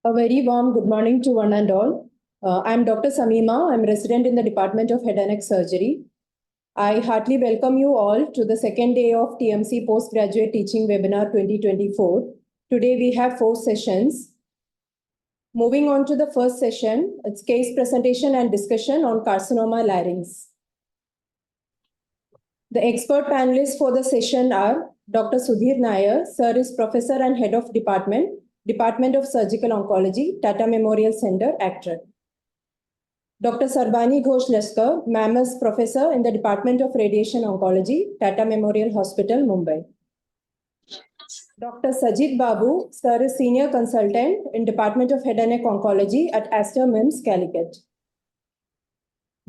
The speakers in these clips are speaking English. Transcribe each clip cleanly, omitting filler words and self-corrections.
A very warm good morning to one and all. I'm Dr. Samima. I'm resident in the Department of Head and Neck Surgery. I heartily welcome you all to the second day of TMC Postgraduate Teaching Webinar 2024. Today we have 4 sessions. Moving on to the first session, it's case presentation and discussion on carcinoma larynx. The expert panelists for the session are Dr. Sudhir Nair. Sir is Professor and Head of Department of Surgical Oncology, Tata Memorial Center, Actor. Dr. Sarbani Ghosh Lashkar, Ma'am is Professor in the Department of Radiation Oncology, Tata Memorial Hospital, Mumbai. Dr. Sajid Babu, Sir is Senior Consultant in Department of Head and Neck Oncology at Aster MIMS, Calicut.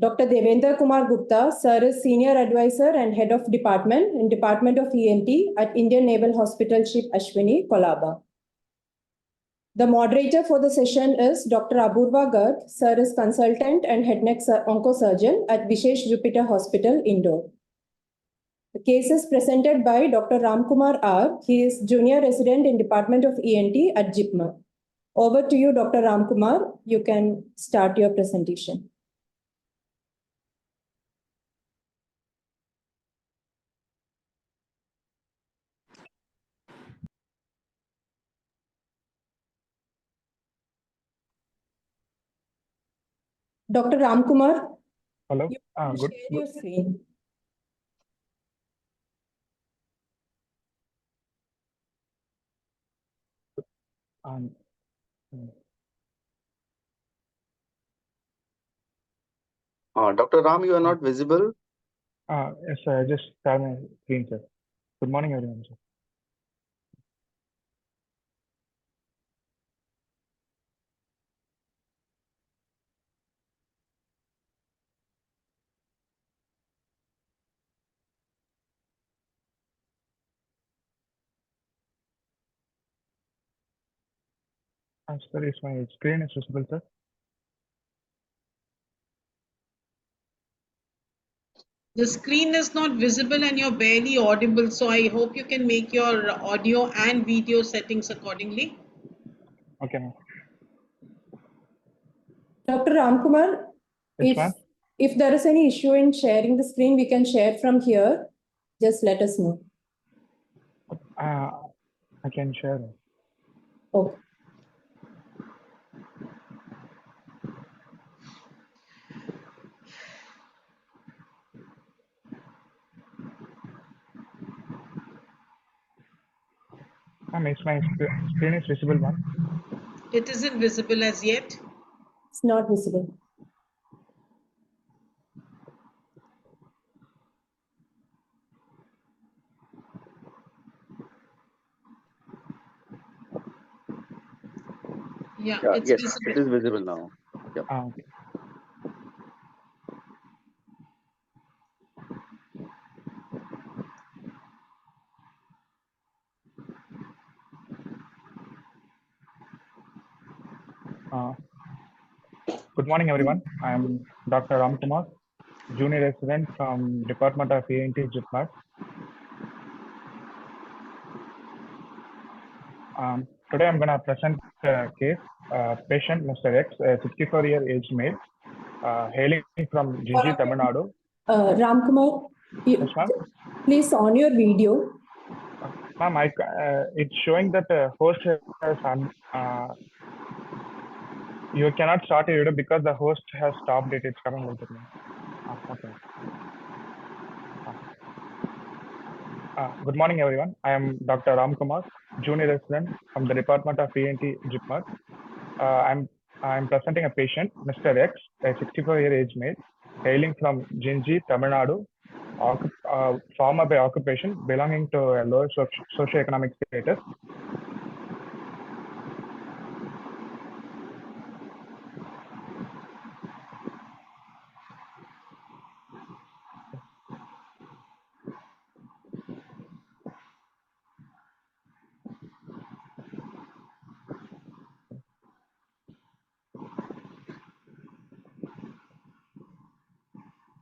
Dr. Devendra Kumar Gupta, Sir is Senior Advisor and Head of Department in Department of ENT at Indian Naval Hospital Ship Ashwini, Colaba. The moderator for the session is Dr. Apurva Garg. Sir is Consultant and Head Neck Oncosurgeon at Vishesh Jupiter Hospital, Indore. The case is presented by Dr. Ramkumar R. He is Junior Resident in Department of ENT at JIPMER. Over to you, Dr. Ramkumar. You can start your presentation. Dr. Ramkumar. Hello. Share your screen. Dr. Ram, you are not visible. Yes, sir. I just start my screen, sir. Good morning, everyone, sir. Sir, is my screen is visible, sir? The screen is not visible and you're barely audible, so I hope you can make your audio and video settings accordingly. Okay, ma'am. Dr. Ramkumar, if there is any issue in sharing the screen, we can share from here. Just let us know. I can share. Okay. Ma'am, is my screen is visible, ma'am? It isn't visible as yet. It's not visible. Yeah, it's yes, visible. it is visible now. Yep. Okay. Good morning, everyone. I am Dr. Ramkumar, Junior Resident from Department of ENT, JIPMER. Today, I'm going to present a case, patient Mr. X, a 64-year-age male, hailing from Jinji, Tamil Nadu. Ramkumar, Yes, ma'am. please on your video. Ma'am, it's showing that the host has you cannot start a video because the host has stopped it. It's coming with me. Okay. Good morning, everyone. I am Dr. Ramkumar, Junior Resident from the Department of ENT, JIPMER. I'm presenting a patient, Mr. X, a 64-year-age male, hailing from Jinji, Tamil Nadu, farmer by occupation, belonging to a lower socioeconomic status.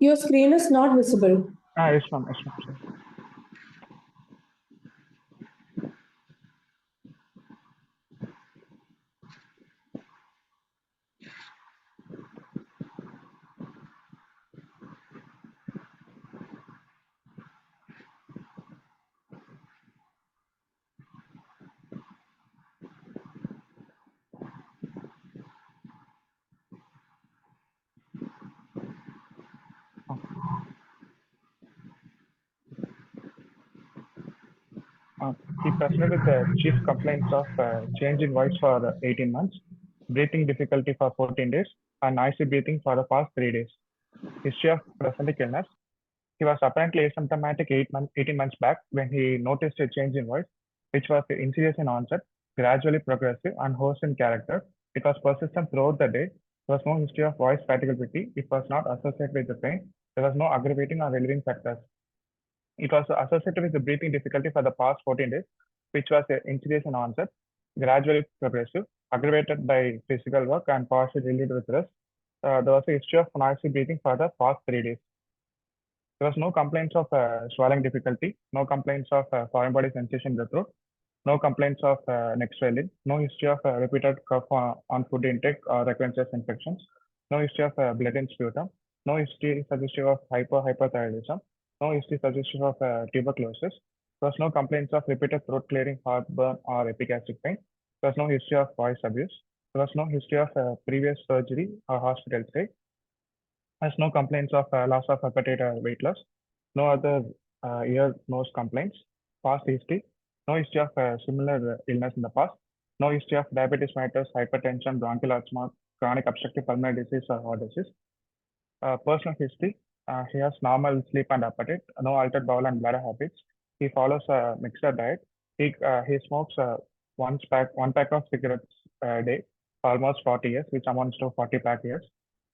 Your screen is not visible. Yes, ma'am. Yes, ma'am. He presented with the chief complaints of change in voice for 18 months, breathing difficulty for 14 days, and noisy breathing for the past 3 days. History of presenting illness. He was apparently asymptomatic 18 months back when he noticed a change in voice, which was insidious in onset, gradually progressive, and hoarse in character. It was persistent throughout the day. There was no history of voice fatigability. It was not associated with the pain. There was no aggravating or relieving factors. It was associated with the breathing difficulty for the past 14 days, which was insidious in onset, gradually progressive, aggravated by physical work, and partially relieved with rest. There was a history of noisy breathing for the past 3 days. There was no complaints of swallowing difficulty, no complaints of foreign body sensation in the throat, no complaints of neck swelling, no history of repeated cough on food intake or recurrent infections, no history of blood in sputum, no history suggestive of hyperthyroidism, no history suggestive of tuberculosis. There was no complaints of repeated throat clearing, heartburn, or epigastric pain. There was no history of voice abuse. There was no history of previous surgery or hospital stay. Has no complaints of loss of appetite or weight loss. No other ear, nose complaints. Past history. No history of similar illness in the past. No history of diabetes mellitus, hypertension, bronchial asthma, chronic obstructive pulmonary disease, or heart disease. Personal history. He has normal sleep and appetite. No altered bowel and bladder habits. He follows a mixed diet. He smokes one pack of cigarettes a day for almost 40 years, which amounts to 40 pack years.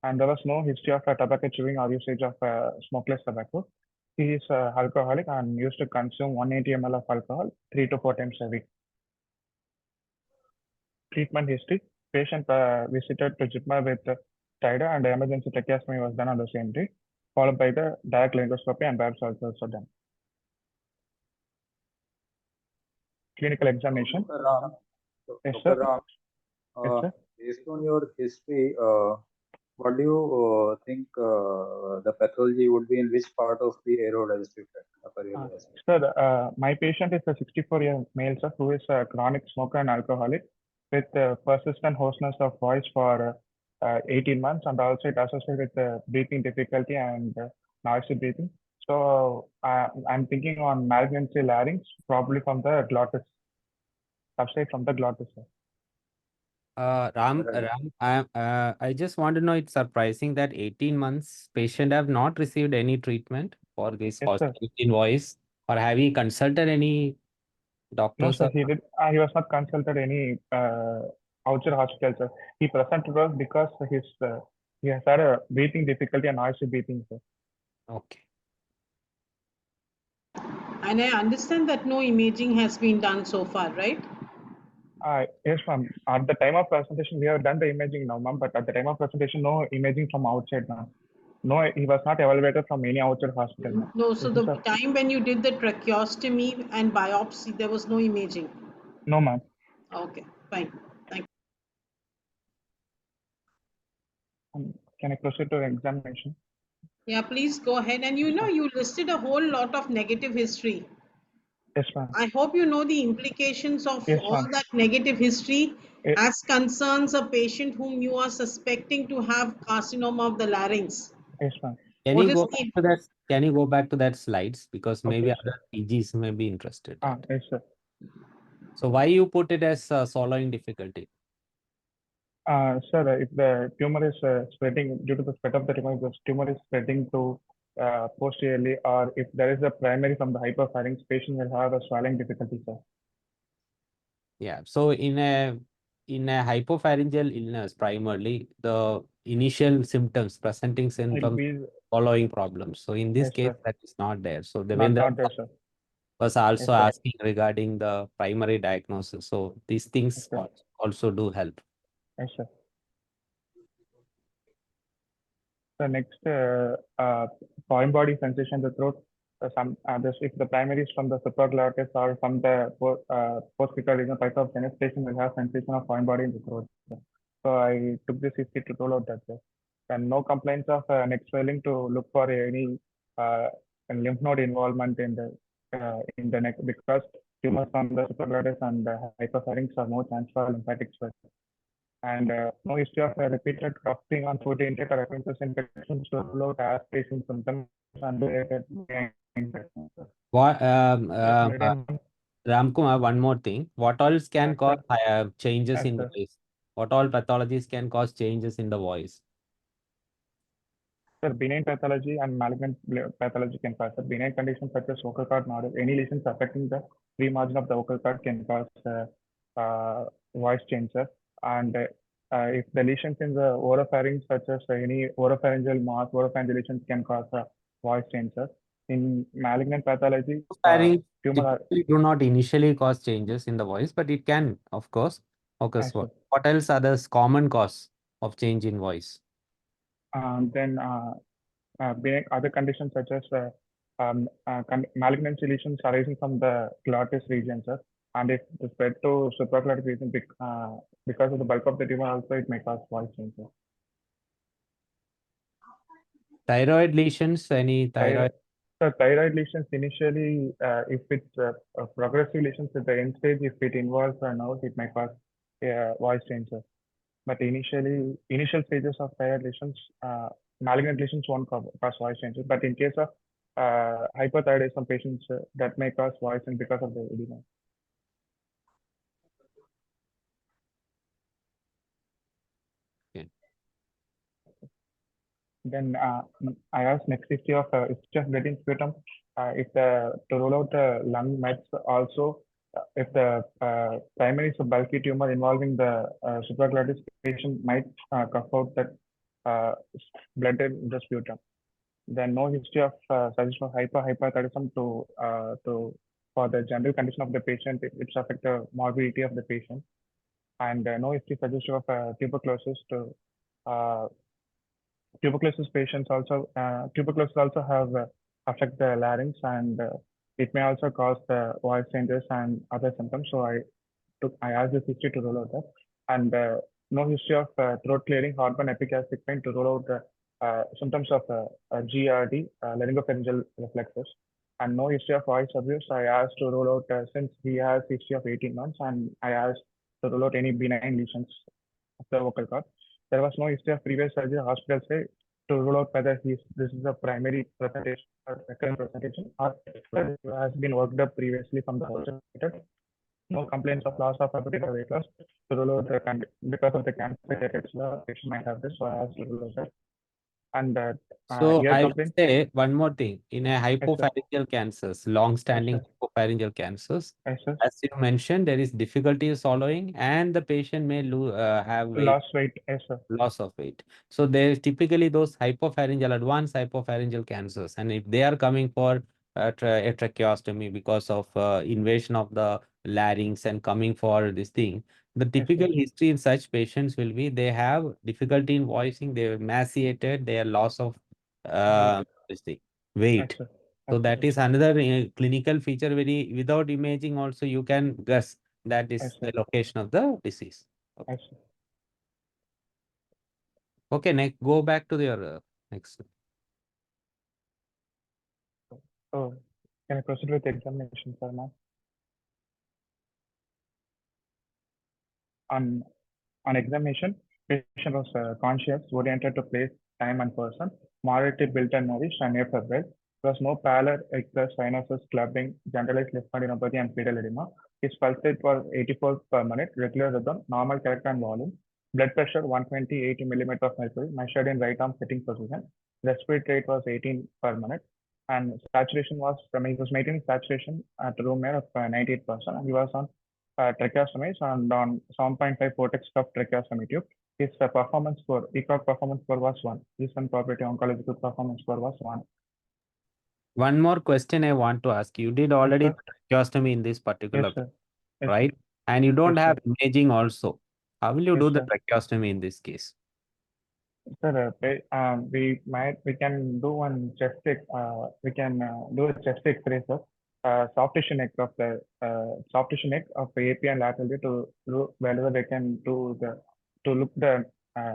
And there was no history of tobacco chewing or usage of smokeless tobacco. He is alcoholic and used to consume 180 ml of alcohol 3 to 4 times a week. Treatment history. Patient visited to JIPMER with TIDA and emergency tracheostomy was done on the same day, followed by the direct laryngoscopy and biopsy also done. Clinical examination. Dr. Ram, Yes, Dr. sir. Ram, Yes, sir. based on your history, what do you think the pathology would be in which part of the aerodigestive tract? Upper aerodigestive? Sir, my patient is a 64-year male, sir, who is a chronic smoker and alcoholic with persistent hoarseness of voice for 18 months, and also it associated with breathing difficulty and noisy breathing. So I'm thinking on malignancy larynx, probably from the glottis, substrate from the glottis, sir. Right. I just want to know, it's surprising that 18 months patient have not received any treatment for this Yes, sir. hostility in voice, or have you consulted any No, doctors? sir, or- he did. He was not consulted any outside hospital, sir. He presented us because he has had a breathing difficulty and noisy breathing, sir. Okay. And I understand that no imaging has been done so far, right? Yes, ma'am. At the time of presentation, we have done the imaging now, ma'am. But at the time of presentation, no imaging from outside, ma'am. No, he was not evaluated from any outside hospital, ma'am. No, so This is the a- time when you did the tracheostomy and biopsy, there was no imaging. No, ma'am. Okay, fine. Thank Can I proceed to the examination? Yeah, please go ahead. And you listed a whole lot of negative history. Yes, ma'am. I hope you know the implications of Yes, all ma'am. that negative history It- as concerns a patient whom you are suspecting to have carcinoma of the larynx. Yes, ma'am. Can What you is go the- back to that? Can you go back to that slides, because maybe Okay, other PGs may be interested. at. Yes, sir. So why you put it as swallowing difficulty? Sir, if the tumor is spreading due to the spread of the tumor, the tumor is spreading to posteriorly, or if there is a primary from the hyperpharynx, patient will have a swallowing difficulty, sir. Yeah. So in a hypopharyngeal illness, primarily the initial symptoms, presenting It'll symptoms, be following problems. So in this Yes, case, sir. that is not there. So not, Devendra not there, sir. was also Yes, sir. asking regarding the primary diagnosis. So these things Yes, sir. also do help. Yes, sir. The next foreign body sensation, the throat. If the primary is from the supraglottis or from the postgraduate region, type of patient will have sensation of foreign body in the throat. Sir. So I took this history to rule out that, sir. And no complaints of neck swelling to look for any lymph node involvement in the neck, because tumors from the supraglottis and the hypopharynx are more chance for lymphatic swelling. And no history of repeated coughing on food intake or recurrent infections to rule out aspiration symptoms and related infections. What Meridian Ramkumar, one more thing. What else can Yes, cause sir. changes Yes, in the sir. voice? What all pathologies can cause changes in the voice? Sir, benign pathology and malignant pathology can cause. Benign conditions such as vocal cord nodule, any lesions affecting the free margin of the vocal cord can cause voice changes. And if the lesions in the oropharynx, such as any oropharyngeal mass, oropharyngeal lesions can cause voice changes. In malignant pathology, Pharynx tumor. typically do not initially cause changes in the voice, but it can, of course, occur. Yes, sir. What else are the common cause of change in voice? Then other conditions such as malignant lesions arising from the glottis region, sir. And if it spread to supraglottic region because of the bulk of the tumor, also it may cause voice changes. Thyroid lesions, any thyroid? So thyroid lesions initially, if it's a progressive lesions at the end stage, if it involves a nerve, it may cause voice changes. But initial stages of thyroid lesions, malignant lesions won't cause voice changes. But in case of hypothyroidism patients, that may cause voice change because of the edema. Okay. Then I asked next history of getting sputum. If to rule out the lung mets, also if the primary is a bulky tumor involving the supraglottis, patient might cough out that blood in the sputum. Then no history of suggestion of hyperthyroidism for the general condition of the patient. It's affect the morbidity of the patient, and no history suggestion of tuberculosis to tuberculosis patients also tuberculosis also have affect the larynx, and it may also cause the voice changes and other symptoms. So I asked this history to rule out that, and no history of throat clearing, heartburn, epigastric pain to rule out the symptoms of GRD, laryngopharyngeal reflexes, and no history of voice abuse. I asked to rule out since he has history of 18 months, and I asked to rule out any benign lesions of the vocal cord. There was no history of previous surgery. Hospital say to rule out whether this is a primary presentation or recurrent presentation, or has been worked up previously from the hospital. No complaints of loss of appetite or weight loss to rule out because of the cancer the patient might have this, so I asked to rule out that. And So ear I would complaint. say one more thing. In a hypopharyngeal cancers, long-standing Yes, hypopharyngeal cancers, Yes, sir. as you mentioned, there is difficulty swallowing, and the patient may have Lost weight. Yes, sir. loss of weight. So there is typically those hypopharyngeal, advanced hypopharyngeal cancers, and if they are coming for a tracheostomy because of invasion of the larynx and coming for this thing, the typical history in such patients will be they have difficulty in voicing, they are emaciated, they are loss of this thing, weight. Yes, sir. So Yes, that sir. is another clinical feature. Very without imaging, also you can guess that is Yes, the sir. location of the disease. Okay. Yes, sir. Okay, next go back to your next. So can I proceed with the examination, sir, now? On examination, patient was conscious, oriented to place, time, and person, moderately built and nourished, and afebrile. There was no pallor, ictus, cyanosis, clubbing, generalized left nodulopathy, and fetal edema. His pulse rate was 84 per minute, regular rhythm, normal character and volume. Blood pressure 120 80 millimeter of mercury, measured in right arm sitting position. Respiratory rate was 18 per minute, and saturation was, he was maintaining saturation at room air of 98%, and he was on tracheostomies and on 7.5 vortex cup tracheostomy tube. His performance score, ECOG performance score was 1. His cooperative oncological performance score was 1. One more question I want to ask. You did already sir. tracheostomy in this particular, Yes, sir. Yes, right? And you don't Yes, have sir. imaging also. How will you Yes, do the sir. tracheostomy in this case? Sir, we can do one chest we can do a chest X-ray, sir. Soft tissue neck of the soft tissue neck of the AP and lateral to look whether they can do the to look the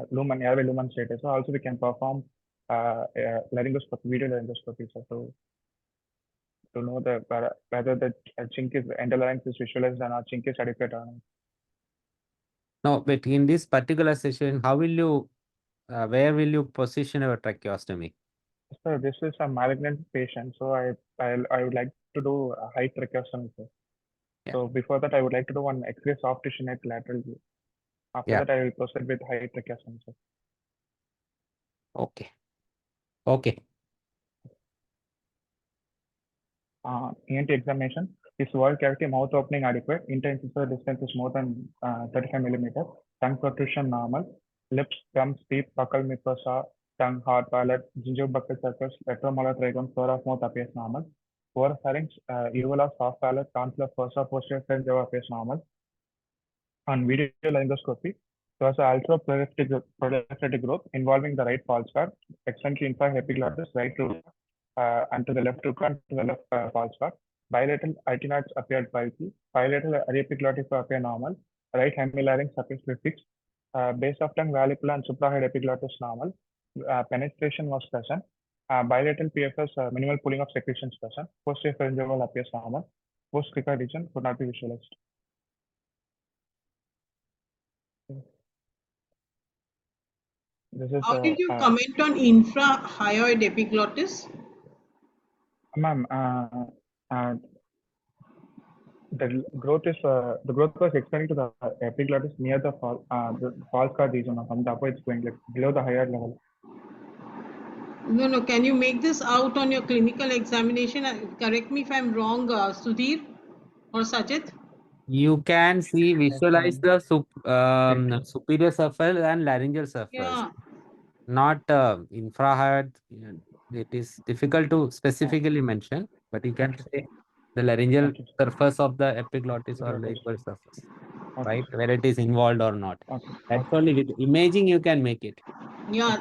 lumen airway lumen status. So also we can perform laryngoscopy, video laryngoscopy, sir, to know the whether the chink is endolarynx is visualized and our chink is adequate or not. No, but in this particular session, how will you, where will you position your tracheostomy? So this is a malignant patient, so I would like to do a high tracheostomy, sir. Yeah. So before that, I would like to do one X-ray soft tissue neck lateral view. After Yeah. that, I will proceed with high tracheostomy. Sir. Okay. Okay. ENT examination. Is wall cavity mouth opening adequate? Interincisor distance is more than 35 millimeters. Tongue protrusion normal. Lips, gums, teeth, buccal mucosa, tongue, hard palate, gingival surface, retromolar trigon, floor of mouth appears normal. Oropharynx, uvula, soft palate, tonsillar fossa, posterior pharynx appears normal. On video laryngoscopy, there was an ultra-proliferative growth involving the right false guard, extensively infrared epiglottis, right to and to the left to front to the left false guard. Bilateral arytenoids appeared bulky. Bilateral epiglottis appear normal. Right hemilarynx appears to be fixed. Base of tongue, valvula, and suprahead epiglottis normal. Penetration was present. Bilateral PFS, minimal pooling of secretions present. Posterior pharyngeal appears normal. Post-cricoid region could not be visualized. This is How did you comment on infrahyoid epiglottis? ma'am. The growth was extending to the epiglottis near the false guard region. From the upper, it's going like below the higher level. No. Can you make this out on your clinical examination? Correct me if I'm wrong, Sudhir or Sajid. You can see visualize the superior surface and laryngeal surface. Yeah. Not infrared. It is difficult to specifically mention, but you can say the laryngeal surface of the epiglottis or laryngeal surface, right? Where it is involved or not. That's only with imaging you can make it. Yeah.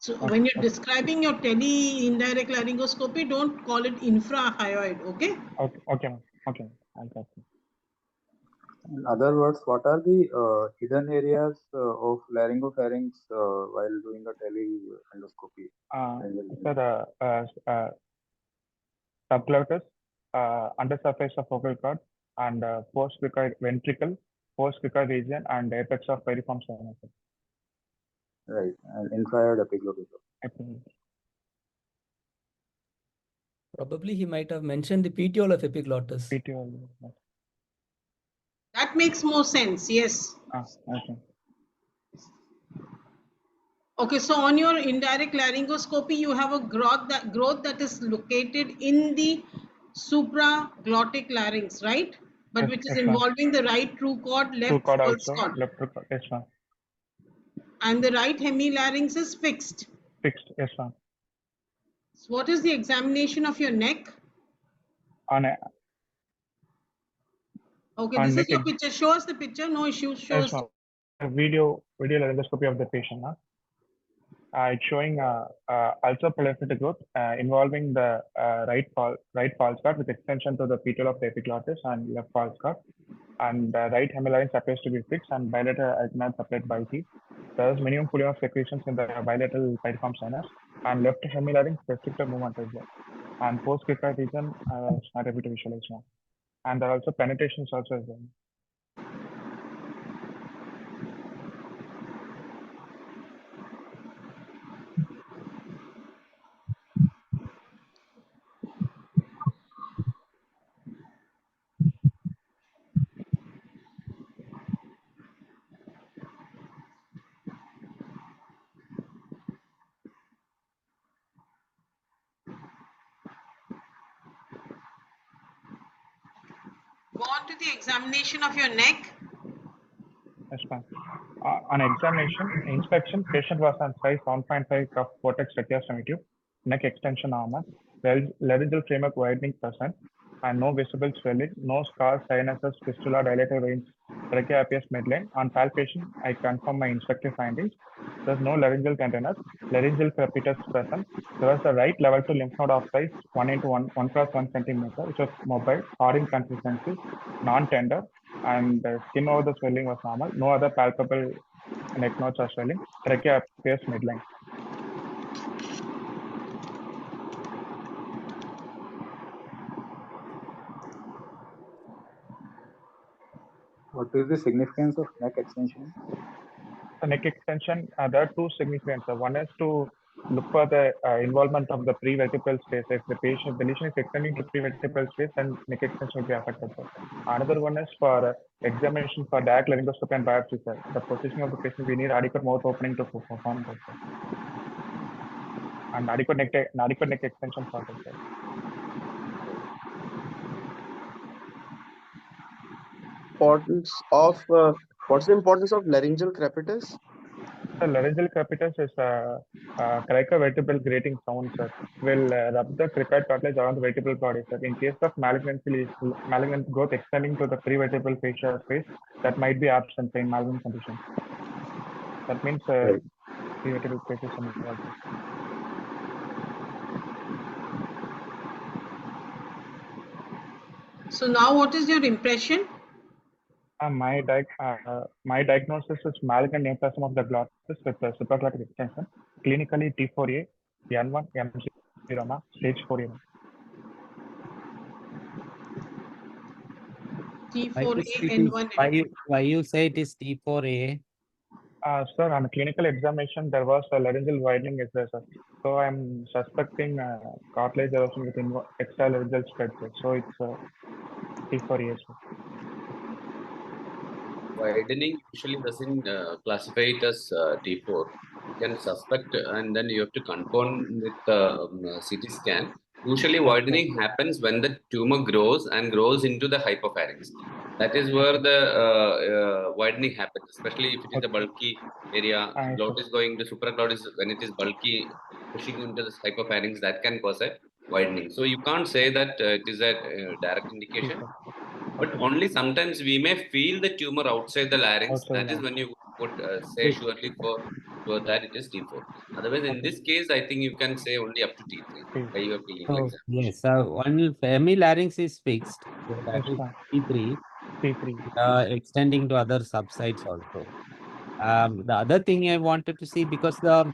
So when you're describing your indirect laryngoscopy, don't call it infrahyoid, okay? Okay, ma'am. Okay, I'll got it. In other words, what are the hidden areas of laryngopharynx while doing a tele-endoscopy? So the subglottis, undersurface of vocal cord, and post-cricoid ventricle, post-cricoid region, and apex of periform sinus. Right, and infrared epiglottis. Probably he might have mentioned the petiole of epiglottis. Petiole. That makes more sense, yes. Okay. Okay, so on your indirect laryngoscopy, you have a growth that is located in the supraglottic larynx, right? But Yes, which is yes, ma'am. involving the right true cord, True left cord false also, cord. left true cord. Yes, ma'am. And the right hemilarynx is fixed. Fixed. Yes, ma'am. So what is the examination of your neck? Okay, this is your picture. Show us the picture. No issues. Show us. Video laryngoscopy of the patient. It's showing ultra-proliferative growth involving the right false guard with extension to the petiole of the epiglottis and left false guard. And the right hemilarynx appears to be fixed and bilateral arytenoid supplied by teeth. There is minimum pooling of secretions in the bilateral periform sinus and left hemilarynx restricted movement as well. And post-cricoid region is not able to visualize now. And there are also penetrations also as well. Go on to the examination of your neck. Yes, ma'am. On inspection, patient was on size 1.5 cuff vortex tracheostomy tube, neck extension normal, laryngeal framework widening present, and no visible swelling, no scars, sinuses, fistula, dilated veins, trachea appears midline. On palpation, I confirm my inspective findings. There's no laryngeal containers, laryngeal crepitus present. There was a right level to lymph node of size 1 into 1 cross 1 centimeter, which was mobile, hard in consistency, non-tender, and the skin over the swelling was normal. No other palpable neck nodes are swelling. Trachea appears midline. What is the significance of neck extension? The neck extension, there are two significance. One is to look for the involvement of the prevertebral space. If the lesion is extending to prevertebral space, then neck extension will be affected, sir. Another one is for examination for direct laryngoscopy and biopsy, sir. The positioning of the patient, we need adequate mouth opening to perform this, sir. And adequate neck extension for this, sir. What's the importance of laryngeal crepitus? The laryngeal crepitus is a cricovertebral grating sound, sir. Will rub the cricoid cartilage around the vertebral body, sir. In case of malignant growth extending to the prevertebral fascia space, that might be absent in malignant condition. That means Right. prevertebral space is involved. So now what is your impression? My diagnosis is malignant neoplasm of the glottis with supraglottic extension. Clinically T4A, N1, M0, stage 4A. T4A, Why you say it is T4A? Sir, on clinical examination, there was a laryngeal widening is there, sir. So I'm suspecting cartilage erosion with extra laryngeal spread, sir. So it's T4A, sir. Widening usually doesn't classify it as T4. You can suspect and then you have to confirm with CT scan. Usually widening happens when the tumor grows and grows into the hypopharynx. That is where the widening happens, especially if it is a bulky area. Glottis going to supraglottis, when it is bulky, pushing into the hypopharynx, that can cause a widening. So you can't say that it is a direct indication. But only sometimes we may feel the tumor outside the larynx. That is when you would say surely for sure that it is T4. Otherwise, in this case, I think you can say only up to T3 by your clinical So examination. yes, one hemilarynx is fixed. So that is T3. T3. Extending to other subsites also. The other thing I wanted to see, because the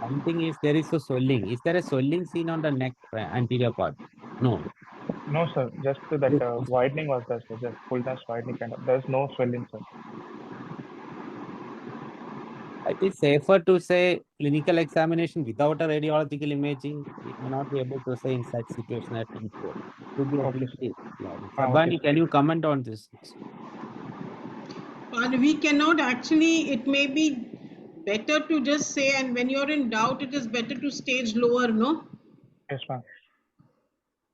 one thing is there is a swelling. Is there a swelling seen on the neck anterior part? No. No, sir. Just that widening was there, sir. Just fullness widening kind of. There's no swelling, sir. It is safer to say clinical examination without a radiological imaging. We may not be able to say in such situation at T4. To be a T3 larynx. Sabani, can you comment on this? And we cannot actually, it may be better to just say, and when you're in doubt, it is better to stage lower, no? Yes, ma'am.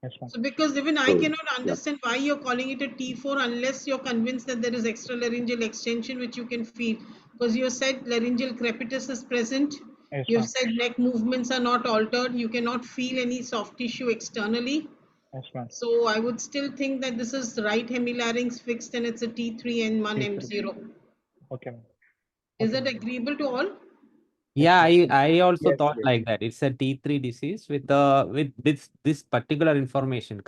Yes, ma'am. So because even I True. cannot understand why you're calling it a T4 unless you're convinced that there is extra laryngeal extension which you can feel. Because you said laryngeal crepitus is present. Yes, You've ma'am. said neck movements are not altered. You cannot feel any soft tissue externally. Yes, ma'am. So I would still think that this is right hemilarynx fixed and it's a T3 and 1 T3. M0. Okay, ma'am. Is that agreeable to all? Yeah, I also Yes, thought yes. like that. It's a T3 disease with this particular information,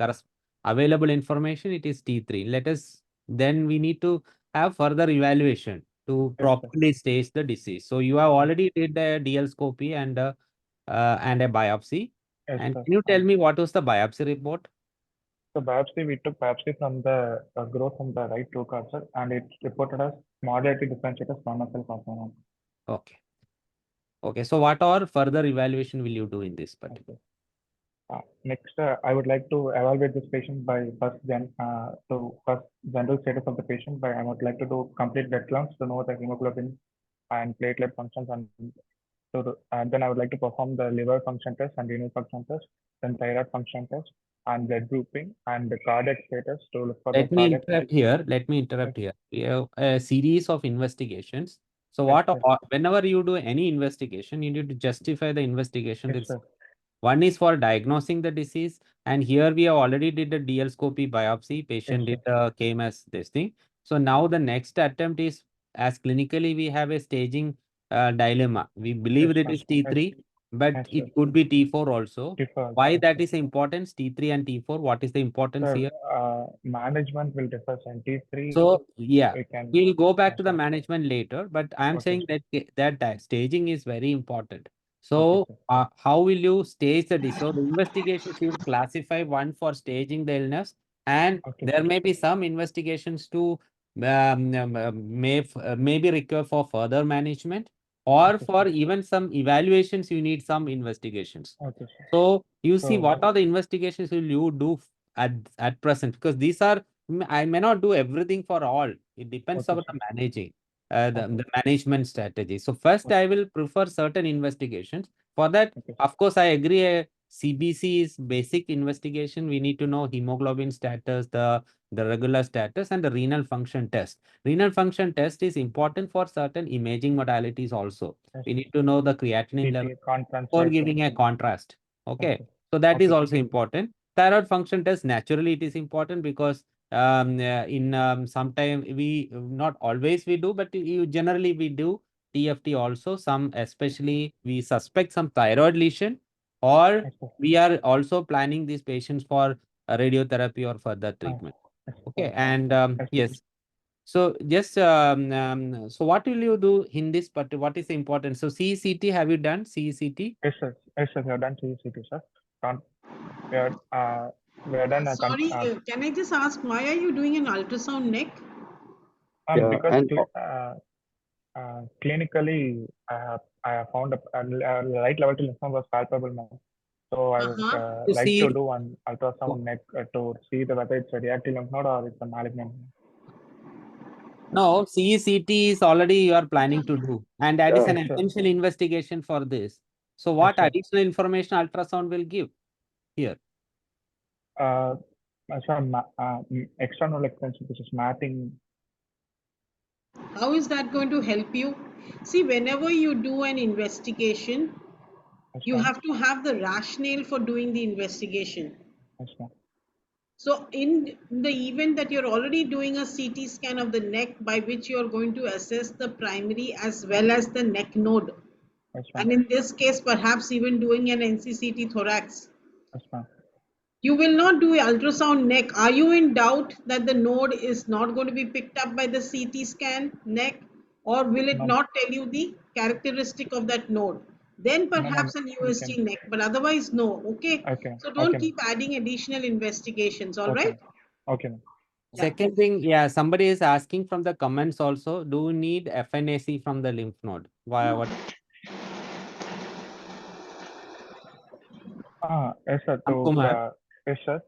available information, it is T3. Then we need to have further evaluation to Yes, sir. properly stage the disease. So you have already did a DL scopy and a biopsy. Yes, And sir. can you tell me what was the biopsy report? So biopsy, we took biopsy from the growth from the right two cards, sir, and it reported as moderately differentiated squamous cell carcinoma. Okay. Okay. So what all further evaluation will you do in this particular? Next, I would like to evaluate this patient by first general status of the patient. I would like to do complete blood counts to know the hemoglobin and platelet functions, and then I would like to perform the liver function test and renal function test, then thyroid function test, and blood grouping and the cardiac status to look for the Let me interrupt here. Let me interrupt here. We have a series of investigations. So Yes, sir. whenever you do any investigation, you need to justify the investigation. Yes, sir. One is for diagnosing the disease, and here we have already did a DL scopy biopsy. Patient came as this thing. So now the next attempt is, as clinically we have a staging dilemma. We believe Yes, that sir. is T3, but Yes, it sir. could be T4 also. Differ. Why Yes, that sir. is importance, T3 and T4? What is the importance Sir, here? management will differ. And T3, So yeah, we can. we'll go back Yes, to the sir. management later, but I'm Okay, saying that staging is very important. Okay, So sir. how will you stage the disease? So the investigation should classify one for staging the illness, and Okay, there sir. may be some investigations to maybe require for further management. or for even some evaluations, you need some investigations. Okay, sir. So you see, So- what are the investigations will you do at present? Because these are, I may not do everything for all. It depends Okay, on sir. the managing, the Okay. management strategy. So first, I will prefer certain investigations. For that, Okay. of course, I agree. CBC is basic investigation. We need to know hemoglobin status, the regular status, and the renal function test. Renal function test is important for certain imaging modalities also. Yes, We need to know the creatinine CT, level conference for rate, giving a yes. contrast. Okay. Okay. So that is Okay. also important. Thyroid function test, naturally it is important because in sometime we, not always we do, but you generally we do TFT also. Some, especially we suspect some thyroid lesion, or Yes, sir. we are also planning these patients for radiotherapy or further treatment. Yes, Okay. sir. And Yes, yes. So just so what will you do in this? But what is important? So CECT, have you done CECT? Yes, sir. Yes, sir. We have done CCT, sir. We are done. Sorry, can I just ask, why are you doing an ultrasound neck? Yeah, Because and clinically, I have found a right level to lymph node was palpable now. So I would Uh-huh. To like see- to do one ultrasound neck to see whether it's a reactive lymph node or it's a malignant. No, CECT is already you are planning to do, and that is Yeah. an Yes, sir. essential investigation for this. So what sir. additional information ultrasound will give here? External extension, which is mapping. How is that going to help you? See, whenever you do an investigation, Yes, you ma'am. have to have the rationale for doing the investigation. Yes, ma'am. So in the event that you're already doing a CT scan of the neck by which you're going to assess the primary as well as the neck node, Yes, ma'am. and in this case perhaps even doing an NCCT thorax, Yes, ma'am. you will not do an ultrasound neck. Are you in doubt that the node is not going to be picked up by the CT scan neck, or will it No. not tell you the characteristic of that node? Then No, ma'am, perhaps an we USG can. neck, but otherwise no. Okay. Okay. So don't Okay. keep adding additional investigations. All Okay. right. Okay. Yeah. Second thing, yeah, somebody is asking from the comments also, do you need FNAC from the lymph node? Why? What? Yes, sir. Kumar. Yes, sir.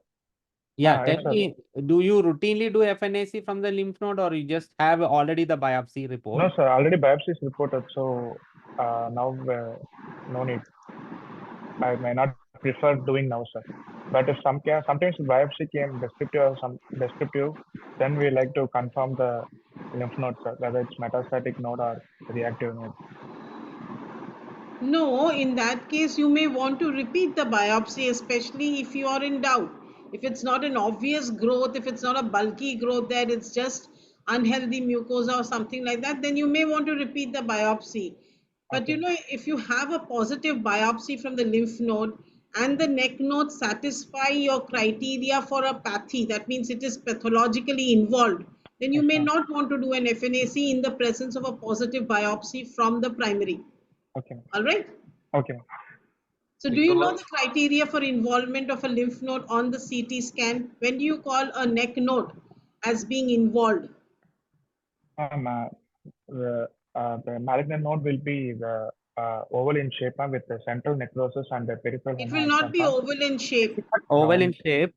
Yeah, Yes, tell sir. me, do you routinely do FNAC from the lymph node, or you just have already the biopsy report? No, sir. Already biopsy is reported, so now no need. I may not prefer doing now, sir. But if sometimes biopsy came descriptive or some descriptive, then we like to confirm the lymph node, sir, whether it's metastatic node or reactive node. No, in that case, you may want to repeat the biopsy, especially if you are in doubt. If it's not an obvious growth, if it's not a bulky growth there, it's just unhealthy mucosa or something like that, then you may want to repeat the biopsy. But Okay. you know, if you have a positive biopsy from the lymph node and the neck node satisfy your criteria for a pathy, that means it is pathologically involved, then you Yes, may ma'am. not want to do an FNAC in the presence of a positive biopsy from the primary. Okay. All right. Okay. So do you know the criteria for involvement of a lymph node on the CT scan? When do you call a neck node as being involved? The malignant node will be the oval in shape with the central necrosis and the peripheral It will not enhancement. be oval in shape. Oval in Round. shape.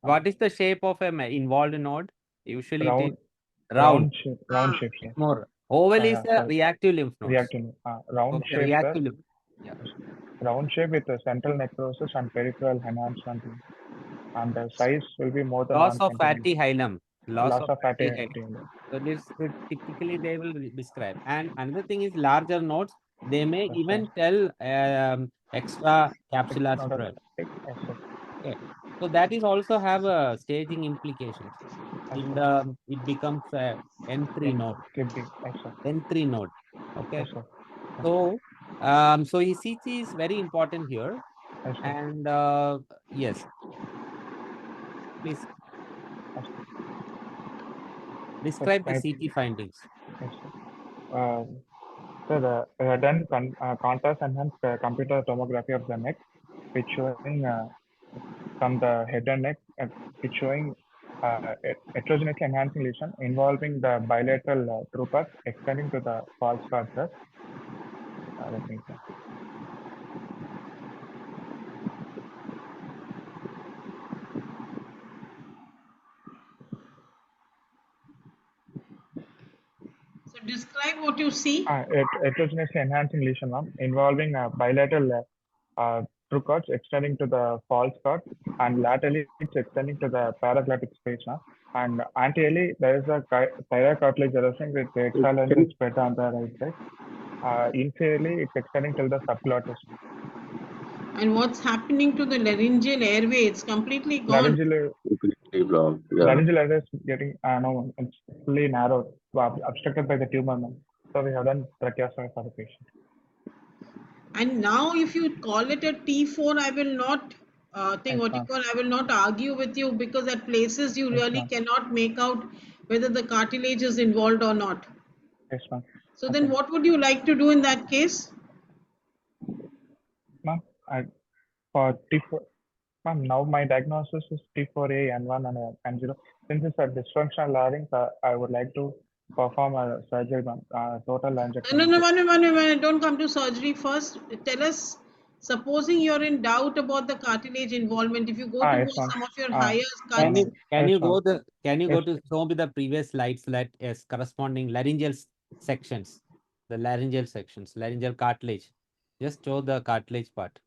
What is the shape of a involved node? Usually it is Round round. shape. Ah. Round shape, sir. More. Oval is Yeah, a sorry. reactive lymph nodes. Reactive. Round Okay, shape, reactive sir. lymph. Yeah. Round shape with the central necrosis and peripheral enhancement. And the size will be more than Loss 1 of fatty centimeter. hilum. Loss of fatty hilum. hilum. So this typically they will describe. And another thing is larger nodes. They may Yes, even tell extra capsular Not a- spread. Yes, sir. Okay. So that is also have a staging implications. Yes, In sir. the it becomes a N3 node. Kidney. Yes, sir. N3 node. Okay. Yes, sir. So so ECG is very important here. Yes, sir. And yes. Please Yes, sir. describe the Right. CT findings. Yes, sir. So done contrast enhanced computer tomography of the neck, which showing from the head and neck, it's showing heterogeneously enhancing lesion involving the bilateral true path extending to the false structure. let me see. So describe what you see. Heterogeneous enhancing lesion, ma'am, involving bilateral true extending to the false cord, and laterally it's extending to the paraglottic space, ma'am. And anteriorly there is a thyroid cartilage erosion with the extralaryngeal spread on the right side. Inferiorly it's extending to the subglottis. And what's happening to the laryngeal airway? It's completely gone. Laryngeal airway is getting no, it's fully narrowed, obstructed by the tumor, ma'am. So we have done tracheostomy for the patient. And now if you call it a T4, I will not Yes, I will not argue with you, because at places you Yes, really ma'am. cannot make out whether the cartilage is involved or not. Yes, ma'am. So then what would you like to do in that case? Ma'am, for T4, ma'am, now my diagnosis is T4A, N1 and N0. Since it's a dysfunctional larynx, I would like to perform a surgery, ma'am, total laryngectomy. No, one minute. Don't come to surgery first. Tell us, supposing you're in doubt about the cartilage involvement, if you go to Yes, ma'am. some of your higher Can cuts. you can Yes, you go ma'am. the can you go Yes. to show me the previous slides that is corresponding laryngeal sections, the laryngeal sections, laryngeal cartilage. Just show the cartilage part.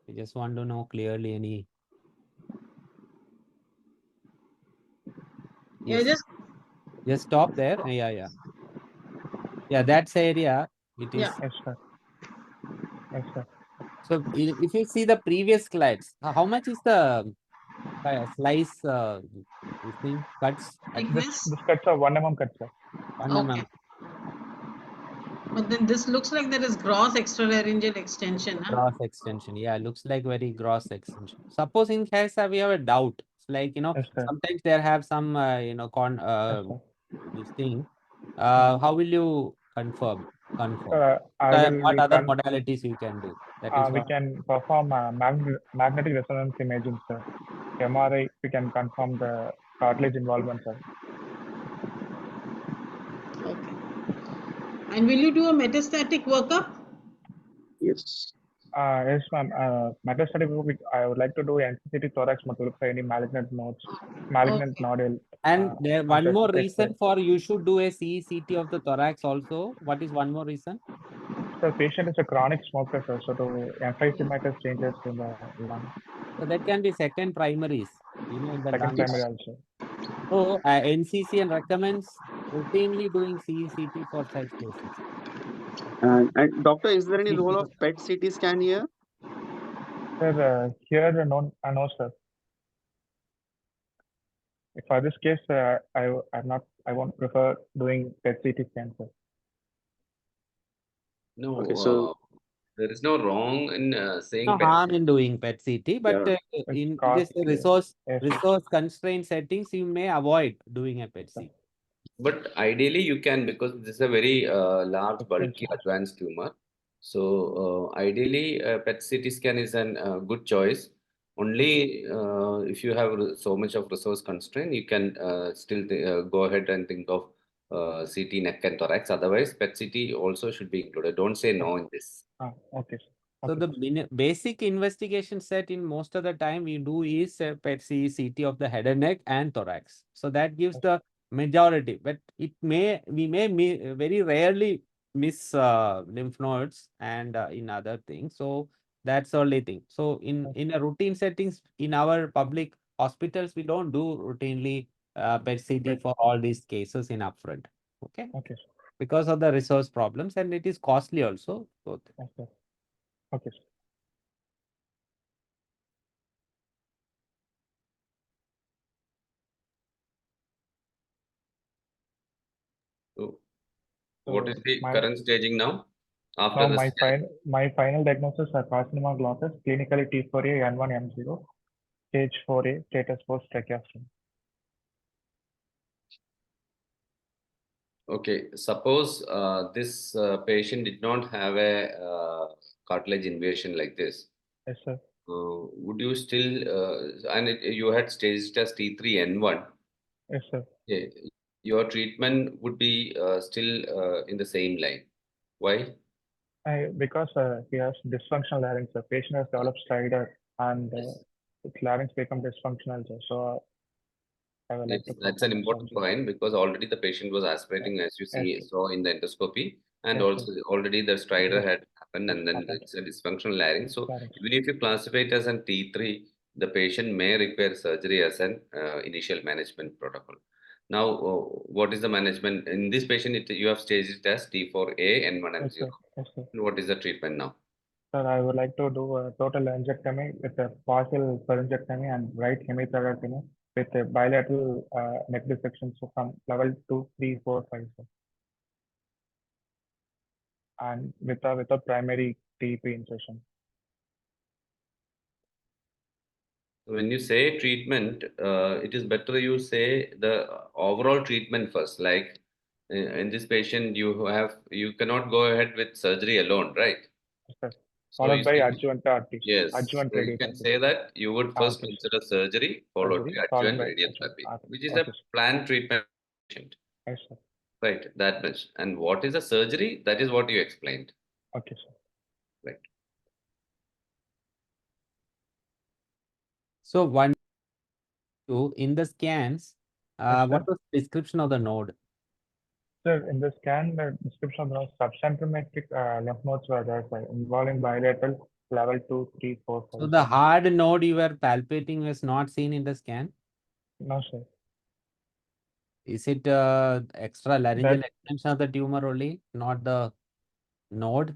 I just want to know clearly any. Yeah, Yes. Just stop there. Yeah, that's area. It is. Yeah. Yes, sir. Yes, sir. So if you see the previous slides, how much is the slice this thing cuts at Thickness. This cuts are 1 mm cuts, sir. 1 Okay. mm? But then this looks like there is gross extralaryngeal extension. Huh? Gross extension. Yeah, looks like very gross extension. Suppose in case we have a doubt, it's like, Yes, sir. sometimes there have some, Yes, sir. this thing. How will you confirm? I What will other modalities you can do? That is we what. can perform magnetic resonance imaging, sir. MRI, we can confirm the cartilage involvement, sir. Okay. And will you do a metastatic workup? Yes. Yes, ma'am. Metastatic, I would like to do NCCT thorax to look for any malignant nodes, malignant nodule. And there one more X-ray. reason for you should do a CCT of the thorax also. What is one more reason? The patient is a chronic smoker, sir, so to emphysematic changes in the lung. So that can be second primaries, in the Second lung. primary also. So NCCN recommends routinely doing CCT for such cases. And doctor, is there any role of PET CT scan here? Sir, here no, sir. For this case, I won't prefer doing PET CT scan, sir. No, Okay, so there is no wrong in saying No PET. harm in doing PET CT, but in this resource constrained settings, you may avoid doing a PET CT. But ideally, you can, because this is a very large, bulky, advanced tumor. So ideally, PET CT scan is a good choice. Only if you have so much of resource constraint, you can still go ahead and think of CT neck and thorax. Otherwise, PET CT also should be included. Don't say no in this. Okay. So the basic investigation set in most of the time we do is PET CT of the head and neck and thorax. So that gives the majority, but we may very rarely miss lymph nodes and in other things. So that's the only thing. So in a routine settings in our public hospitals, we don't do routinely PET CT for all these cases in upfront. Okay. Okay. Because of the resource problems, and it is costly also. Both. Okay. So what is the current staging now? After Now this, my final diagnosis are carcinoma glottis, clinically T4A, N1, M0, stage 4A, status post tracheostomy. okay, suppose this patient did not have a cartilage invasion like this. Yes, sir. Would you still, you had staged as T3N1. Yes, sir. Okay. Your treatment would be still in the same line. Why? Because he has dysfunctional larynx, the patient has developed stridor and his larynx become dysfunctional. So I would like to That's an perform a important surgery. point because already the patient was aspirating, as you Yes, saw in the endoscopy, and Yes, also already the stridor Yes. had happened, and then Happened. it's a dysfunctional larynx. So Larynx. even if you classify it as an T3, the patient may require surgery as an initial management protocol. Now, what is the management in this patient? You have staged it as T4A and Yes, N1M0. sir. Yes, sir. What is the treatment now? Sir, I would like to do a total laryngectomy with a partial pharyngectomy and right hemipterygotomy with a bilateral neck dissection so from level 2, 3, 4, 5, sir. And with a primary TP incision. When you say treatment, it is better you say the overall treatment first. Like in this patient, you cannot go ahead with surgery alone, right? Yes, sir. So Followed you by say, adjuvant therapy. yes, Adjuvant so you can radiotherapy. say that you would first Okay, sir. consider surgery followed Surgery by followed adjuvant by radiotherapy, adjuvant. which is Okay, a sir. planned treatment. Yes, sir. Right, that much. And what is a surgery? That is what you explained. Okay, sir. Right. So one, two in the scans, Yes, what sir. was the description of the node? Sir, in the scan, the description was subcentimetric lymph nodes were there, sir, involving bilateral level 2, 3, 4, 5. So the hard node you were palpating was not seen in the scan. No, sir. Is it extra laryngeal extension of the tumor only, not the node?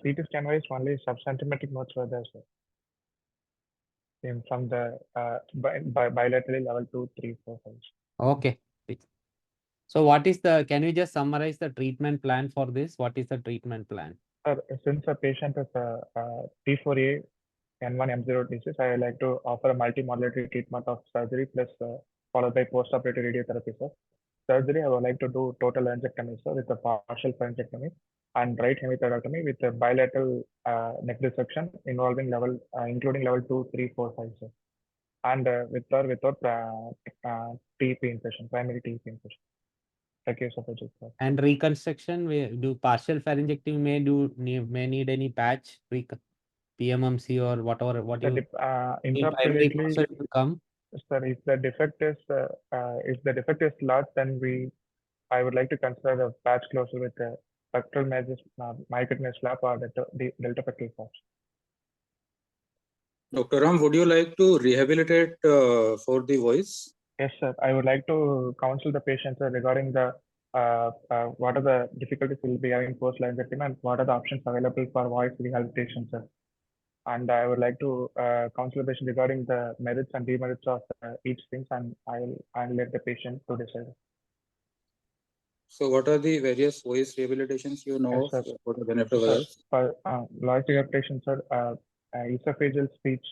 CT scan wise, only subcentimetric nodes were there, sir. From the bilaterally level 2, 3, 4, 5. Okay. So what is the, can you just summarize the treatment plan for this? What is the treatment plan? Sir, since a patient is a T4A N1M0 disease, I would like to offer a multimodality treatment of surgery plus followed by postoperative radiotherapy, sir. Surgery, I would like to do total laryngectomy, sir, with a partial pharyngectomy and right hemithyrotomy with a bilateral neck dissection involving level, including level 2, 3, 4, 5, sir. And without TP incision, primary TP incision. Tracheoesophageal, sir. And reconstruction, we do partial pharyngectomy may need any patch, PMMC or whatever, what you primary Intraoperatively, procedure will come. sir, if the defect is large, then I would like to consider a patch closure with a pectoral myocardial flap or the delta pectoral flaps. Dr. Ram, would you like to rehabilitate for the voice? Yes, sir. I would like to counsel the patient, sir, regarding the what are the difficulties we'll be having post laryngectomy and what are the options available for voice rehabilitation, sir. And I would like to counsel the patient regarding the merits and demerits of each thing, and I'll let the patient to decide. So what are the various voice rehabilitations you know Yes, of? sir. What are the benefit of others? For voice rehabilitation, sir, esophageal speech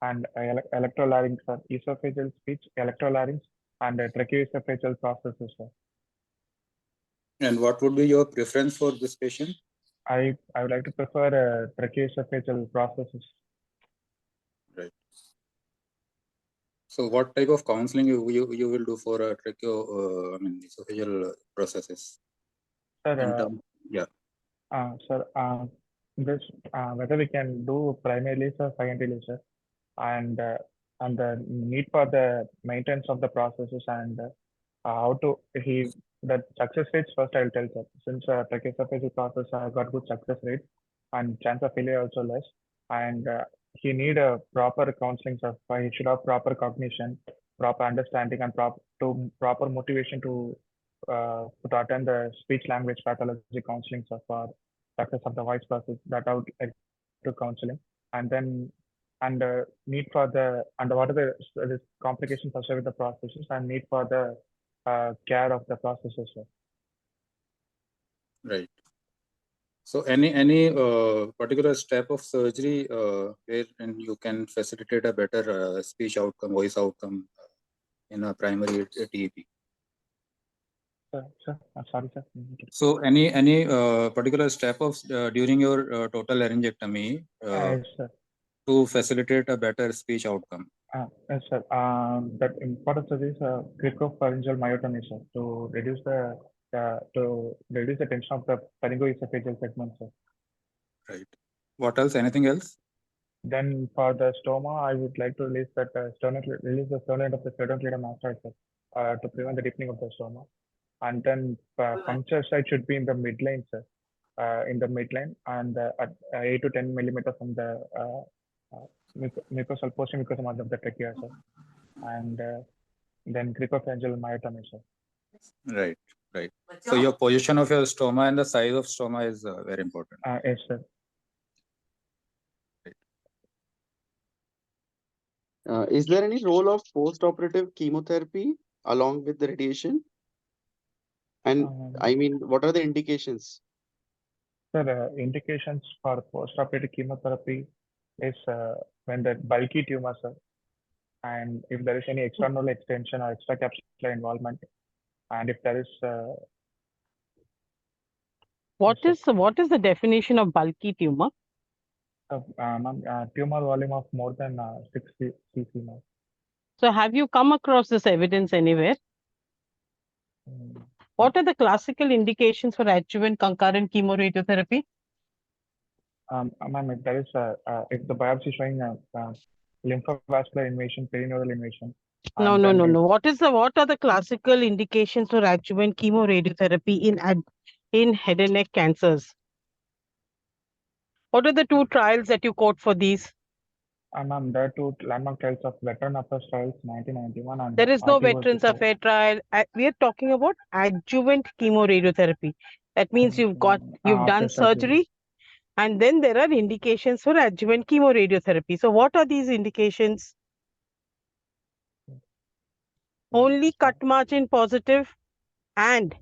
and electrolarynx, sir. Esophageal speech, electrolarynx, and tracheoesophageal processes, sir. And what would be your preference for this patient? I would like to prefer tracheoesophageal processes. Right. So what type of counseling you will do for esophageal processes? Sir, Yeah. Sir, this whether we can do primarily, sir, secondary, sir, and the need for the maintenance of the processes and how to the success rates first I'll tell, sir. Since tracheoesophageal process got good success rate and chance of failure also less, and he need a proper counseling, sir. He should have proper cognition, proper understanding, and proper motivation to attend the speech language pathology counseling, sir, for success of the voice process. That I would like to counseling, and then and need for what are the complications associated with the processes and need for the care of the processes, sir. Right. So any particular step of surgery where you can facilitate a better speech outcome, voice outcome in a primary TEP? Sir, sorry, sir. So any particular step of during your total laryngectomy Yes, sir. to facilitate a better speech outcome? Yes, sir. That important study is cricopharyngeal myotomy, sir, to reduce the tension of the pharyngoesophageal segment, sir. Right. What else? Anything else? Then for the stoma, I would like to release the sternum of the sternocleidomastoid mastoid, sir, to prevent the deepening of the stoma. And then puncture site should be in the midline, sir, in the midline and at 8 to 10 millimeters from the mucosal post-mucosal margin of the trachea, sir. And then cricopharyngeal myotomy, sir. Right, right. So your position of your stoma and the size of stoma is very important. Yes, sir. Is there any role of post-operative chemotherapy along with the radiation? And I mean, what are the indications? Sir, indications for post-operative chemotherapy is when the bulky tumor, sir, and if there is any external extension or extracapsular involvement, and if there is What is the definition of bulky tumor? tumor volume of more than 6 cc. So have you come across this evidence anywhere? What are the classical indications for adjuvant concurrent chemoradiotherapy? Ma'am, if there is if the biopsy showing lymphovascular invasion, perineural invasion. No. What are the classical indications for adjuvant chemoradiotherapy in head and neck cancers? What are the two trials that you quote for these? Ma'am, there are two landmark trials of veteran affairs trials, 1991, and there is no RT Veterans versus Affairs trial. We are talking about adjuvant chemoradiotherapy. That means you've done surgery, and then there are indications for adjuvant chemoradiotherapy. So what are these indications? Only cut margin positive and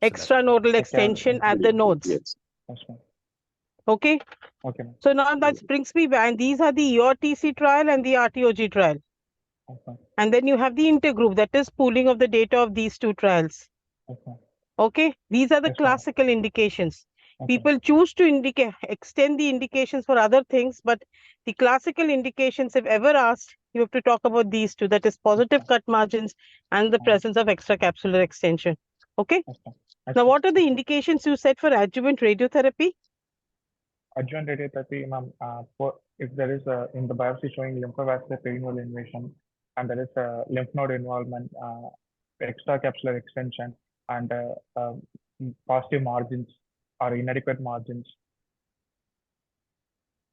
extranodal extension at the nodes. Yes. Okay. Okay. So now that brings me back. And these are the EORTC trial and the RTOG trial. Okay. And then you have the intergroup, that is pooling of the data of these two trials. Okay. Okay. These are the Yes, classical indications. Okay. People choose to extend the indications for other things, but the classical indications, if ever asked, you have to talk about these two, that is positive cut margins and the presence of extracapsular extension. Okay. Now, what are the indications you said for adjuvant radiotherapy? Adjuvant radiotherapy, ma'am, if there is in the biopsy showing lymphovascular perineural invasion and there is lymph node involvement, extracapsular extension, and positive margins or inadequate margins.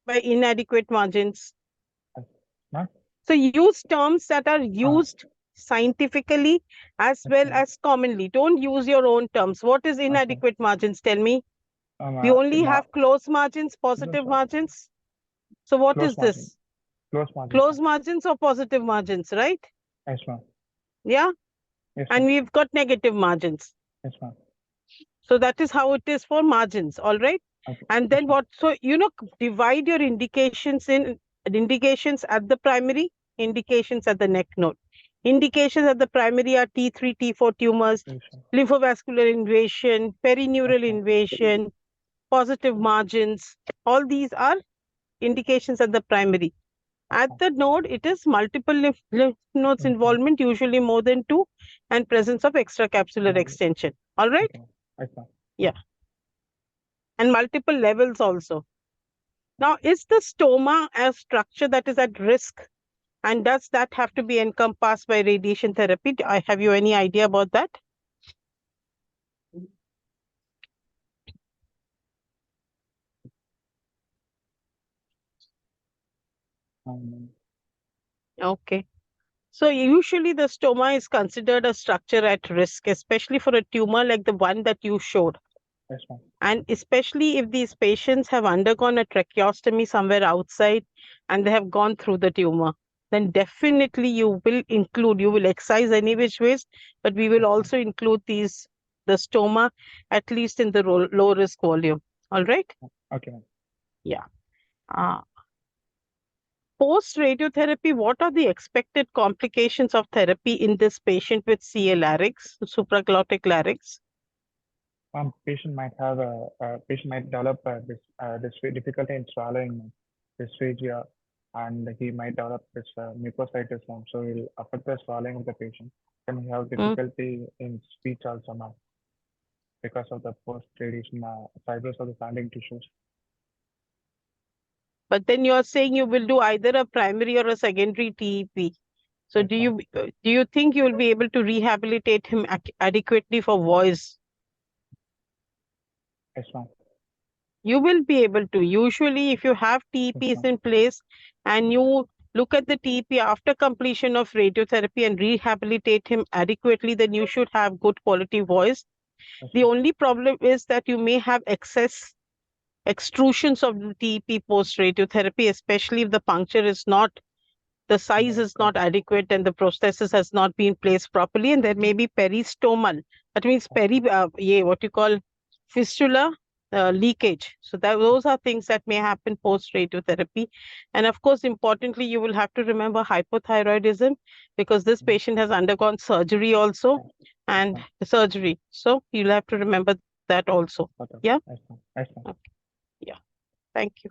By inadequate margins. Huh? So use terms that are used scientifically as well as commonly. Don't use your own terms. What is inadequate margins? Tell me. We only have close margins, positive margins. So what is this? Close margins. Close margins or positive margins, right? Yes, ma'am. Yeah. Yes, and we've got negative margins. Yes, ma'am. So that is how it is for margins. All right. Okay. And then what? So, divide your indications in indications at the primary, indications at the neck node. Indications at the primary are T3, T4 tumors, lymphovascular invasion, perineural invasion, positive margins. All these are indications at the primary. At the node, it is multiple lymph nodes involvement, usually more than 2, and presence of extracapsular extension. All right? Okay. Yeah. And multiple levels also. Now, is the stoma a structure that is at risk? And does that have to be encompassed by radiation therapy? Have you any idea about that? Okay. So usually the stoma is considered a structure at risk, especially for a tumor like the one that you showed. Yes, ma'am. And especially if these patients have undergone a tracheostomy somewhere outside and they have gone through the tumor, then definitely you will excise any which ways, but we will also include the stoma, at least in the low risk volume. All right? Okay, ma'am. Yeah. Post radiotherapy, what are the expected complications of therapy in this patient with CA larynx, supraglottic larynx? Patient might develop this difficulty in swallowing, dysphagia, and he might develop this mucositis form. So it will affect the swallowing of the patient. Then he have difficulty in speech also now because of the post radiation fibers of the sounding tissues. But then you are saying you will do either a primary or a secondary TEP. So Yes, do you think you will be able to rehabilitate him adequately for voice? Yes, ma'am. You will be able to. Usually, if you have TEPs in place and you look at the TEP after completion of radiotherapy and rehabilitate him adequately, then you should have good quality voice. Yes, The ma'am. only problem is that you may have excess extrusions of the TEP post radiotherapy, especially if the puncture is not, the size is not adequate and the prosthesis has not been placed properly, and there may be peristomal. That means what you call fistula leakage. So those are things that may happen post radiotherapy. And of course, importantly, you will have to remember hypothyroidism, because this patient has undergone surgery also, and surgery. So you'll have to remember that also. Yeah. Yes, ma'am. Yes, ma'am. Okay. Yeah. Thank you.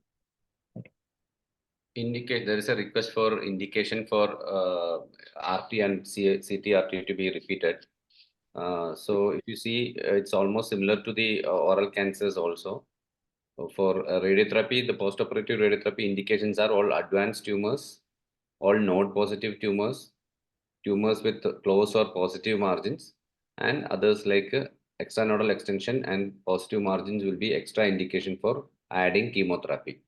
There is a request for indication for RT and CT RT to be repeated. So if you see, it's almost similar to the oral cancers also. For radiotherapy, the postoperative radiotherapy indications are all advanced tumors, all node positive tumors, tumors with close or positive margins, and others like extranodal extension and positive margins will be extra indication for adding chemotherapy.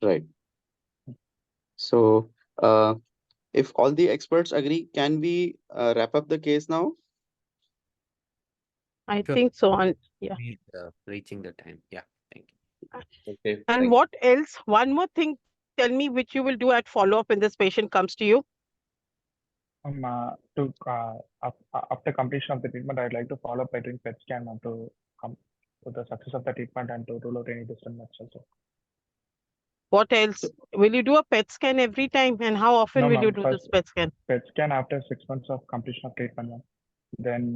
Right. So, if all the experts agree, can we wrap up the case now? I Sure. think so. Yeah. We're reaching the time. Yeah. Thank you. Okay. And what else? One more thing, tell me, which you will do at follow-up when this patient comes to you. After completion of the treatment, I'd like to follow up by doing PET scan to come to the success of the treatment and to rule out any distant mets also. What else? Will you do a PET scan every time? And how often No, will you ma'am. do First, this PET scan? PET scan after 6 months of completion of treatment, ma'am. Then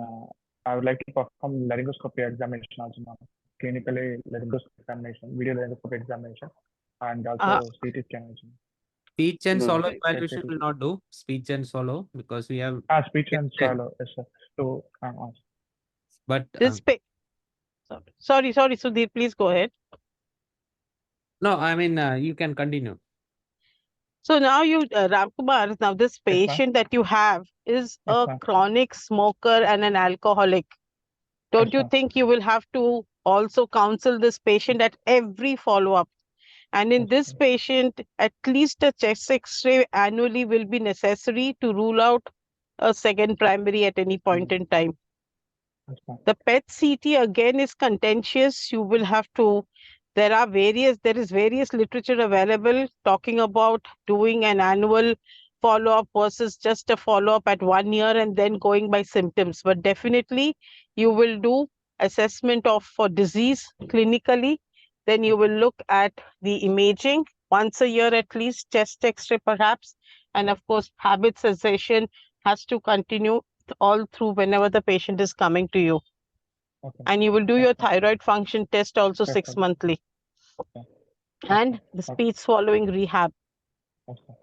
I would like to perform laryngoscopy examination also, ma'am. Clinically laryngoscopy examination, video laryngoscopy examination, and also CT scan also. Speech and No, swallow no. evaluation will not do. Speech and swallow, because we have. Speech and swallow, yes, sir. So, But This sorry, Sudhir, please go ahead. no, I mean, you can continue. So now Ramkumar, now this ma'am. patient that you have is a ma'am. chronic smoker and an alcoholic. Don't Yes, you ma'am. think you will have to also counsel this patient at every follow-up? And in Yes, this patient, at least a chest X-ray annually will be necessary to rule out a second primary at any point in time. Yes, ma'am. The PET CT again is contentious. You will have to, there is various literature available talking about doing an annual follow-up versus just a follow-up at 1 year and then going by symptoms. But definitely you will do assessment for disease clinically. Then you will look at the imaging once a year at least, chest X-ray perhaps. And of course, habit cessation has to continue all through whenever the patient is coming to you. Okay. And you will do your thyroid function test also Yes, 6 sir. monthly. Okay. And the speech swallowing rehab. Okay.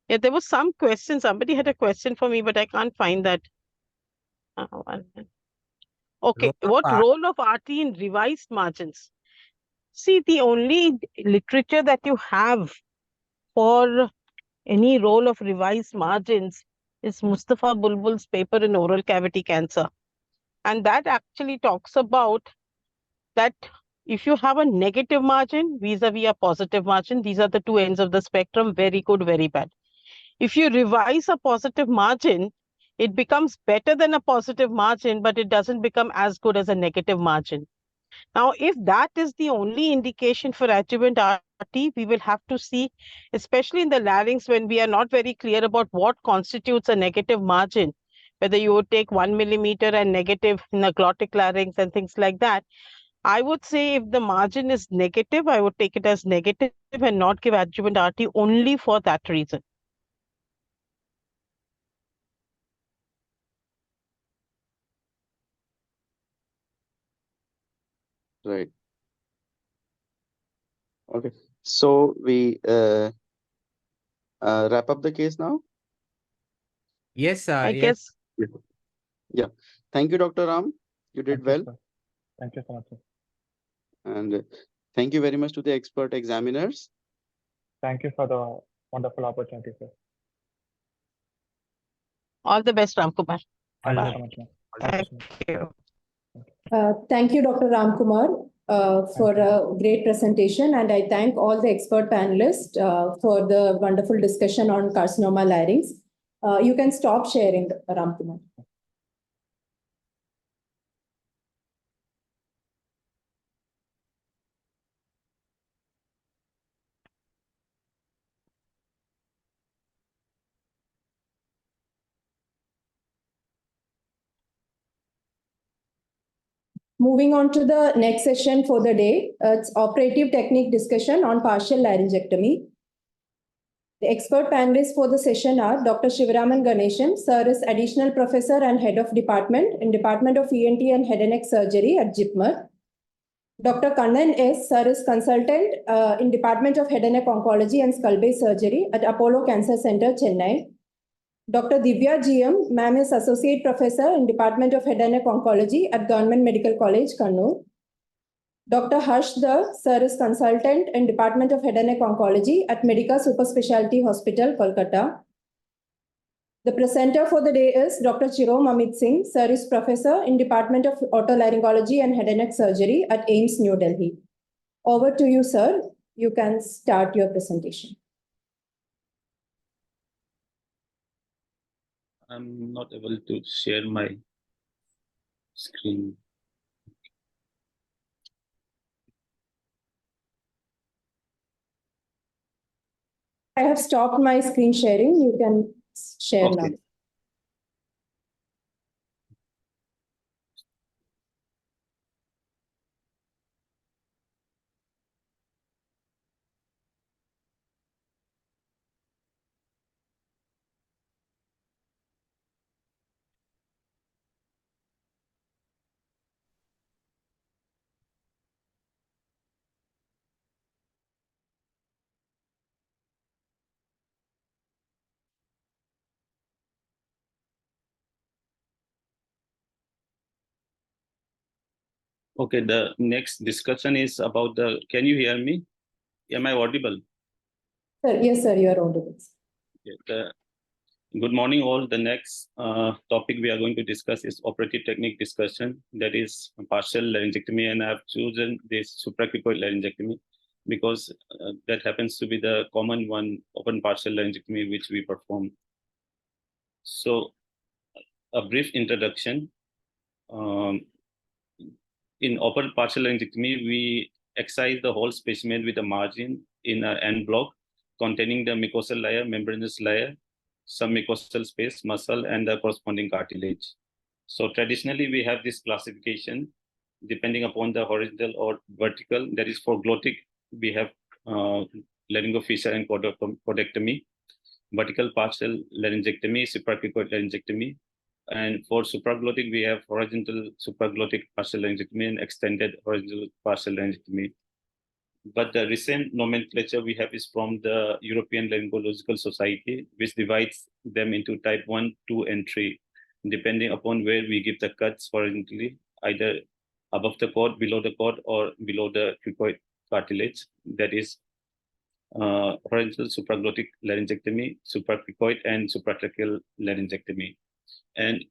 Yeah, there was some question. Somebody had a question for me, but I can't find that. Okay, what role of RT in revised margins? See, the only literature that you have for any role of revised margins is Mustafa Bulbul's paper in oral cavity cancer. And that actually talks about that if you have a negative margin vis-a-vis a positive margin, these are the two ends of the spectrum, very good, very bad. If you revise a positive margin, it becomes better than a positive margin, but it doesn't become as good as a negative margin. Now, if that is the only indication for adjuvant RT, we will have to see, especially in the larynx, when we are not very clear about what constitutes a negative margin, whether you would take 1 millimeter and negative in a glottic larynx and things like that. I would say if the margin is negative, I would take it as negative and not give adjuvant RT only for that reason. Right. Okay. So we wrap up the case now. Yes, I yes. guess. Yeah. Thank you, Dr. Ram. You did well. Sir. Thank you so much, sir. And thank you very much to the expert examiners. Thank you for the wonderful opportunity, sir. All the best, Ramkumar. Thank you Bye. so much, ma'am. Thank you. Thank you, Dr. Ramkumar, for a great presentation. And I thank all the expert panelists for the wonderful discussion on carcinoma larynx. You can stop sharing, Ramkumar. Moving on to the next session for the day, it's operative technique discussion on partial laryngectomy. The expert panelists for the session are Dr. Shivaraman Ganeshan, Sir is Additional Professor and Head of Department in Department of ENT and Head and Neck Surgery at JIPMER. Dr. Kannan S. Sir is Consultant in Department of Head and Neck Oncology and Skull Base Surgery at Apollo Cancer Center, Chennai. Dr. Divya GM, Ma'am is Associate Professor in Department of Head and Neck Oncology at Government Medical College, Kannur. Dr. Harsh Dhar, Sir is Consultant in Department of Head and Neck Oncology at Medica Super Specialty Hospital, Kolkata. The presenter for the day is Dr. Chirom Amit Singh, Sir is Professor in Department of Otolaryngology and Head and Neck Surgery at AIIMS, New Delhi. Over to you, sir. You can start your presentation. I'm not able to share my screen. I have stopped my screen sharing. You can share now. Okay, the next discussion is about the, can you hear me? Am I audible? Sir, yes, sir, you are audible. Good morning all. The next topic we are going to discuss is operative technique discussion, that is partial laryngectomy, and I have chosen this supracricoid laryngectomy because that happens to be the common one, open partial laryngectomy, which we perform. So a brief introduction. In open partial laryngectomy, we excise the whole specimen with a margin in an end block containing the mucosal layer, membranous layer, some mucosal space, muscle, and the corresponding cartilage. So traditionally, we have this classification depending upon the horizontal or vertical. That is, for glottic, we have laryngofissure and cordectomy, vertical partial laryngectomy, supracricoid laryngectomy. And for supraglottic, we have horizontal supraglottic partial laryngectomy and extended horizontal partial laryngectomy. But the recent nomenclature we have is from the European Laryngological Society, which divides them into type 1, 2, and 3, depending upon where we give the cuts horizontally, either above the cord, below the cord, or below the cricoid cartilage. That is horizontal supraglottic laryngectomy, supracricoid, and supratracheal laryngectomy. And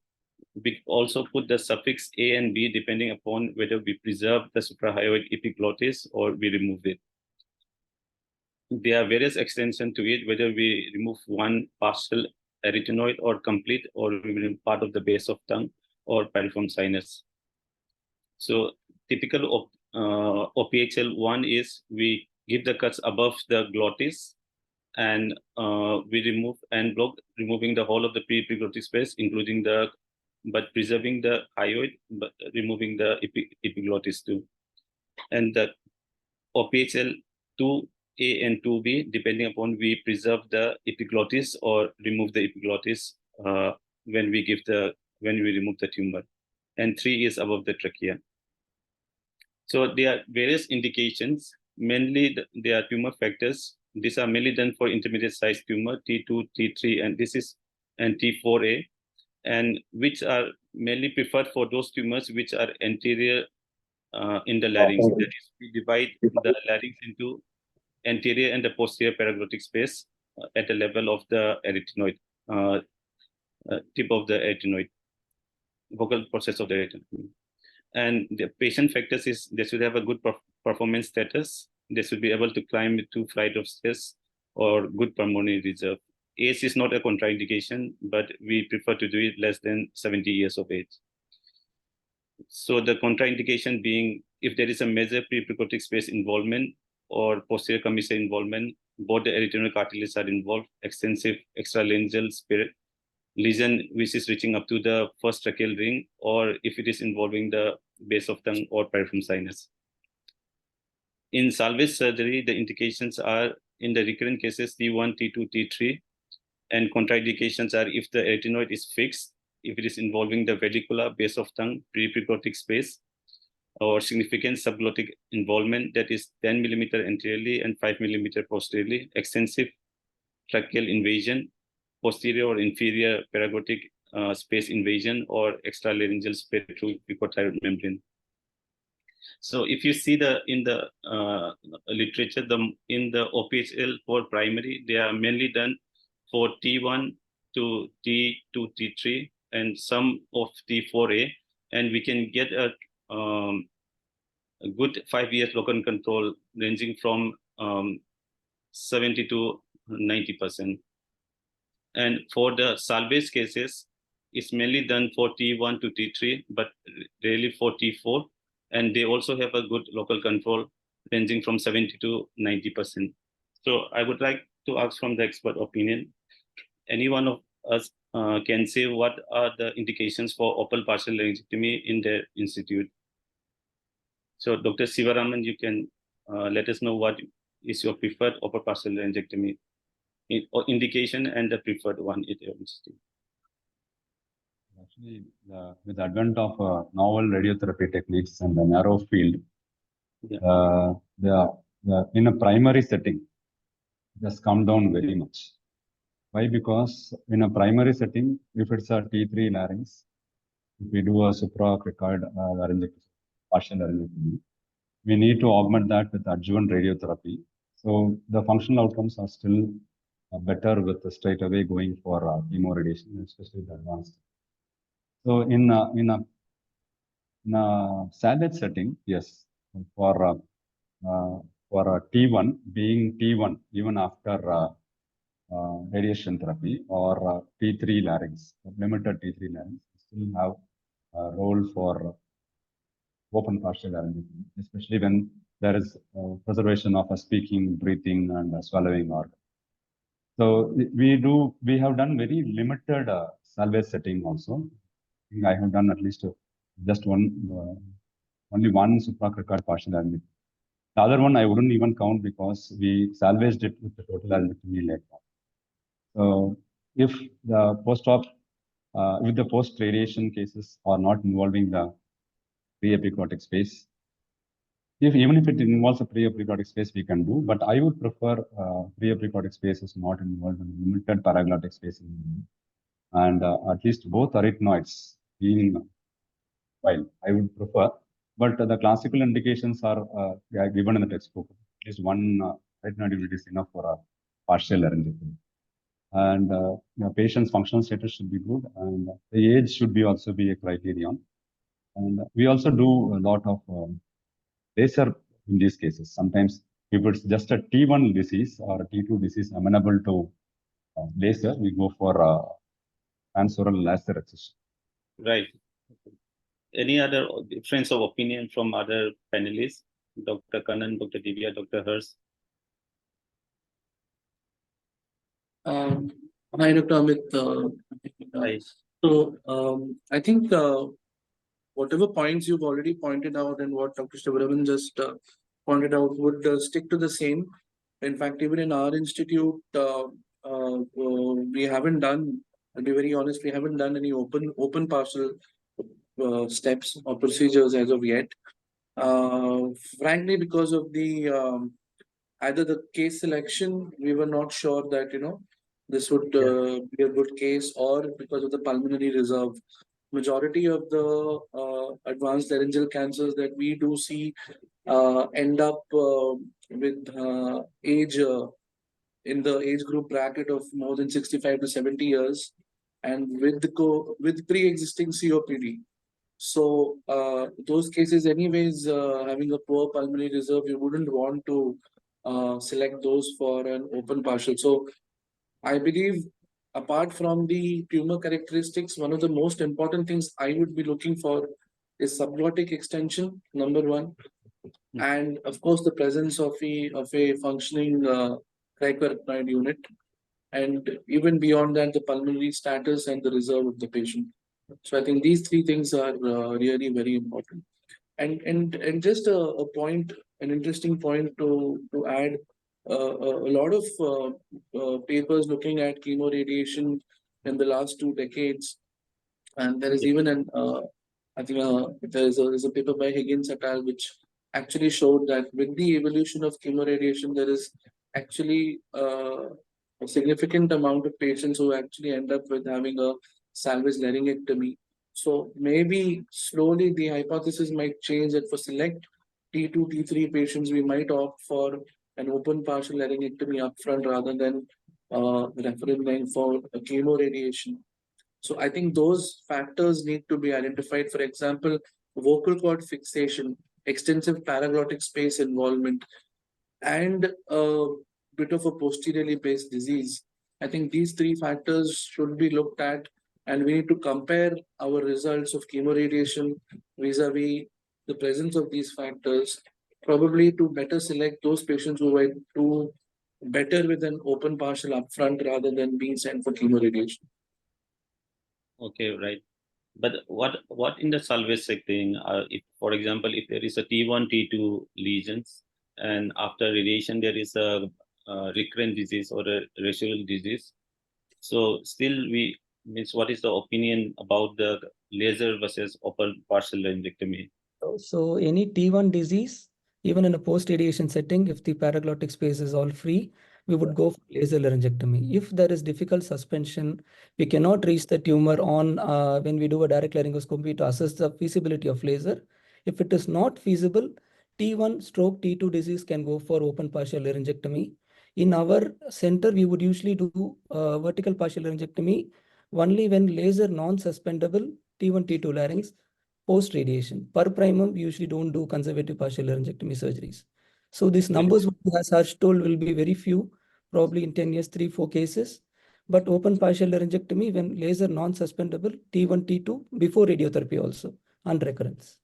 we also put the suffix A and B depending upon whether we preserve the suprahyoid epiglottis or we remove it. There are various extensions to it, whether we remove one partial arytenoid or complete or even part of the base of tongue or piriform sinus. So typical of OPHL1 is we give the cuts above the glottis and we remove and block, removing the whole of the pre-epiglottic space, including but preserving the hyoid, but removing the epiglottis too. And the OPHL2A and 2B, depending upon we preserve the epiglottis or remove the epiglottis when we remove the tumor. And 3 is above the trachea. So there are various indications. Mainly, there are tumor factors. These are mainly done for intermediate size tumor, T2, T3, and T4A, and which are mainly preferred for those tumors which are anterior in the larynx. That is, we divide the larynx into anterior and the posterior paraglottic space at the level of the arytenoid, tip of the arytenoid, vocal process of the arytenoid. And the patient factors is they should have a good performance status. They should be able to climb 2 flights of stairs or good pulmonary reserve. Age is not a contraindication, but we prefer to do it less than 70 years of age. So the contraindication being if there is a major pre-epiglottic space involvement or posterior commissary involvement, both the arytenoid cartilages are involved, extensive extralaryngeal spirit lesion which is reaching up to the first tracheal ring, or if it is involving the base of tongue or piriform sinus. In salvage surgery, the indications are in the recurrent cases T1, T2, T3, and contraindications are if the arytenoid is fixed, if it is involving the vesicular base of tongue, pre-epiglottic space, or significant subglottic involvement, that is 10 millimeter anteriorly and 5 millimeter posteriorly, extensive tracheal invasion, posterior or inferior paraglottic space invasion, or extralaryngeal space through epithyroid membrane. So if you see in the literature, in the OPHL for primary, they are mainly done for T1 to T2, T3, and some of T4A, and we can get a good 5 years local control ranging from 70 to 90%. And for the salvage cases, it's mainly done for T1 to T3, but rarely for T4. And they also have a good local control ranging from 70 to 90%. So I would like to ask from the expert opinion, any one of us can say what are the indications for open partial laryngectomy in their institute. So Dr. Sivaraman, you can let us know what is your preferred open partial laryngectomy indication and the preferred one at your institute. Actually, with the advent of novel radiotherapy techniques and the narrow field, in a primary setting, it has come down very much. Why? Because in a primary setting, if it's a T3 larynx, if we do a supracricoid laryngectomy, partial laryngectomy, we need to augment that with adjuvant radiotherapy. So the functional outcomes are still better with the straight away going for chemoradiation, especially the advanced. So in a salvage setting, yes, for a T1 being T1 even after radiation therapy, or T3 larynx, limited T3 larynx, still have a role for open partial laryngectomy, especially when there is preservation of a speaking, breathing, and swallowing organ. So we have done very limited salvage setting also. I have done at least just only one supracricoid partial laryngectomy. The other one I wouldn't even count because we salvaged it with the total laryngectomy later. So if the with the post-radiation cases are not involving the pre-epiglottic space, even if it involves a pre-epiglottic space, we can do. But I would prefer pre-epiglottic space is not involved in limited paraglottic space, and at least both arytenoids being while I would prefer. But the classical indications are given in the textbook. At least one arytenoid unit is enough for a partial laryngectomy. And patient's functional status should be good, and the age should also be a criterion. And we also do a lot of laser in these cases. Sometimes if it's just a T1 disease or a T2 disease amenable to laser, we go for transoral laser excision. Right. Any other difference of opinion from other panelists? Dr. Kannan, Dr. Divya, Dr. Hers? Hi, Dr. Amit. Hi. I think whatever points you've already pointed out and what Dr. Shivaram just pointed out would stick to the same. In fact, even in our institute, we haven't done, to be very honest, we haven't done any open partial steps or procedures as of yet. Frankly, because of the either the case selection, we were not sure that this would be a good case, or because of the pulmonary reserve. Majority of the advanced laryngeal cancers that we do see end up with age in the age group bracket of more than 65 to 70 years, and with pre-existing COPD. So those cases, anyways, having a poor pulmonary reserve, you wouldn't want to select those for an open partial. So I believe, apart from the tumor characteristics, one of the most important things I would be looking for is subglottic extension, number one, and of course the presence of a functioning cricoarachnoid unit, and even beyond that, the pulmonary status and the reserve of the patient. So I think these three things are really very important. And just a point, an interesting point to add. A lot of papers looking at chemoradiation in the last 2 decades, and there is even an I think there's a paper by Higgins et al. Which actually showed that with the evolution of chemoradiation, there is actually a significant amount of patients who actually end up with having a salvage laryngectomy. So maybe slowly the hypothesis might change that for select T2, T3 patients, we might opt for an open partial laryngectomy upfront rather than referring them for a chemoradiation. So I think those factors need to be identified. For example, vocal cord fixation, extensive paraglottic space involvement, and a bit of a posteriorly based disease. I think these three factors should be looked at, and we need to compare our results of chemoradiation vis-a-vis the presence of these factors, probably to better select those patients who might do better with an open partial upfront rather than being sent for chemoradiation. Okay, right. But what in the salvage setting, if, for example, if there is a T1, T2 lesions, and after radiation there is a recurrent disease or a residual disease, so still means what is the opinion about the laser versus open partial laryngectomy? So any T1 disease, even in a post-radiation setting, if the paraglottic space is all free, we would go for laser laryngectomy. If there is difficult suspension, we cannot reach the tumor on when we do a direct laryngoscopy to assess the feasibility of laser. If it is not feasible, T1 stroke T2 disease can go for open partial laryngectomy. In our center, we would usually do vertical partial laryngectomy only when laser non-suspendable T1, T2 larynx post-radiation. Per primum, we usually don't do conservative partial laryngectomy surgeries. So these numbers, as Harsh told, will be very few, probably in 10 years, 3-4 cases. But open partial laryngectomy when laser non-suspendable, T1, T2, before radiotherapy also, and recurrence.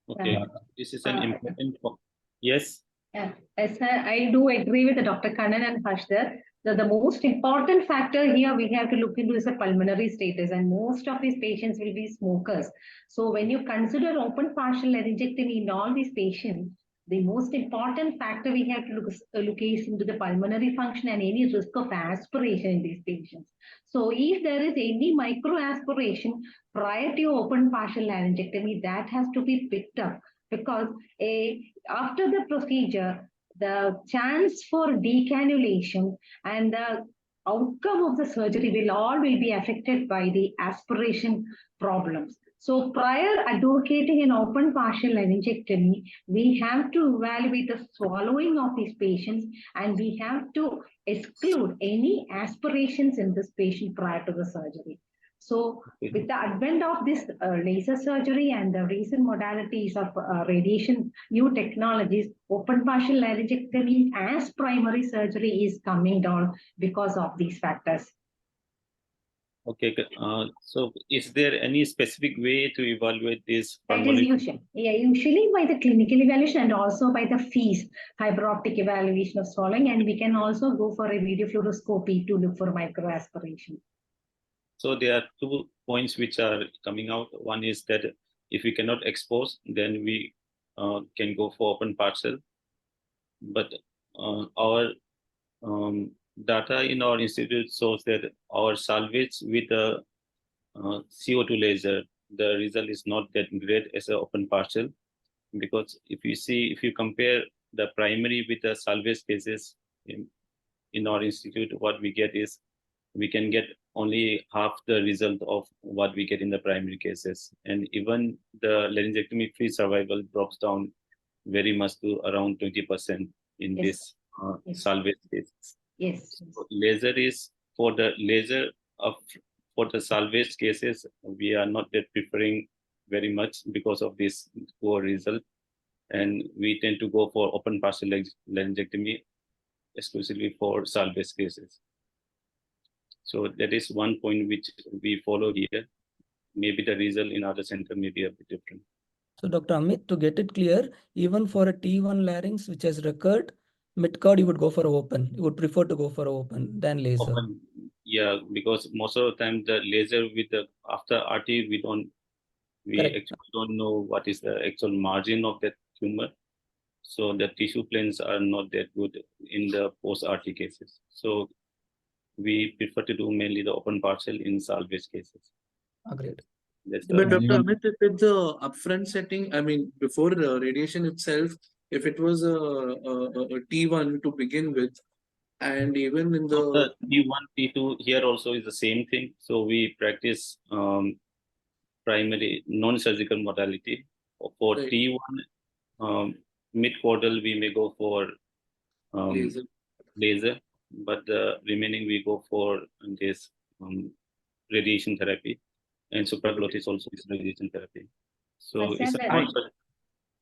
Okay, this is an important point. Yes? Yeah, I do agree with Dr. Kannan and Harsh there. The most important factor here we have to look into is a pulmonary status, and most of these patients will be smokers. So when you consider open partial laryngectomy in all these patients, the most important factor we have to look is into the pulmonary function and any risk of aspiration in these patients. So if there is any micro aspiration prior to open partial laryngectomy, that has to be picked up, because after the procedure, the chance for decannulation and the outcome of the surgery will be affected by the aspiration problems. So prior advocating an open partial laryngectomy, we have to evaluate the swallowing of these patients, and we have to exclude any aspirations in this patient prior to the surgery. So with the advent of this laser surgery and the recent modalities of radiation, new technologies, open partial laryngectomy as primary surgery is coming down because of these factors. Okay, so is there any specific way to evaluate this? That is usually by the clinical evaluation and also by the fees, fiber optic evaluation of swallowing, and we can also go for a video fluoroscopy to look for microaspiration. So there are 2 points which are coming out. One is that if we cannot expose, then we can go for open partial. But our data in our institute shows that our salvage with a CO2 laser, the result is not that great as an open partial, because if you compare the primary with the salvage cases in our institute, what we get is we can get only half the result of what we get in the primary cases. And even the laryngectomy free survival drops down very much to around 20% in this salvage cases. Yes. So laser is for the for the salvage cases, we are not that preferring very much because of this poor result. And we tend to go for open partial laryngectomy exclusively for salvage cases. So that is one point which we follow here. Maybe the result in other center may be a bit different. So Dr. Amit, to get it clear, even for a T1 larynx which has recurred, mid-cord you would go for open. You would prefer to go for open than laser. Open, yeah, because most of the time the laser with the after RT we actually don't know what is the actual margin of that tumor. So the tissue planes are not that good in the post-RT cases. So we prefer to do mainly the open partial in salvage cases. Agreed. But Dr. Amit, if it's a upfront setting, I mean, before radiation itself, if it was a T1 to begin with, and even in the T1, T2 here also is the same thing. So we practice primary non-surgical modality. For T1, mid-caudal we may go for laser, but the remaining we go for this radiation therapy, and supraglottis also is radiation therapy. So it's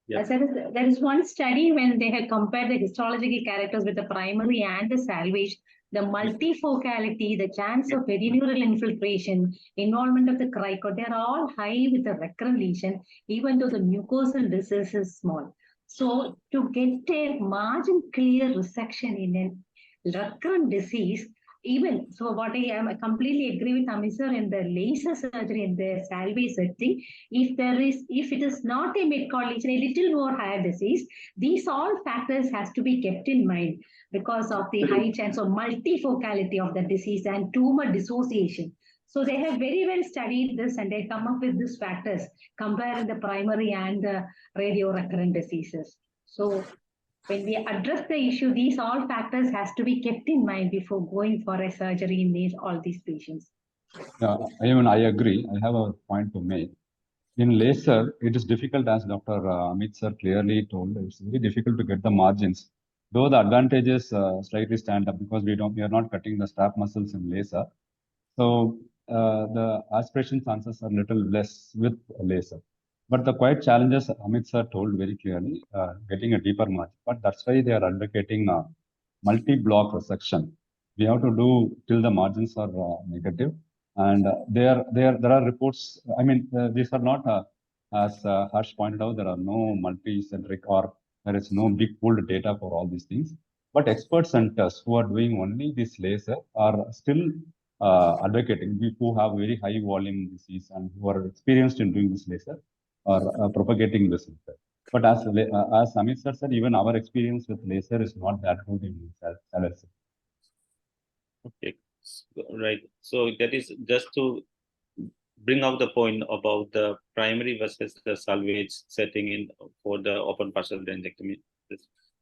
there is one study when they had compared the histological characters with the primary and the salvage, the multifocality, the chance of pedineural infiltration, involvement of the cricoid, they are all high with the recurrent lesion, even though the mucosal disease is small. So to get a margin clear resection in a recurrent disease, even so, what I completely agree with Amisar in the laser surgery in the salvage setting. If it is not a mid-cord lesion, a little more higher disease, these all factors has to be kept in mind because of the high chance of multifocality of the disease and tumor dissociation. So they have very well studied this and they come up with these factors comparing the primary and the radio recurrent diseases. So when we address the issue, these all factors has to be kept in mind before going for a surgery in all these patients. Yeah, I agree. I have a point to make. In laser, it is difficult, as Dr. Amit sir clearly told. It's very difficult to get the margins. Though the advantages slightly stand up because we are not cutting the staph muscles in laser. So the aspiration chances are little less with laser. But the quite challenges Amit sir told very clearly, getting a deeper margin. But that's why they are advocating multi-block resection. We have to do till the margins are negative. And there are reports. I mean, these are not, as Harsh pointed out, there are no multi-centric or there is no big pooled data for all these things. But expert centers who are doing only this laser are still advocating. People who have very high volume disease and who are experienced in doing this laser are propagating this laser. But as Amit sir said, even our experience with laser is not that good in salvage. Okay, right. So that is just to bring out the point about the primary versus the salvage setting for the open partial laryngectomy.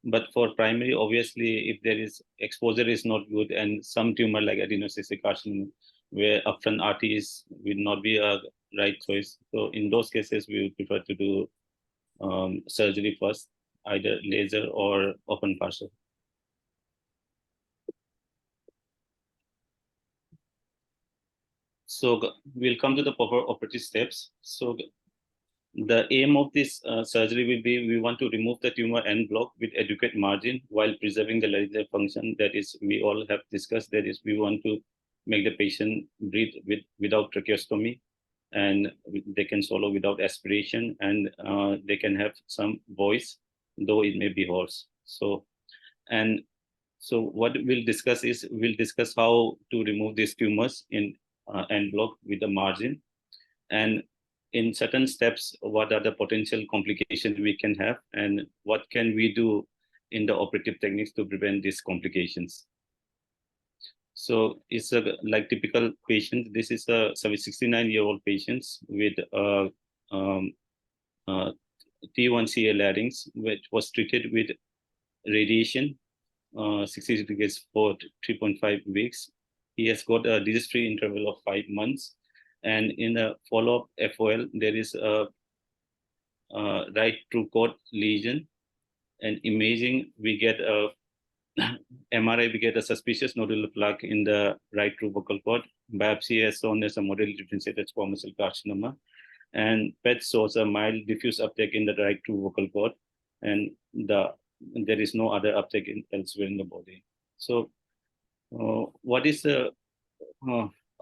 But for primary, obviously, if there is exposure is not good and some tumor like adenocystic carcinoma, where upfront RT will not be a right choice. So in those cases, we would prefer to do surgery first, either laser or open partial. So we'll come to the operative steps. So the aim of this surgery will be, we want to remove the tumor en bloc with adequate margin while preserving the laryngeal function. That is, we all have discussed, that is, we want to make the patient breathe without tracheostomy, and they can swallow without aspiration, and they can have some voice, though it may be hoarse. So what we'll discuss is, we'll discuss how to remove these tumors in en bloc with the margin, and in certain steps, what are the potential complications we can have, and what can we do in the operative techniques to prevent these complications. So it's like typical patient. This is a 69-year-old patient with T1CA larynx, which was treated with radiation, 60 degrees for 3.5 weeks. He has got a disease-free interval of 5 months. And in a follow-up FOL, there is a right true cord lesion. And imaging, we get a MRI, we get a suspicious nodular plaque in the right true vocal cord. Biopsy has shown as a moderately differentiated squamous cell carcinoma. And PET shows a mild diffuse uptake in the right true vocal cord. And there is no other uptake elsewhere in the body. So what is the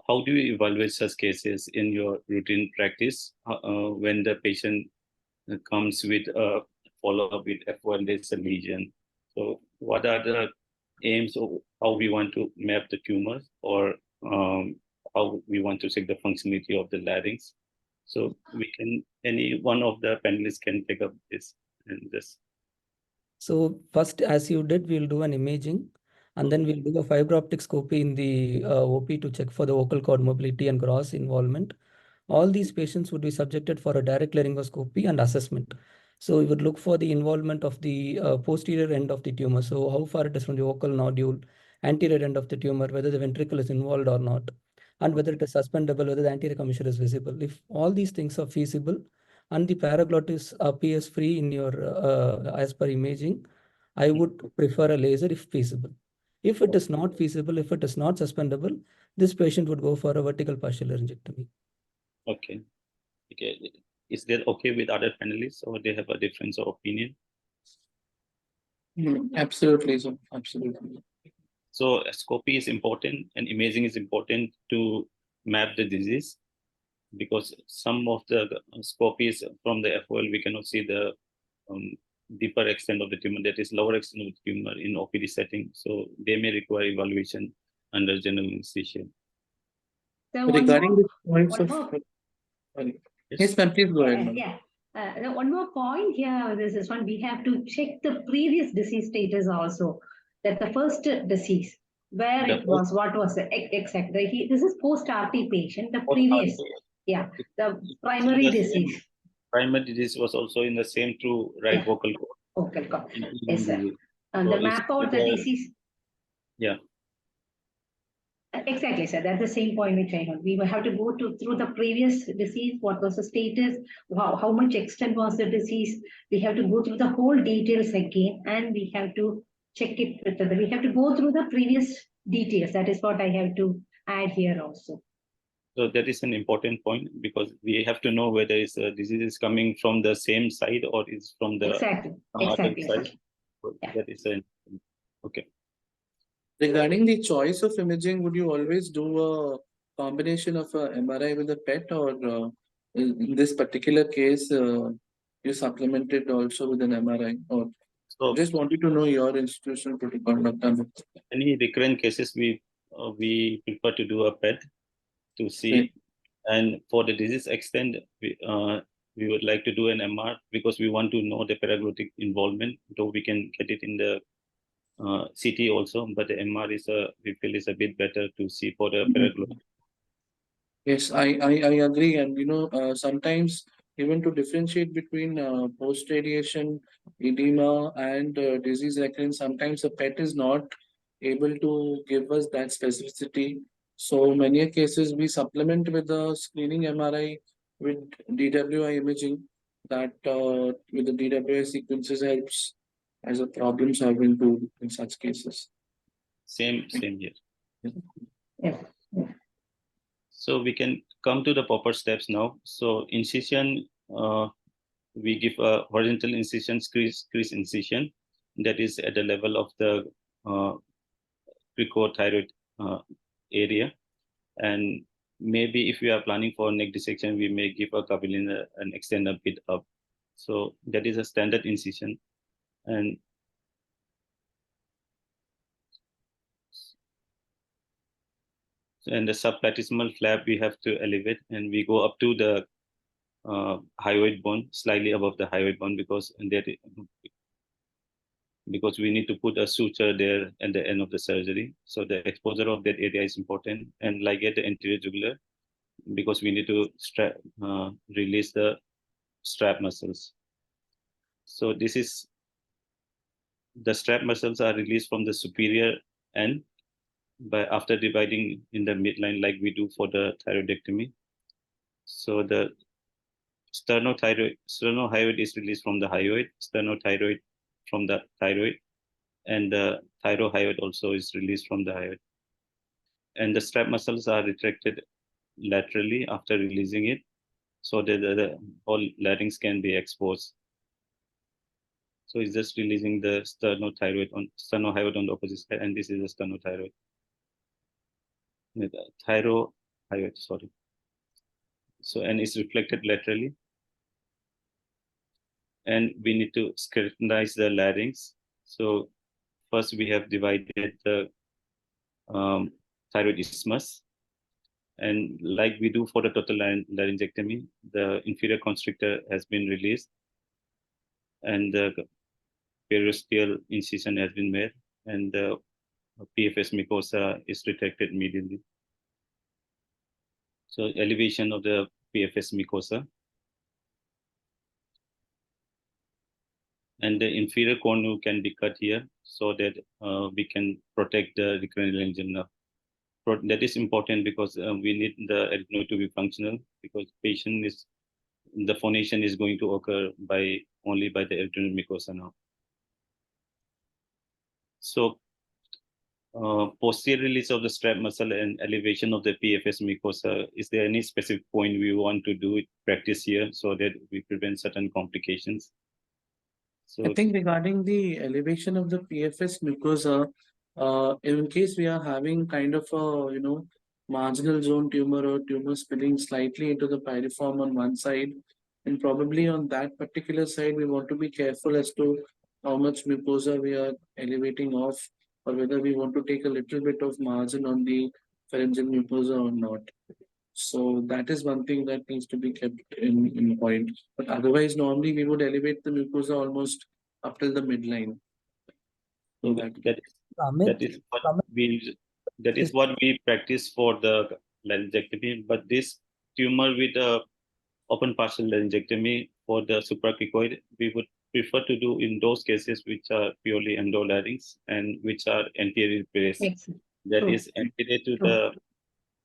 how do you evaluate such cases in your routine practice when the patient comes with a follow-up with FOL, there's a lesion? So what are the aims of how we want to map the tumors, or how we want to check the functionality of the larynx? So any one of the panelists can take up this and this. So first, as you did, we'll do an imaging, and then we'll do a fiber optic scopy in the OP to check for the vocal cord mobility and gross involvement. All these patients would be subjected for a direct laryngoscopy and assessment. So we would look for the involvement of the posterior end of the tumor. So how far it is from the vocal nodule, anterior end of the tumor, whether the ventricle is involved or not, and whether it is suspendable, whether the anterior commissure is visible. If all these things are feasible and the paraglottis appears free in your as per imaging, I would prefer a laser if feasible. If it is not feasible, if it is not suspendable, this patient would go for a vertical partial laryngectomy. Okay. Is that okay with other panelists, or they have a difference of opinion? Absolutely, so absolutely. So scopy is important and imaging is important to map the disease, because some of the scopies from the FOL, we cannot see the deeper extent of the tumor, that is lower extent of the tumor in OPD setting. So they may require evaluation under general anesthesia. So regarding the points of... Yes, ma'am, please go ahead. One more point here, this is one, we have to check the previous disease status also, that the first disease, where it was, what was it, exactly. This is post-RT patient, the previous, the primary disease. Primary disease was also in the same true right vocal cord. Vocal cord, yes sir. And the map out the disease. Yeah. Exactly, sir. That's the same point which I heard. We will have to go through the previous disease, what was the status, how much extent was the disease. We have to go through the whole details again, and we have to check it. We have to go through the previous details. That is what I have to add here also. So that is an important point, because we have to know whether it's a disease is coming from the same side or is from the other side. So that is okay. Regarding the choice of imaging, would you always do a combination of a MRI with a PET, or in this particular case, you supplemented also with an MRI? Or so just wanted to know your institutional protocol, Dr. Any recurrent cases, we prefer to do a PET to see, and for the disease extent, we would like to do an MR, because we want to know the paraglottic involvement, though we can get it in the CT also, but the MR is we feel is a bit better to see for the paraglottic. Yes, I agree, and sometimes even to differentiate between post-radiation edema and disease recurrence, sometimes a PET is not able to give us that specificity. So many cases we supplement with the screening MRI with DWI imaging, that with the DWI sequences helps as a problem solving tool in such cases. Same here. Yeah. So we can come to the proper steps now. So incision, we give a horizontal incision, crease incision, that is at the level of the precothyroid area. And maybe if we are planning for neck dissection, we may give a capillary and extend a bit up. So that is a standard incision. And the subplatysmal flap we have to elevate, and we go up to the hyoid bone, slightly above the hyoid bone, because we need to put a suture there at the end of the surgery. So the exposure of that area is important. And like at the anterior jugular, because we need to release the strap muscles. So this is, the strap muscles are released from the superior end after dividing in the midline, like we do for the thyroidectomy. So the sternohyoid is released from the hyoid, sternothyroid from the thyroid, and the thyrohyoid also is released from the hyoid. And the strap muscles are retracted laterally after releasing it, so that the whole larynx can be exposed. So it's just releasing the sternothyroid on the opposite side, and this is the sternothyroid. The thyrohyoid, sorry. So, and it's reflected laterally. And we need to scrutinize the larynx. So first we have divided the thyroid isthmus. And like we do for the total laryngectomy, the inferior constrictor has been released, and the periosteal incision has been made, and the PFS mucosa is retracted medially. So elevation of the PFS mucosa. And the inferior cornu can be cut here, so that we can protect the reconstruction nerve. That is important because we need the adenoid to be functional, because the phonation is going to occur only by the adenoid mucosa now. So posterior release of the strap muscle and elevation of the PFS mucosa, is there any specific point we want to do it practice here so that we prevent certain complications? So I think regarding the elevation of the PFS mucosa, in case we are having kind of a, marginal zone tumor or tumor spilling slightly into the piriform on one side, and probably on that particular side, we want to be careful as to how much mucosa we are elevating off, or whether we want to take a little bit of margin on the pharyngeal mucosa or not. So that is one thing that needs to be kept in point. But otherwise, normally we would elevate the mucosa almost up till the midline. So that is what we practice for the laryngectomy. But this tumor with the open partial laryngectomy for the supracricoid, we would prefer to do in those cases which are purely endolarynx and which are anterior placed. That is anterior to the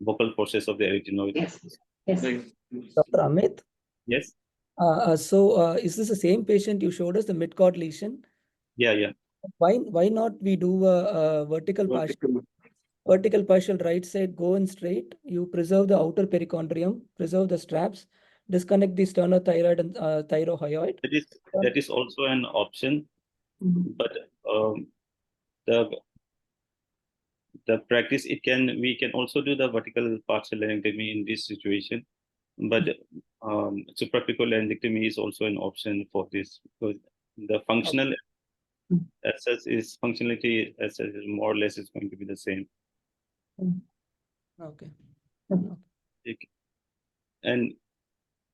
vocal process of the arytenoid. Yes. Yes. Dr. Amit? Yes. Is this the same patient you showed us, the midcord lesion? Yeah. Why not we do a vertical partial right side, go in straight, you preserve the outer perichondrium, preserve the straps, disconnect the sternothyroid and thyrohyoid? That is also an option, but the practice, we can also do the vertical partial laryngectomy in this situation, but supracricoid laryngectomy is also an option for this, because the functional functionality more or less is going to be the same. Okay. And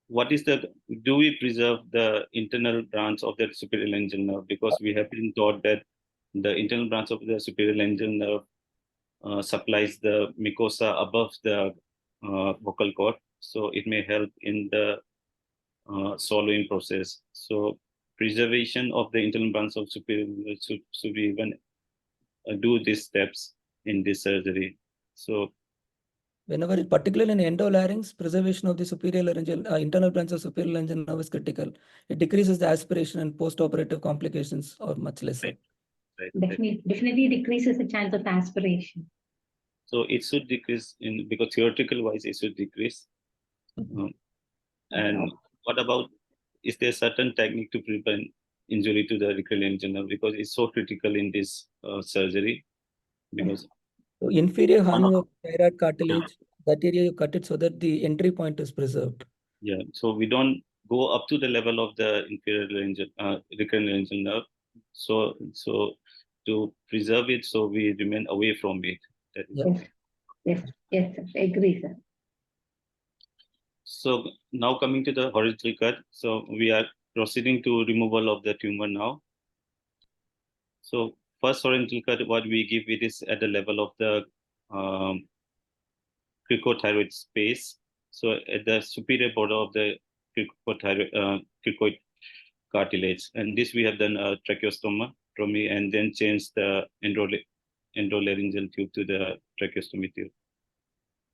what is do we preserve the internal branch of the superior laryngeal nerve? Because we have been taught that the internal branch of the superior laryngeal nerve supplies the mucosa above the vocal cord, so it may help in the swallowing process. So preservation of the internal branch of superior should we even do these steps in this surgery. So whenever, particularly in endolarynx, preservation of the superior laryngeal internal branch of superior laryngeal nerve is critical. It decreases the aspiration, and post-operative complications are much lesser. Definitely decreases the chance of aspiration. So it should decrease because theoretical wise it should decrease. And what about, is there certain technique to prevent injury to the recurrent nerve, because it's so critical in this surgery? Because so inferior hernia of thyroid cartilage, that area you cut it so that the entry point is preserved. yeah, so we don't go up to the level of the inferior recurrent laryngeal nerve. So to preserve it, so we remain away from it. That is Yes, yes, yes, sir. Agree, sir. So now coming to the horizontal cut, so we are proceeding to removal of the tumor now. So first horizontal cut, what we give it is at the level of the cricothyroid space. So at the superior border of the cricoid cartilage, and this we have done a tracheostomy and then changed the endolaryngeal tube to the tracheostomy tube.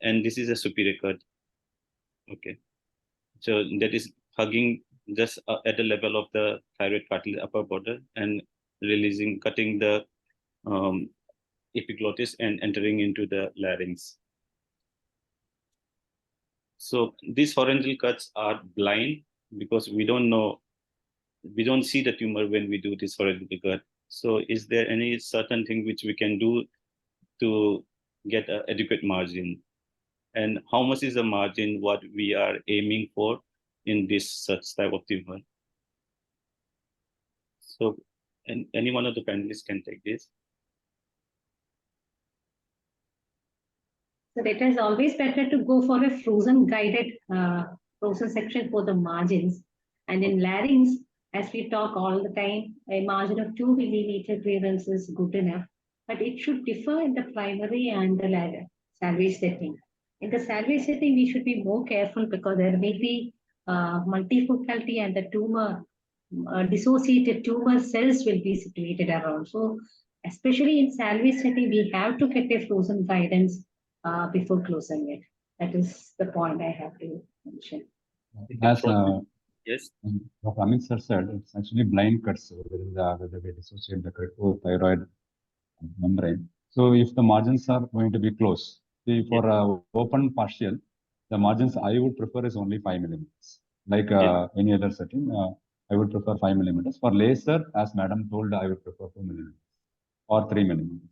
And this is a superior cut. Okay. So that is hugging just at the level of the thyroid cartilage upper border and cutting the epiglottis and entering into the larynx. So these horizontal cuts are blind because we don't see the tumor when we do this horizontal cut. So is there any certain thing which we can do to get an adequate margin? And how much is the margin what we are aiming for in this such type of tumor? So, and any one of the panelists can take this. So it is always better to go for a frozen guided section for the margins. And in larynx, as we talk all the time, a margin of 2 millimeter clearance is good enough, but it should differ in the primary and the salvage setting. In the salvage setting, we should be more careful because there may be multifocality and the tumor, dissociated tumor cells will be situated around. So especially in salvage setting, we have to get a frozen guidance before closing it. That is the point I have to mention. As yes, Dr. Amit sir said, it's actually blind cuts whether we dissociate the thyroid membrane. So if the margins are going to be close, see for open partial, the margins I would prefer is only 5 millimeters. Like any other setting, I would prefer 5 millimeters. For laser, as madam told, I would prefer 2 millimeters or 3 millimeters.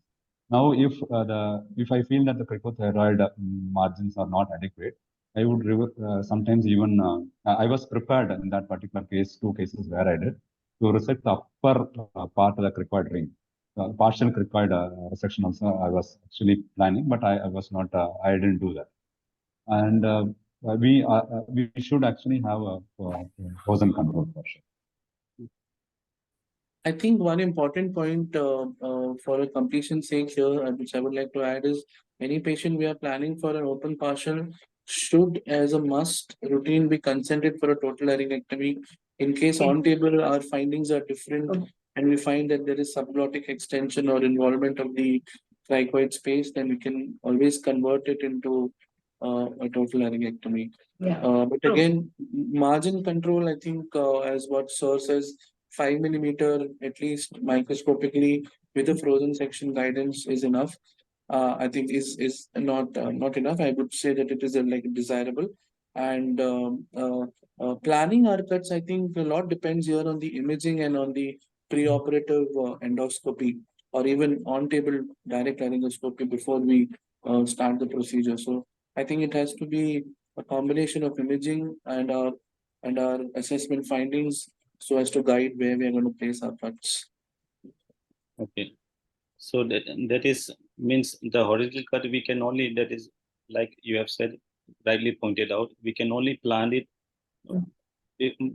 Now, if I feel that the cricothyroid margins are not adequate, I would sometimes even I was prepared in that particular case, 2 cases where I did to resect the upper part of the cricoid ring. Partial cricoid resection also I was actually planning, but I was not. I didn't do that. And we should actually have a frozen control for sure. I think one important point for a completion sake here, which I would like to add is any patient we are planning for an open partial should, as a must, routine be consented for a total laryngectomy. In case on table our findings are different and we find that there is subglottic extension or involvement of the cricoid space, then we can always convert it into a total laryngectomy. But again, margin control, I think, as what Sir says, 5 millimeter at least microscopically with a frozen section guidance is enough. I think is not enough. I would say that it is like desirable. And planning our cuts, I think a lot depends here on the imaging and on the preoperative endoscopy or even on-table direct laryngoscopy before we start the procedure. So I think it has to be a combination of imaging and our assessment findings so as to guide where we are going to place our cuts. Okay. So that is means the horizontal cut we can only, that is like you have said, rightly pointed out, we can only plan it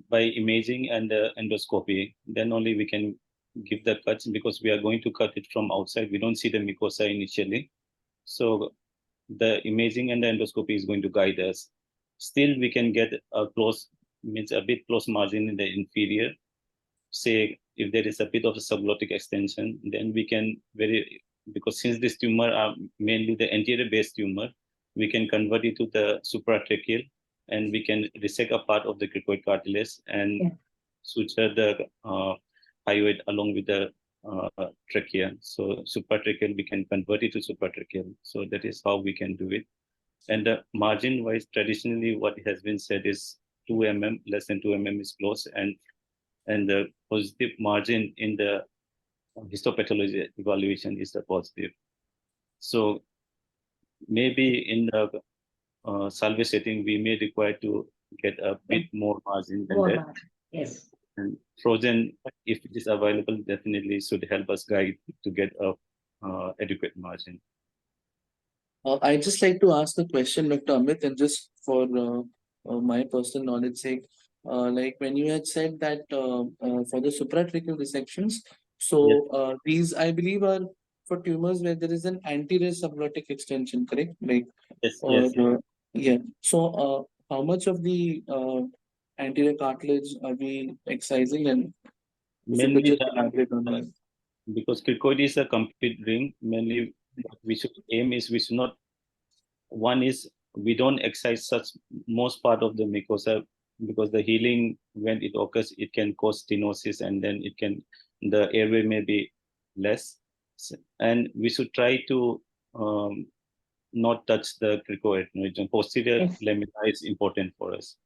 by imaging and endoscopy. Then only we can give the cuts because we are going to cut it from outside. We don't see the mucosa initially. So the imaging and the endoscopy is going to guide us. Still, we can get a close, means a bit close margin in the inferior. Say if there is a bit of a subglottic extension, then we can because since this tumor are mainly the anterior base tumor, we can convert it to the supratracheal and we can resect a part of the cricoid cartilage and suture the thyroid along with the trachea. So supratracheal, we can convert it to supratracheal. So that is how we can do it. And the margin wise, traditionally, what has been said is 2 mm, less than 2 mm is close, and the positive margin in the histopathology evaluation is the positive. So maybe in the salvage setting, we may require to get a bit more margin than that. Yes. And frozen, if it is available, definitely should help us guide to get a adequate margin. I just like to ask a question, Dr. Amit, and just for my personal knowledge sake, like when you had said that for the supratracheal dissections, so these I believe are for tumors where there is an anterior subglottic extension, correct? Like, yes, or yes. yeah. So how much of the anterior cartilage are we excising, and if you could Mainly just elaborate on that? because cricoid is a complete ring. Mainly, what we should aim is we should not. One is we don't excise such most part of the mucosa, because the healing, when it occurs, it can cause stenosis, and then it can, the airway may be less, and we should try to not touch the cricoid. Posterior lamina is important for us,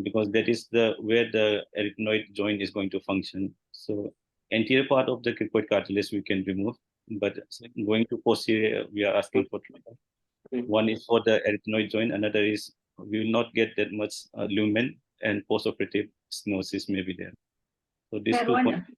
because that is the where the arytenoid joint is going to function. So anterior part of the cricoid cartilage we can remove, but going to posterior, we are asking for treatment. One is for the arytenoid joint, another is we will not get that much lumen, and postoperative stenosis may be there. So this Sir, 2 points.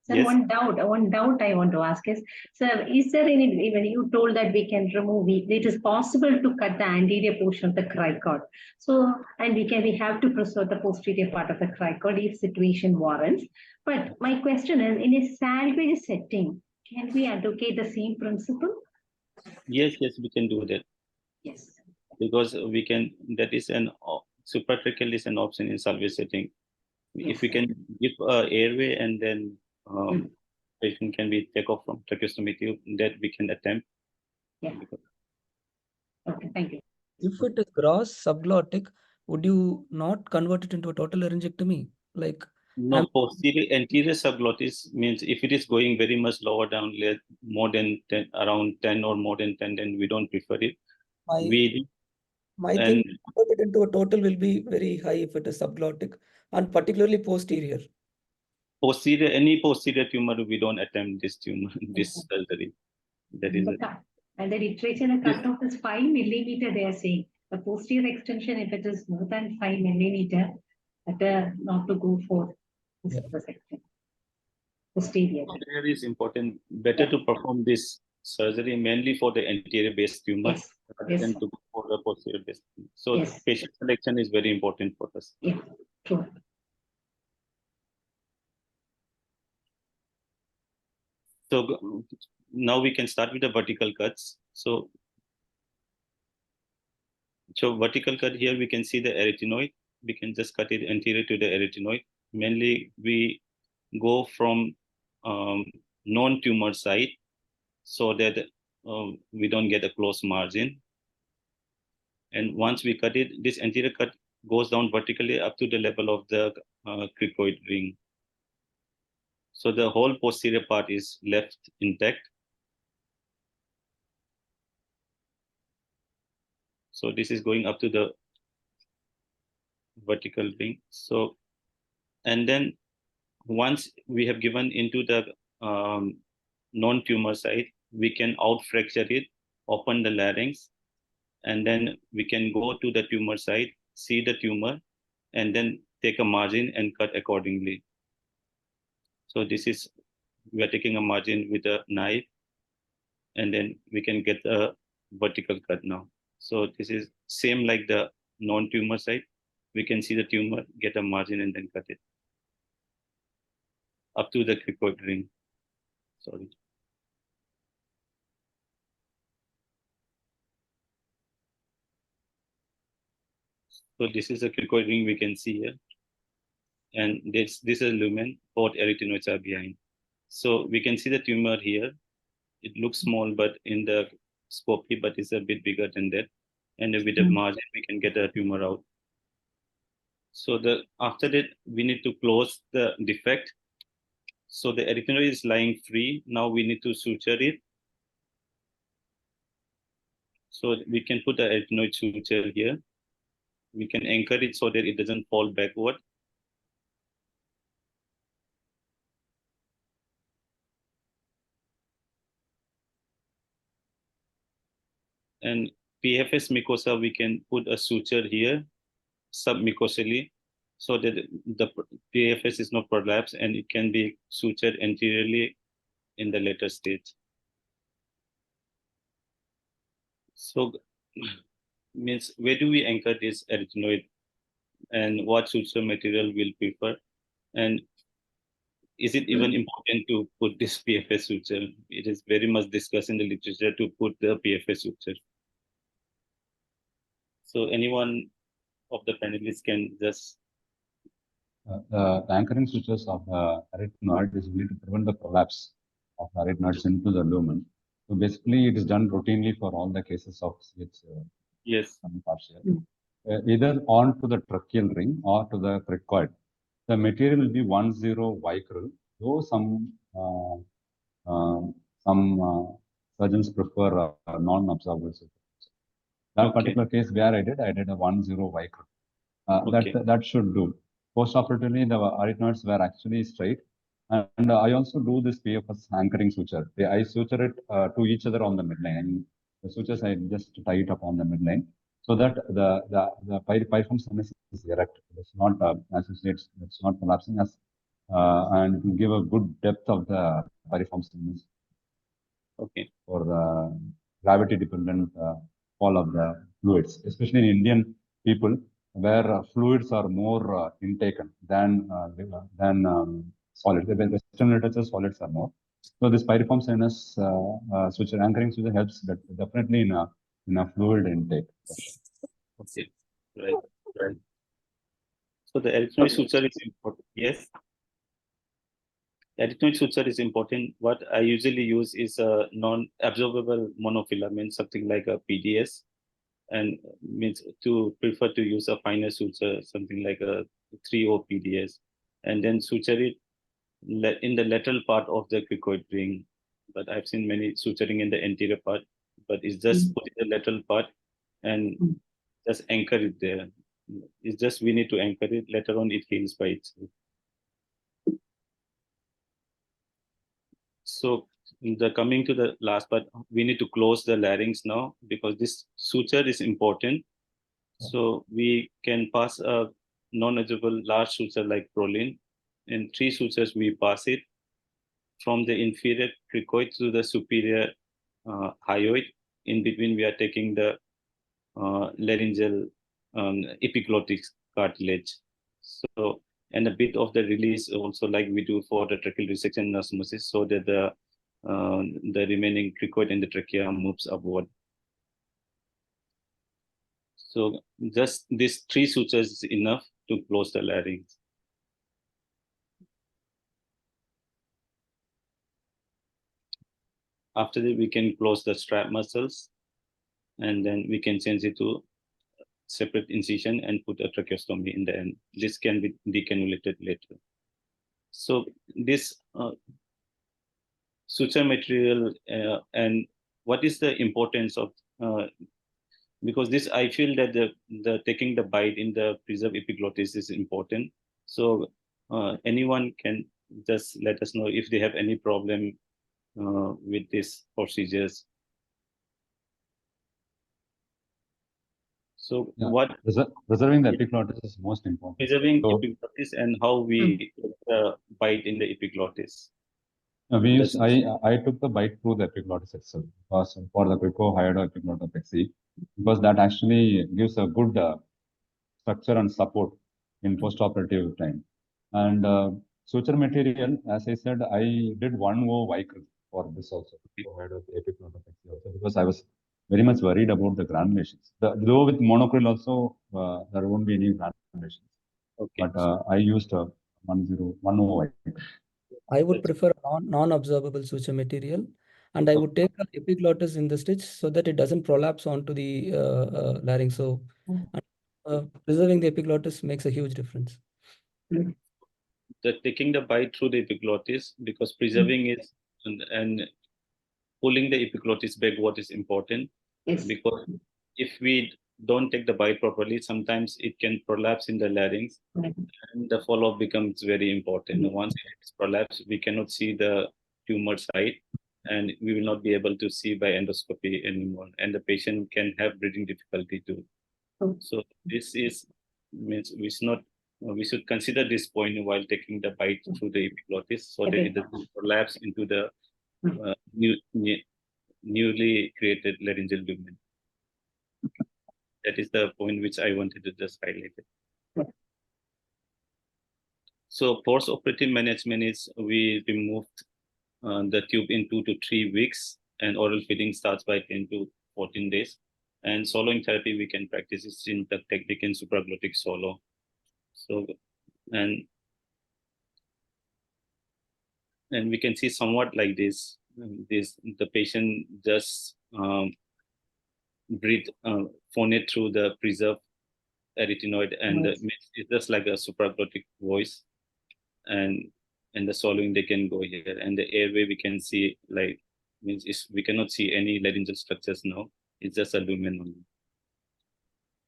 Sir, Yes. one doubt I want to ask is, sir, is there any, when you told that we can remove, it is possible to cut the anterior portion of the cricoid. So, and we have to preserve the posterior part of the cricoid if situation warrants. But my question is, in a salvage setting, can we advocate the same principle? Yes, we can do that. Yes. Because we can, that is an supratracheal is an option in salvage setting. Yes, if we can give airway, and then patient can be take off from tracheostomy tube, that we can attempt. Yeah. Okay, thank you. If it is gross subglottic, would you not convert it into a total laryngectomy? Like, no, posterior anterior subglottis means if it is going very much lower down, more than 10, around 10 or more than 10, then we don't prefer it. My thing, convert it into a total will be very high if it is subglottic, and particularly posterior. Posterior, any posterior tumor, we don't attempt this tumor, this surgery. That is it. And the literature, the cutoff is 5 millimeter, they are saying. The posterior extension, if it is more than 5 millimeter, better not to go for this section. Posterior. Posterior is important. Better to perform this surgery mainly for the anterior based tumor rather than to go for the posterior based. So patient selection is very important for us. Yeah, true. So now we can start with the vertical cuts. So vertical cut, here we can see the arytenoid. We can just cut it anterior to the arytenoid. Mainly we go from non-tumor side, so that we don't get a close margin. And once we cut it, this anterior cut goes down vertically up to the level of the cricoid ring. So the whole posterior part is left intact. So this is going up to the vertical ring. So, and then once we have given into the non-tumor side, we can out-fracture it, open the larynx, and then we can go to the tumor side, see the tumor, and then take a margin and cut accordingly. So this is, we are taking a margin with a knife, and then we can get a vertical cut now. So this is same like the non-tumor side. We can see the tumor, get a margin, and then cut it up to the cricoid ring. Sorry. So this is a cricoid ring we can see here. And this is lumen, both arytenoids are behind. So we can see the tumor here. It looks small, but in the scopy, but it's a bit bigger than that. And with the margin, we can get a tumor out. So after that, we need to close the defect. So the arytenoid is lying free. Now we need to suture it. So we can put the arytenoid suture here. We can anchor it so that it doesn't fall backward. And PFS mucosa, we can put a suture here, submucosally, so that the PFS is not prolapsed and it can be sutured anteriorly in the later stage. So, means where do we anchor this arytenoid and what suture material we'll prefer? And is it even important to put this PFS suture? It is very much discussed in the literature to put the PFS suture. So anyone of the panelists can just... The anchoring sutures of the arytenoid is really to prevent the collapse of the arytenoids into the lumen. So basically, it is done routinely for all the cases of CH yes, partial. Either onto the tracheal ring or to the cricoid. The material will be 10 vicryl, though some surgeons prefer non-absorbable sutures. That particular case where I did a 10 vicryl. That should do. Postoperatively, the arytenoids were actually straight. And I also do this PFS anchoring suture. I suture it to each other on the midline. I mean, the sutures, I just tie it up on the midline so that the piriform sinus is erect. It's not, as you say, it's not collapsing as, and it will give a good depth of the piriform sinus. Okay. For the gravity dependent fall of the fluids, especially in Indian people, where fluids are more intaken than solids. The Western literature, solids are more. So this piriform sinus suture, anchoring suture helps definitely in a fluid intake. Okay, right. So the arytenoid suture is important. Yes. Arytenoid suture is important. What I usually use is a non-absorbable monofilament, something like a PDS, and means to prefer to use a finer suture, something like a 3O PDS, and then suture it in the lateral part of the cricoid ring. But I've seen many suturing in the anterior part, but it's just put in the lateral part and just anchor it there. It's just we need to anchor it. Later on, it heals by itself. So coming to the last part, we need to close the larynx now because this suture is important. So we can pass a non-adjustable large suture like Prolin. In 3 sutures, we pass it from the inferior cricoid to the superior hyoid. In between, we are taking the laryngeal epiglottic cartilage. So, and a bit of the release also like we do for the tracheal resection and osmosis so that the remaining cricoid and the trachea moves upward. So just these 3 sutures is enough to close the larynx. After that, we can close the strap muscles and then we can change it to separate incision and put a tracheostomy in the end. This can be decannulated later. So this suture material and what is the importance of because this I feel that the taking the bite in the preserved epiglottis is important. So anyone can just let us know if they have any problem with these procedures. So what preserving the epiglottis is most important. Preserving epiglottis and how we bite in the epiglottis. We use, I took the bite through the epiglottis itself because for the cricohyoidoepiglottoplexy, because that actually gives a good structure and support in postoperative time. And suture material, as I said, I did 1O vicryl for this also, cricohyoidoepiglottoplexy also, because I was very much worried about the granulations. Though with monocryl also, there won't be any granulations. Okay. But I used 1O vicryl. I would prefer non-absorbable suture material, and I would take an epiglottis in the stitch so that it doesn't prolapse onto the larynx. So preserving the epiglottis makes a huge difference. taking the bite through the epiglottis, because preserving it and pulling the epiglottis backward is important. Yes. Because if we don't take the bite properly, sometimes it can prolapse in the larynx, and the follow-up becomes very important. Once it is prolapsed, we cannot see the tumor site, and we will not be able to see by endoscopy anymore, and the patient can have breathing difficulty too. So this means we should consider this point while taking the bite through the epiglottis, so that it doesn't prolapse into the newly created laryngeal lumen. That is the point which I wanted to just highlight. So post-operative management is we removed the tube in 2 to 3 weeks, and oral feeding starts by 10 to 14 days. And swallowing therapy we can practice is in the technique in supraglottic swallow. So and we can see somewhat like this. The patient just breathe phonate through the preserved arytenoid, and it's just like a supraglottic voice, and the swallowing they can go here, and the airway we can see like we cannot see any laryngeal structures now. It's just a lumen only.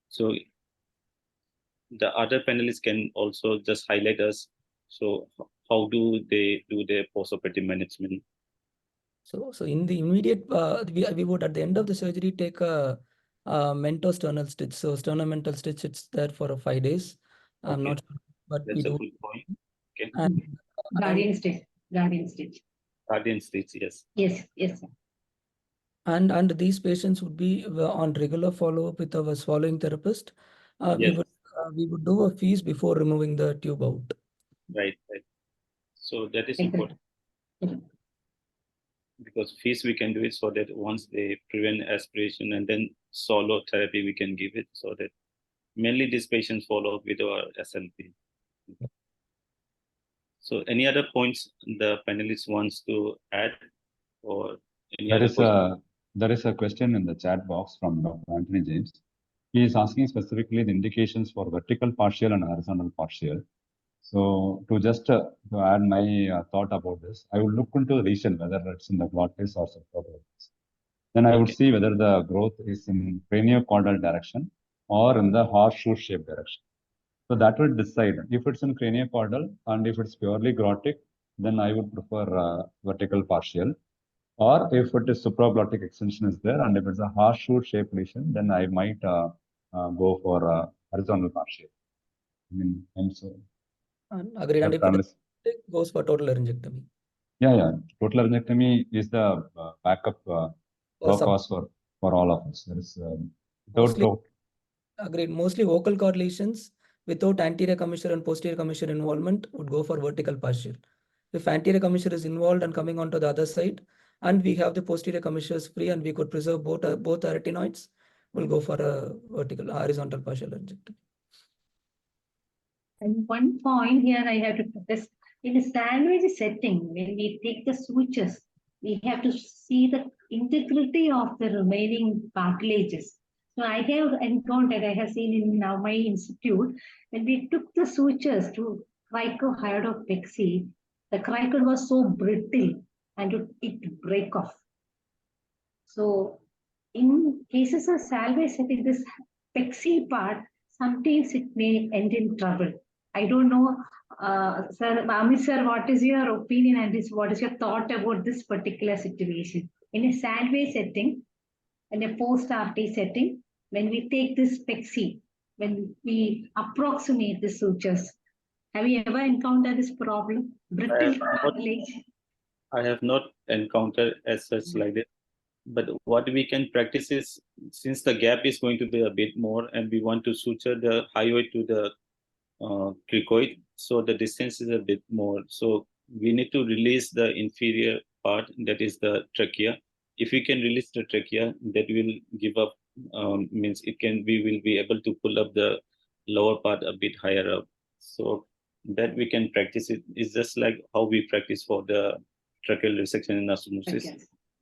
So the other panelists can also just highlight us. So how do they do their postoperative management? So in the immediate, we would at the end of the surgery take a mentosternal stitch. So sternamental stitch, it's there for 5 days. I'm not sure, but that's we a do. good point. Okay. And, Guardian stitch. Guardian stitch. Guardian stitch, yes. Yes, yes. And these patients would be on regular follow-up with our swallowing therapist. Yes. We would do a fees before removing the tube out. Right. So that is important. Because fees we can do it so that once they prevent aspiration, and then swallow therapy we can give it, so that mainly these patients follow up with our SLP. So any other points the panelists wants to add, or any There other is a question in the chat box from Dr. Anthony James. He is asking specifically the indications for vertical partial and horizontal partial. So to just to add my thought about this, I would look into the region, whether it's in the glottis or subglottis. Then I would see whether the growth is in craniocaudal direction or in the horseshoe shaped direction. So that will decide if it's in craniocaudal, and if it's purely glottic, then I would prefer vertical partial. Or if it is supraglottic extension is there, and if it's a horseshoe shaped lesion, then I might go for horizontal partial. I mean, and so. Agreed. And if it goes for total laryngectomy. Yeah. Total laryngectomy is the backup cause for all of us. There is agreed. Mostly vocal cord lesions without anterior commissure and posterior commissure involvement would go for vertical partial. If anterior commissure is involved and coming onto the other side, and we have the posterior commissures free, and we could preserve both arytenoids, we'll go for a horizontal partial laryngectomy. And one point here I have to put this, in a salvage setting, when we take the sutures, we have to see the integrity of the remaining cartilages. So I have encountered, I have seen in now my institute, when we took the sutures to cricohyalopexy, the cricle was so brittle and it break off. So in cases of salvage setting, this pexy part, sometimes it may end in trouble. I don't know, sir, Amit sir, what is your opinion and what is your thought about this particular situation? In a salvage setting, in a post-RT setting, when we take this pexy, when we approximate the sutures, have you ever encountered this problem? Brittle cartilage? I have not encountered as such like that. But what we can practice is, since the gap is going to be a bit more, and we want to suture the hyoid to the cricoid, so the distance is a bit more. So we need to release the inferior part, that is the trachea. If we can release the trachea, that will give up, means we will be able to pull up the lower part a bit higher up. So that we can practice it. It's just like how we practice for the tracheal resection in anastomosis. Okay.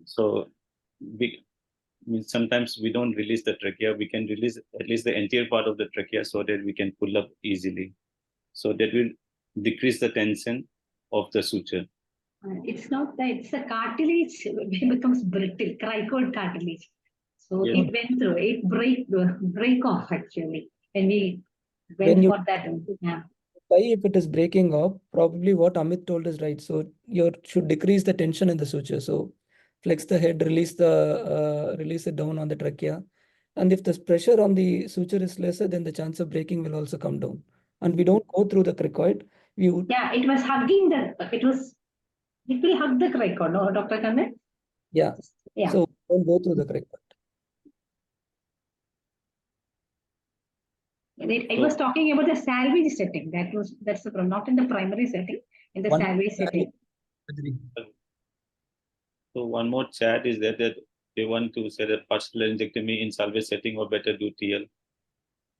So sometimes we don't release the trachea. We can release at least the anterior part of the trachea so that we can pull up easily. So that will decrease the tension of the suture. It's not that, it's a cartilage, it becomes brittle, cricoid cartilage. So Yes. it went through, it break off actually when we When went you- for that. Yeah. If it is breaking up, probably what Amit told is right. So you should decrease the tension in the suture. So flex the head, release it down on the trachea. And if the pressure on the suture is lesser, then the chance of breaking will also come down. And we don't go through the cricoid. We would. Yeah, it was hugging it will hug the cricoid, no, Dr. Kannan? Yeah. Yeah. So don't go through the cricoid. I was talking about the salvage setting. That's the problem, not in the primary setting, in the salvage setting. So one more chat is that they want to say that partial laryngectomy in salvage setting or better do TL.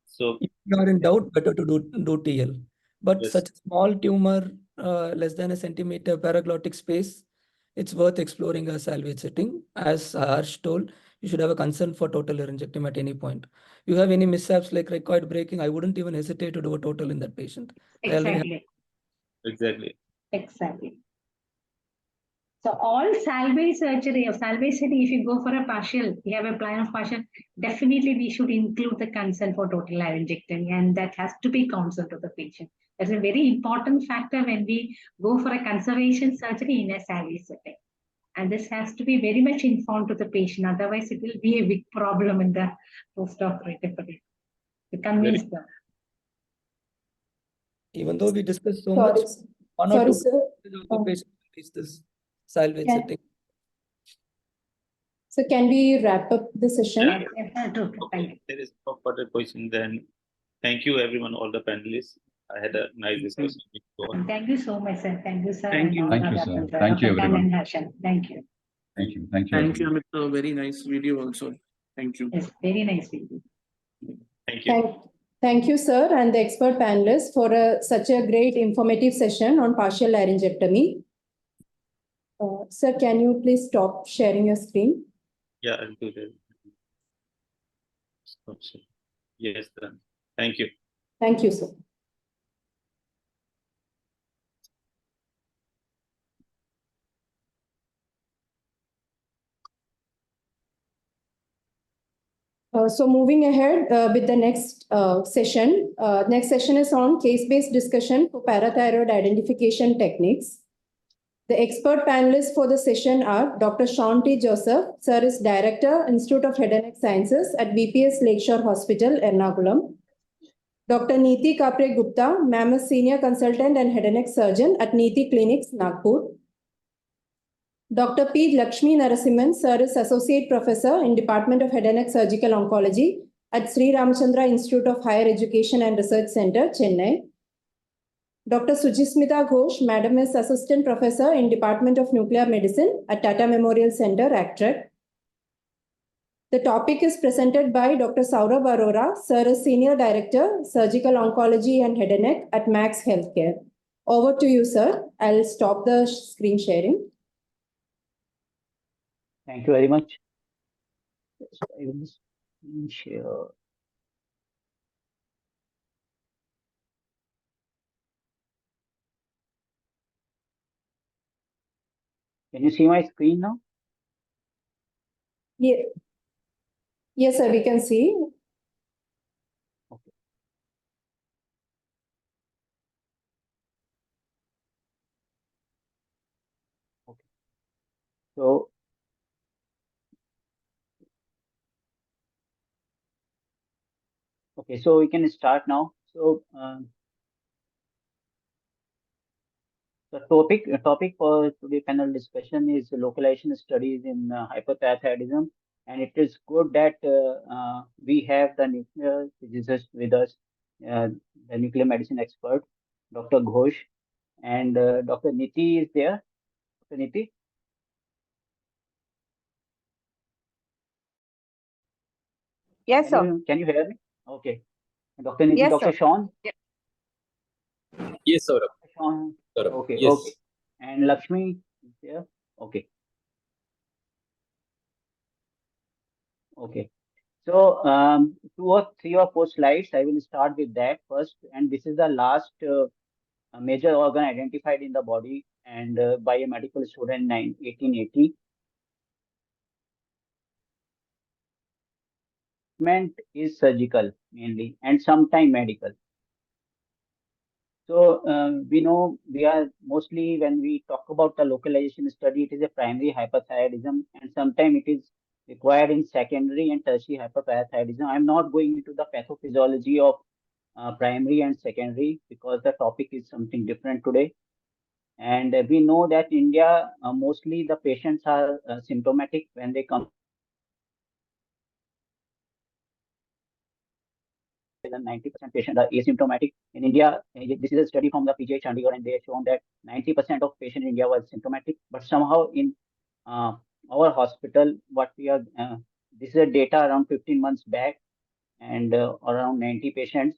So if you are in doubt, better to do TL. But yes. such a small tumor, less than a centimeter paraglottic space, it's worth exploring a salvage setting. As Harsh told, you should have a consent for total laryngectomy at any point. You have any mishaps like cricoid breaking, I wouldn't even hesitate to do a total in that patient. Exactly. Exactly. So all salvage surgery or salvage setting, if you go for a partial, you have a plan of partial, definitely we should include the consent for total laryngectomy, and that has to be counselled to the patient. That's a very important factor when we go for a conservation surgery in a salvage setting. And this has to be very much informed to the patient. Otherwise, it will be a big problem in the postoperative to convince them. Even though we discussed so Sorry, much, one sorry, or two sir. of the patient is this salvage Can- setting. So can we wrap up the session? Okay. There is no further question. Then thank you everyone, all the panelists. I had a nice discussion with you all. Thank you so much, sir. Thank you, sir. Thank you. Thank you, sir. Thank you, everyone. Thank you. Thank you. Thank you. Thank you, everyone. Amit. Very nice video also. Thank you. Yes, very nice video. Thank you. Thank you, sir, and the expert panelists for such a great informative session on partial laryngectomy. Sir, can you please stop sharing your screen? Yeah, I'll do that. Yes, done. Thank you. Thank you, sir. So moving ahead with the next session. Next session is on case-based discussion for parathyroid identification techniques. The expert panelists for the session are Dr. Sean T. Joseph, Sir is Director, Institute of Head and Neck Sciences at VPS Lakeshore Hospital, Ernakulam. Dr. Neeti Kapre Gupta, Ma'am is Senior Consultant and Head and Neck Surgeon at Neeti Clinics, Nagpur. Dr. P. Lakshmi Narasimhan, Sir is Associate Professor in Department of Head and Neck Surgical Oncology at Sri Ramachandra Institute of Higher Education and Research Center, Chennai. Dr. Sujismita Ghosh, Madam is Assistant Professor in Department of Nuclear Medicine at Tata Memorial Center, ACTREC. The topic is presented by Dr. Saurabh Arora, Sir is Senior Director, Surgical Oncology and Head and Neck at Max Healthcare. Over to you, sir. I'll stop the screen sharing. Thank you very much. I will screen share. Can you see my screen now? Yeah. Yes, sir, we can see. Okay. Okay. So okay, so we can start now. So the topic for today's panel discussion is localization studies in hyperparathyroidism, and it is good that we have the nuclear physicist with us, the nuclear medicine expert, Dr. Ghosh, and Dr. Niti is there. Dr. Niti? Yes, sir. Can you hear me? Okay. Dr. Niti, Yes, Dr. sir. Sean? Yes, sir. Sean. Sir. Okay, Yes. okay. And Lakshmi is there? Okay. Okay. So 2 or 3 or 4 slides, I will start with that first. And this is the last a major organ identified in the body and by a medical student in 1880. Treatment is surgical mainly and sometimes medical. So we know we are mostly when we talk about the localization study, it is a primary hyperthyroidism and sometimes it is required in secondary and tertiary hyperparathyroidism. I'm not going into the pathophysiology of primary and secondary because the topic is something different today. And we know that in India, mostly the patients are symptomatic when they come. Than 90% patients are asymptomatic. In India, this is a study from the PGI Chandigarh, and they have shown that 90% of patients in India were symptomatic. But somehow in our hospital, what we are, this is a data around 15 months back, and around 90 patients,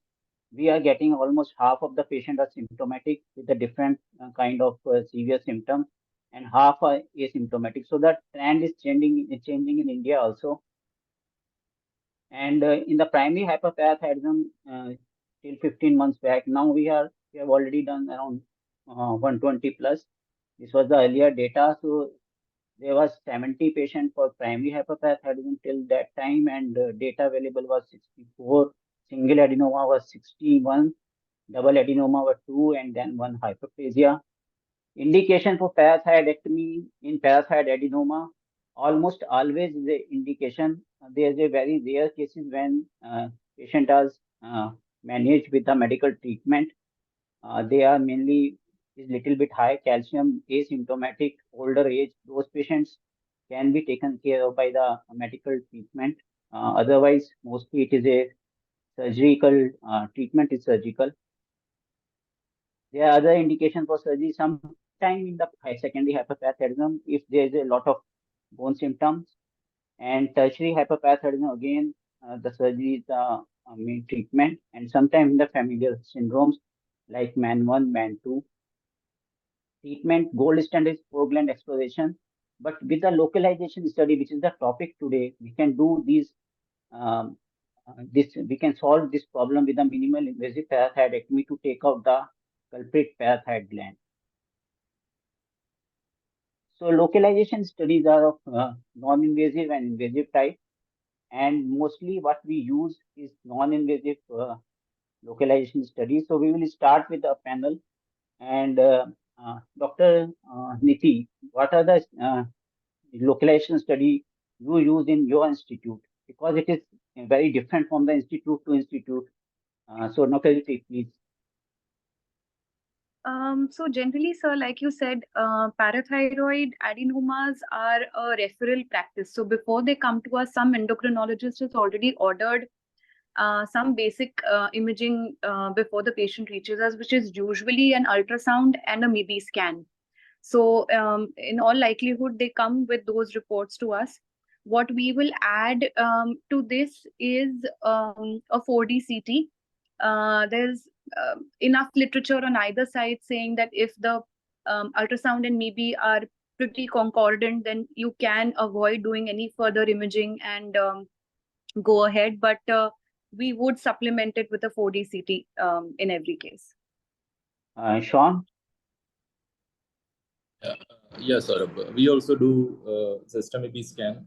we are getting almost half of the patients are symptomatic with a different kind of severe symptoms, and half are asymptomatic. So that trend is changing in India also. And in the primary hyperparathyroidism, till 15 months back, now we have already done around 120 plus. This was the earlier data. So there was 70 patients for primary hyperparathyroidism till that time, and data available was 64. Single adenoma was 61, double adenoma was 2, and then 1 hyperplasia. Indication for parathyroidectomy in parathyroid adenoma almost always is a indication. There is a very rare cases when patient is managed with the medical treatment. They are mainly is little bit high calcium, asymptomatic, older age. Those patients can be taken care of by the medical treatment. Otherwise, mostly it is a surgical treatment is surgical. There are other indications for surgery. Sometime in the secondary hyperparathyroidism, if there is a lot of bone symptoms, and tertiary hyperparathyroidism again, the surgery is the main treatment, and sometimes in the familial syndromes like MAN 1, MAN 2. Treatment gold standard is foregland exploration, but with the localization study, which is the topic today, we can do these. We can solve this problem with a minimal invasive parathyroidectomy to take out the culprit parathyroid gland. So localization studies are of non-invasive and invasive type, and mostly what we use is non-invasive localization studies. So we will start with a panel, and Dr. Niti, what are the localization study you use in your institute? Because it is very different from the institute to institute. So Dr. Niti, please. So generally, sir, like you said, parathyroid adenomas are a referral practice. So before they come to us, some endocrinologist has already ordered some basic imaging before the patient reaches us, which is usually an ultrasound and a MIBI scan. So in all likelihood, they come with those reports to us. What we will add to this is a 4D CT. There's enough literature on either side saying that if the ultrasound and MIBI are pretty concordant, then you can avoid doing any further imaging and go ahead. But we would supplement it with a 4D CT in every case. Sean? Yes, Saurabh. We also do system MIBI scan.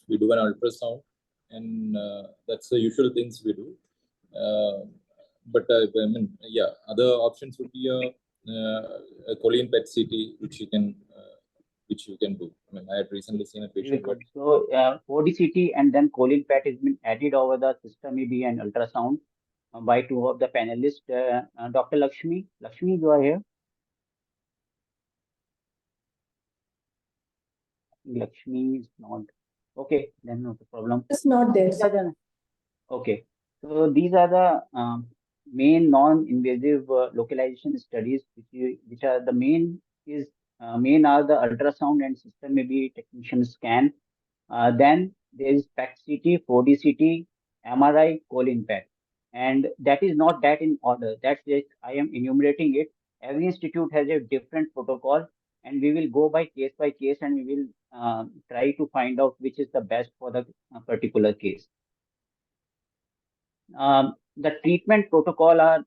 We do an ultrasound, and that's the usual things we do. But I mean, yeah, other options would be a choline PET CT, which you can do. I mean, I had recently seen a patient. So 4D CT and then choline PET has been added over the system MIBI and ultrasound by two of the panelists. Dr. Lakshmi, you are here. Lakshmi is not. Okay, then no problem. It's not there. Okay, so these are the main non-invasive localization studies, which are the main are the ultrasound and system MIBI technician scan. Then there is PET CT, 4D CT, MRI, choline PET, and that is not that in order. That's just I am enumerating it. Every institute has a different protocol, and we will go by case, and we will try to find out which is the best for the particular case. The treatment protocol are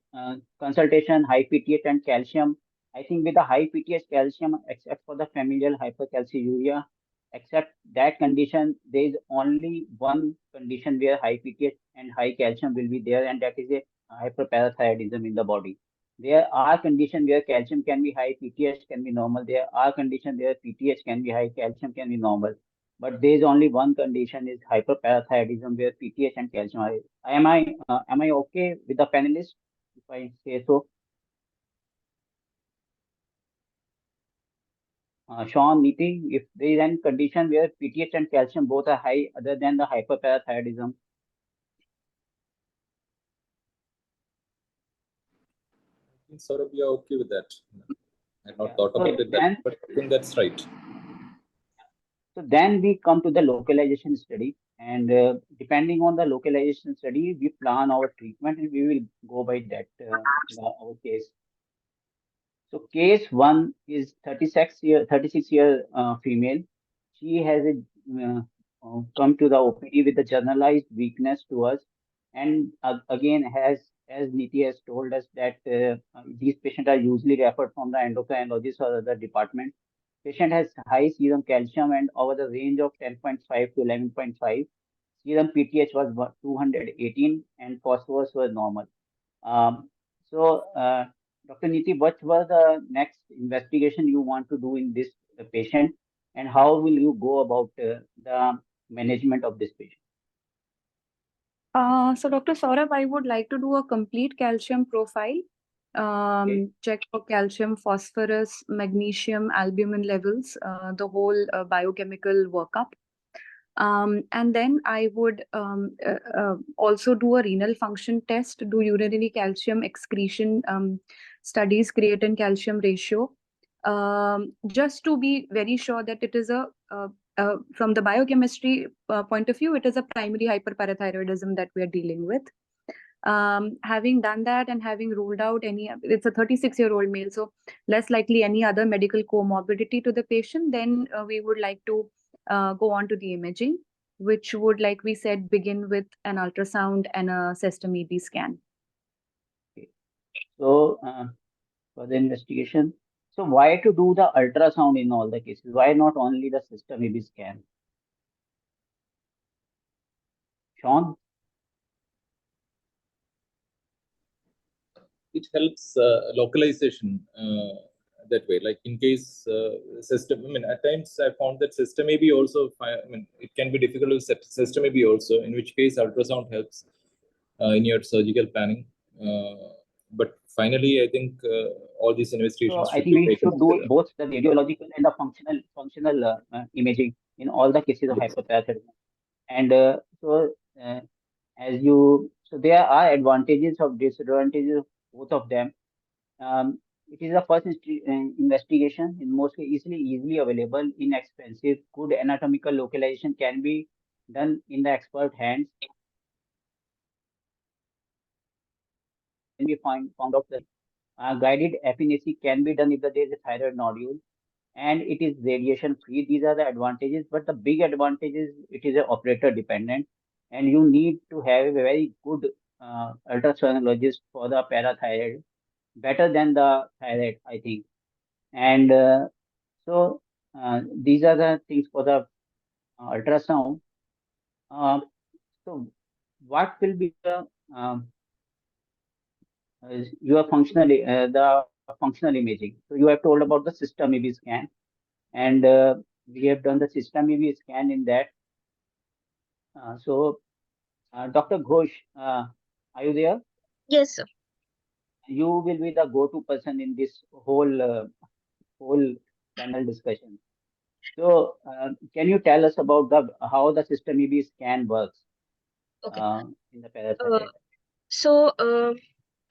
consultation, high PTH and calcium. I think with the high PTH calcium, except for the familial hypercalciuria, except that condition, there is only one condition where high PTH and high calcium will be there, and that is a hyperparathyroidism in the body. There are conditions where calcium can be high, PTH can be normal. There are conditions where PTH can be high, calcium can be normal. But there is only one condition is hyperparathyroidism where PTH and calcium are. Am I okay with the panelists if I say so? Sean, Niti, if there is any condition where PTH and calcium both are high other than the hyperparathyroidism? I think sort of we are okay with that. I've not Yeah. thought So about it, then, but I think that's right. So then we come to the localization study, and depending on the localization study, we plan our treatment and we will go by that our case. So case one is 36 year female. She has come to the OPD with a generalized weakness to us, and again as Niti has told us that these patients are usually referred from the endocrinologist or other department. Patient has high serum calcium and over the range of 10.5 to 11.5. Serum PTH was 218 and phosphorus was normal. So, Dr. Niti, what was the next investigation you want to do in this patient, and how will you go about the management of this patient? So Dr. Saurabh, I would like to do a complete calcium profile, check for calcium, phosphorus, magnesium, albumin levels, the whole biochemical workup. And then I would also do a renal function test, do urinary calcium excretion studies, creatine calcium ratio, just to be very sure that it is from the biochemistry point of view, it is a primary hyperparathyroidism that we are dealing with. Having done that and having ruled out it's a 36-year-old male, so less likely any other medical comorbidity to the patient, then we would like to go on to the imaging, which would, like we said, begin with an ultrasound and a system EB scan. Okay. So for the investigation, so why to do the ultrasound in all the cases? Why not only the system EB scan? Sean? It helps localization that way. Like in case system, I mean, at times I found that system may be also, it can be difficult to set system may be also, in which case ultrasound helps in your surgical planning. But finally, I think all these investigations So I should think be we taken should do together. both the radiological and the functional imaging in all the cases of hyperparathyroidism. And so there are advantages of disadvantages of both of them. It is the first investigation, in mostly easily available, inexpensive, good anatomical localization can be done in the expert hands. Can be found out the guided efficacy can be done if there is a thyroid nodule, and it is radiation free. These are the advantages, but the big advantage is it is a operator dependent, and you need to have a very good ultrasonologist for the parathyroid, better than the thyroid, I think. And so these are the things for the ultrasound. So what will be the your functional imaging? So you have told about the system EB scan, and we have done the system EB scan in that. Dr. Ghosh, are you there? Yes, sir. You will be the go-to person in this whole panel discussion. So, can you tell us about how the system EB scan works Okay. in the parathyroid?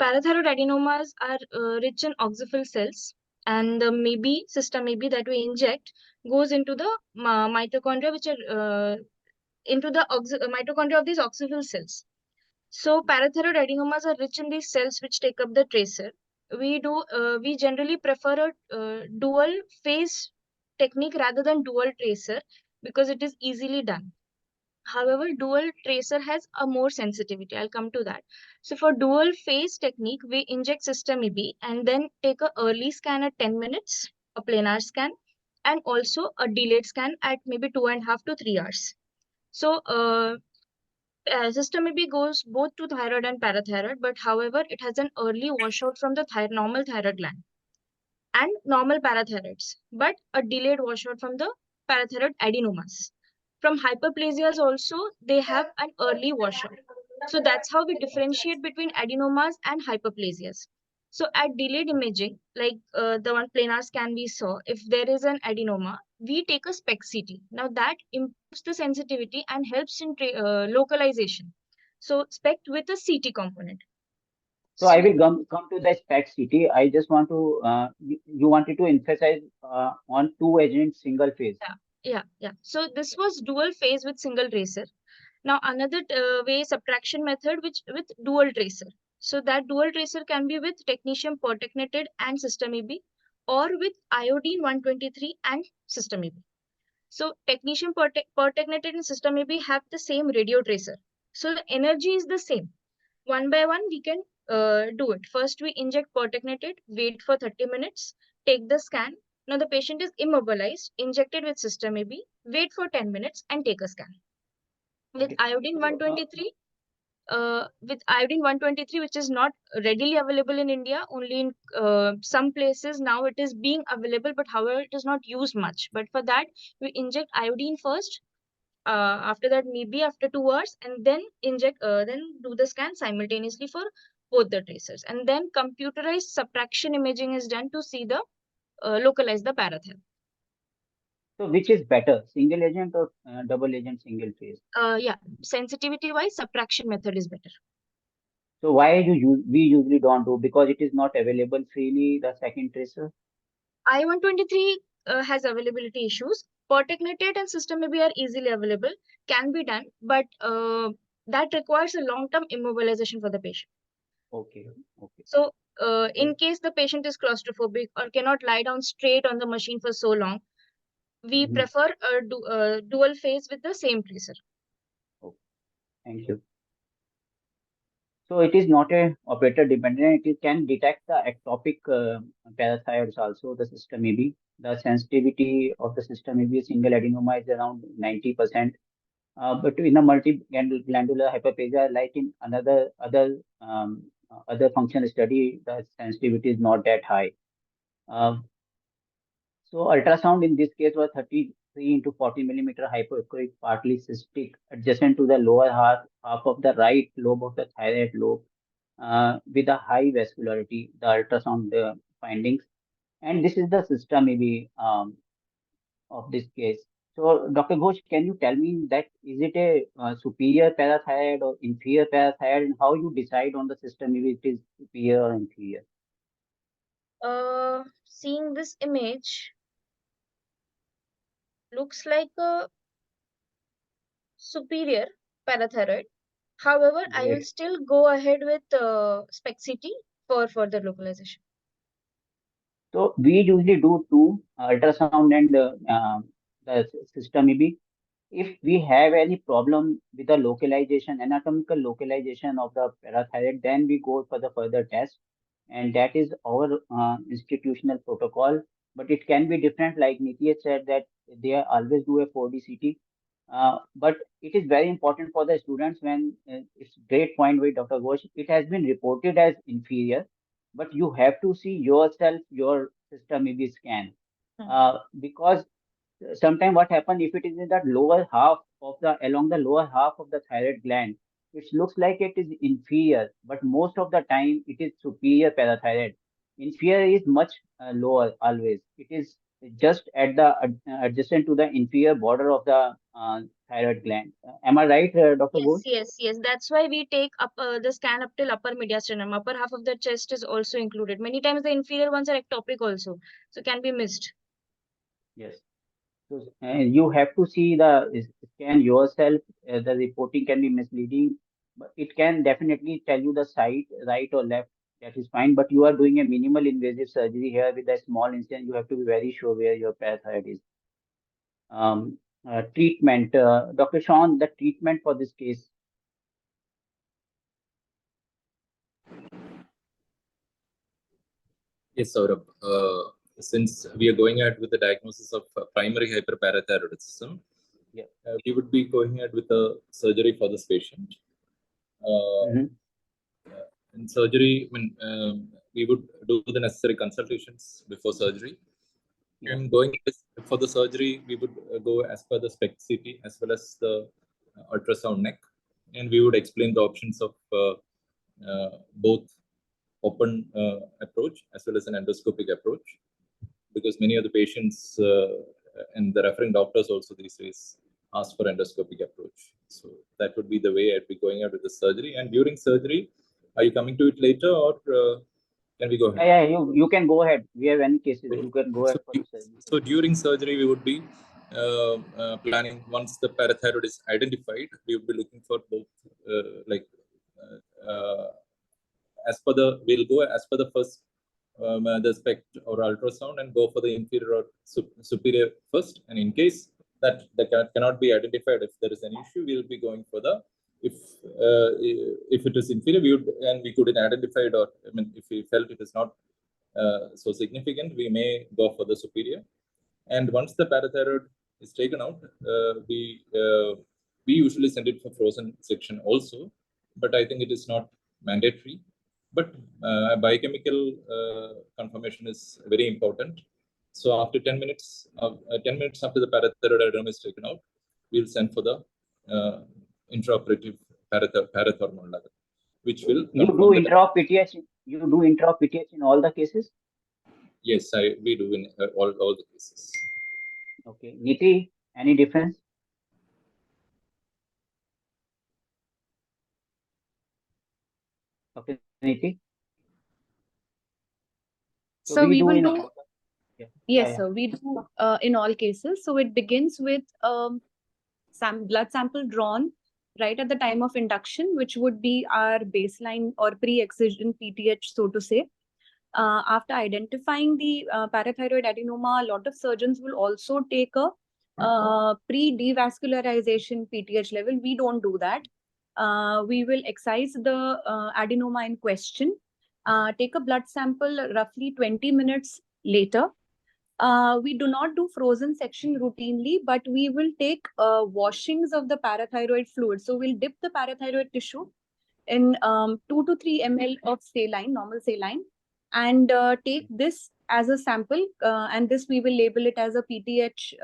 Parathyroid adenomas are rich in oxyphil cells, and the system that we inject goes into the mitochondria, which are into the mitochondria of these oxyphil cells. So parathyroid adenomas are rich in these cells which take up the tracer. We generally prefer a dual phase technique rather than dual tracer because it is easily done. However, dual tracer has a more sensitivity. I'll come to that. So for dual phase technique, we inject system EB and then take a early scan at 10 minutes, a planar scan, and also a delayed scan at maybe 2.5 to 3 hours. So system EB goes both to thyroid and parathyroid, but however, it has an early washout from the normal thyroid gland and normal parathyroids, but a delayed washout from the parathyroid adenomas. From hyperplasias also, they have an early washout. So that's how we differentiate between adenomas and hyperplasias. So at delayed imaging, like the one planar scan we saw, if there is an adenoma, we take a SPECT CT. Now that improves the sensitivity and helps in localization. So SPECT with a CT component. So I will come to the SPECT CT. I just want to, you wanted to emphasize on two agent single phase. Yeah. So this was dual phase with single tracer. Now another way subtraction method which with dual tracer. So that dual tracer can be with technetium pertechneted and system EB or with iodine 123 and system EB. So technetium pertechneted and system EB have the same radio tracer. So the energy is the same. One by one we can do it. First we inject pertechneted, wait for 30 minutes, take the scan. Now the patient is immobilized, injected with system EB, wait for 10 minutes and take a scan. With iodine 123, which is not readily available in India, only in some places now it is being available, but however it is not used much. But for that, we inject iodine first. After that, maybe after 2 hours, and then then do the scan simultaneously for both the tracers. And then computerized subtraction imaging is done to see the localize the parathyroid. So which is better, single agent or double agent single phase? Yeah, sensitivity wise, subtraction method is better. So why we usually don't do, because it is not available freely, the second tracer? I-123 has availability issues. Pertechnetate and system EB are easily available, can be done, but that requires a long-term immobilization for the patient. Okay. So in case the patient is claustrophobic or cannot lie down straight on the machine for so long, we prefer a dual phase with the same tracer. Thank you. So it is not a operator dependent. It can detect the ectopic parathyroids also, the system EB. The sensitivity of the system EB single adenoma is around 90%. But in a multi-glandular hyperplasia, like in other functional study, the sensitivity is not that high. So ultrasound in this case was 33 into 40 millimeter hypoechoic, partly cystic, adjacent to the lower half of the right lobe of the thyroid lobe, with a high vascularity, the ultrasound findings. And this is the system maybe of this case. So Dr. Ghosh, can you tell me that is it a superior parathyroid or inferior parathyroid, and how you decide on the system if it is superior or inferior? Seeing this image, looks like a superior parathyroid. However, I will still go ahead with SPECT CT for further localization. So we usually do two, ultrasound and the system EB. If we have any problem with the localization, anatomical localization of the parathyroid, then we go for the further test, and that is our institutional protocol. But it can be different, like Niti said that they always do a 4D CT. But it is very important for the students when it's great point with Dr. Ghosh. It has been reported as inferior, but you have to see yourself your system EB scan, because sometimes what happens if it is in that lower half of the along the lower half of the thyroid gland, it looks like it is inferior, but most of the time it is superior parathyroid. Inferior is much lower always. It is just at the adjacent to the inferior border of the thyroid gland. Am I right, Dr. Ghosh? Yes. That's why we take up the scan up till upper mediastinum. Upper half of the chest is also included. Many times the inferior ones are ectopic also, so can be missed. Yes. So you have to see the scan yourself. The reporting can be misleading, but it can definitely tell you the site, right or left. That is fine. But you are doing a minimal invasive surgery here with a small incision. You have to be very sure where your parathyroid is. treatment. Dr. Sean, the treatment for this case. Yes, Saurabh. Since we are going ahead with the diagnosis of primary hyperparathyroidism, we would be going ahead with a surgery for this patient. In surgery, we would do the necessary consultations before surgery. And going for the surgery, we would go as per the SPECT CT as well as the ultrasound neck, and we would explain the options of both open approach as well as an endoscopic approach, because many of the patients and the referring doctors also these days ask for endoscopic approach. So that would be the way I'd be going out with the surgery. And during surgery, are you coming to it later, or can we go ahead? Yeah, you can go ahead. We have any cases, you can go ahead for the surgery. So during surgery, we would be planning, once the parathyroid is identified, we would be looking for both we'll go as per the first the SPECT or ultrasound and go for the inferior or superior first. And in case that cannot be identified, if there is an issue, we'll be going for the, if it is inferior, we couldn't identify it, or if we felt it is not so significant, we may go for the superior. And once the parathyroid is taken out, we usually send it for frozen section also, but I think it is not mandatory. But biochemical confirmation is very important. So after 10 minutes after the parathyroid adenoma is taken out, we'll send for the intraoperative parathormone level, which will you do intraop PTH in all the cases? Yes, we do in all the cases. Okay, Niti, any difference? Okay, Niti. So we will do. Yes, yeah. sir. We do in all cases. So it begins with some blood sample drawn right at the time of induction, which would be our baseline or pre-excision PTH, so to say. After identifying the parathyroid adenoma, a lot of surgeons will also take a pre-devascularization PTH level. We don't do that. We will excise the adenoma in question, take a blood sample roughly 20 minutes later. We do not do frozen section routinely, but we will take washings of the parathyroid fluid. So we'll dip the parathyroid tissue in 2 to 3 ml of saline, normal saline, and take this as a sample, and this we will label it as a PTH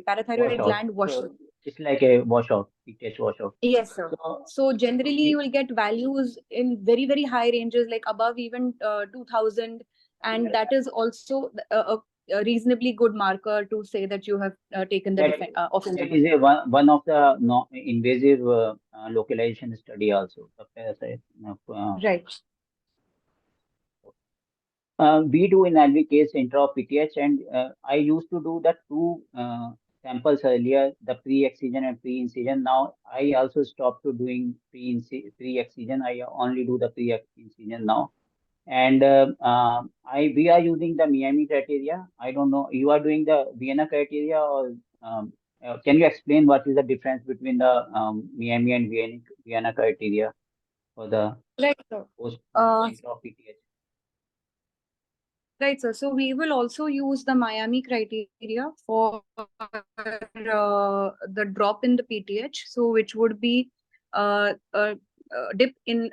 parathyroid gland washout. So it's like a washout, PTH washout. Yes, sir. So generally you will get values in very, very high ranges, like above even 2000, and that is also a reasonably good marker to say that you have taken the That is a one of the invasive localization study also. Right. We do in every case intraop PTH, and I used to do the two samples earlier, the pre-excision and pre-incision. Now I also stopped to doing pre-excision. I only do the pre-incision now. And we are using the Miami criteria. I don't know, you are doing the Vienna criteria, or can you explain what is the difference between the Miami and Vienna criteria for the post-intraop PTH? Right, sir. So we will also use the Miami criteria for the drop in the PTH. So which would be dip in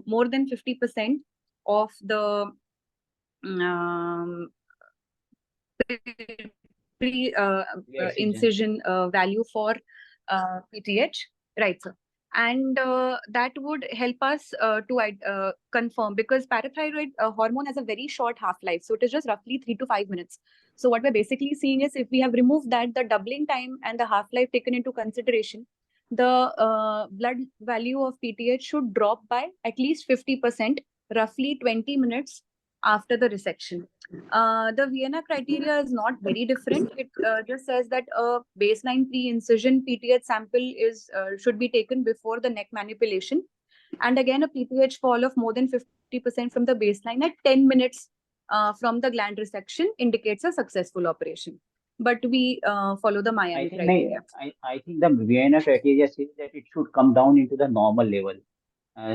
more than 50% of the pre-incision value for PTH. Right, sir. And that would help us to confirm, because parathyroid hormone has a very short half-life. So it is just roughly 3 to 5 minutes. So what we're basically seeing is, if we have removed that, the doubling time and the half-life taken into consideration, the blood value of PTH should drop by at least 50%, roughly 20 minutes after the resection. The Vienna criteria is not very different. It just says that a baseline pre-incision PTH sample should be taken before the neck manipulation. And again, a PTH fall of more than 50% from the baseline at 10 minutes from the gland resection indicates a successful operation. but we follow the Miami criteria. I think the Vienna criteria says that it should come down into the normal level,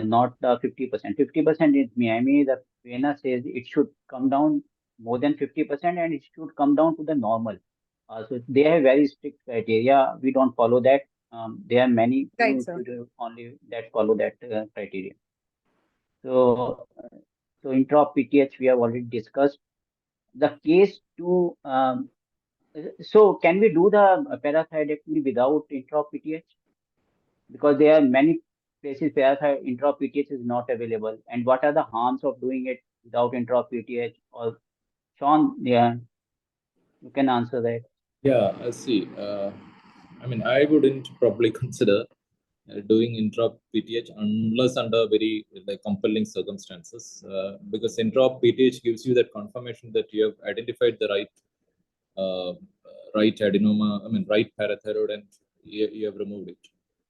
not the 50%. 50% is Miami. The Vienna says it should come down more than 50% and it should come down to the normal. So they have very strict criteria. We don't follow that. There are many Right, sir. only that follow that criteria. So, so intra PTH we have already discussed. The case to so can we do the parathyroidectomy without intra PTH? Because there are many places where intra PTH is not available. And what are the harms of doing it without intra PTH? Or Sean, yeah, you can answer that. Yeah, I see. I mean, I wouldn't probably consider doing intra PTH unless under very like compelling circumstances, because intra PTH gives you that confirmation that you have identified the right adenoma, I mean, right parathyroid, and you have removed it.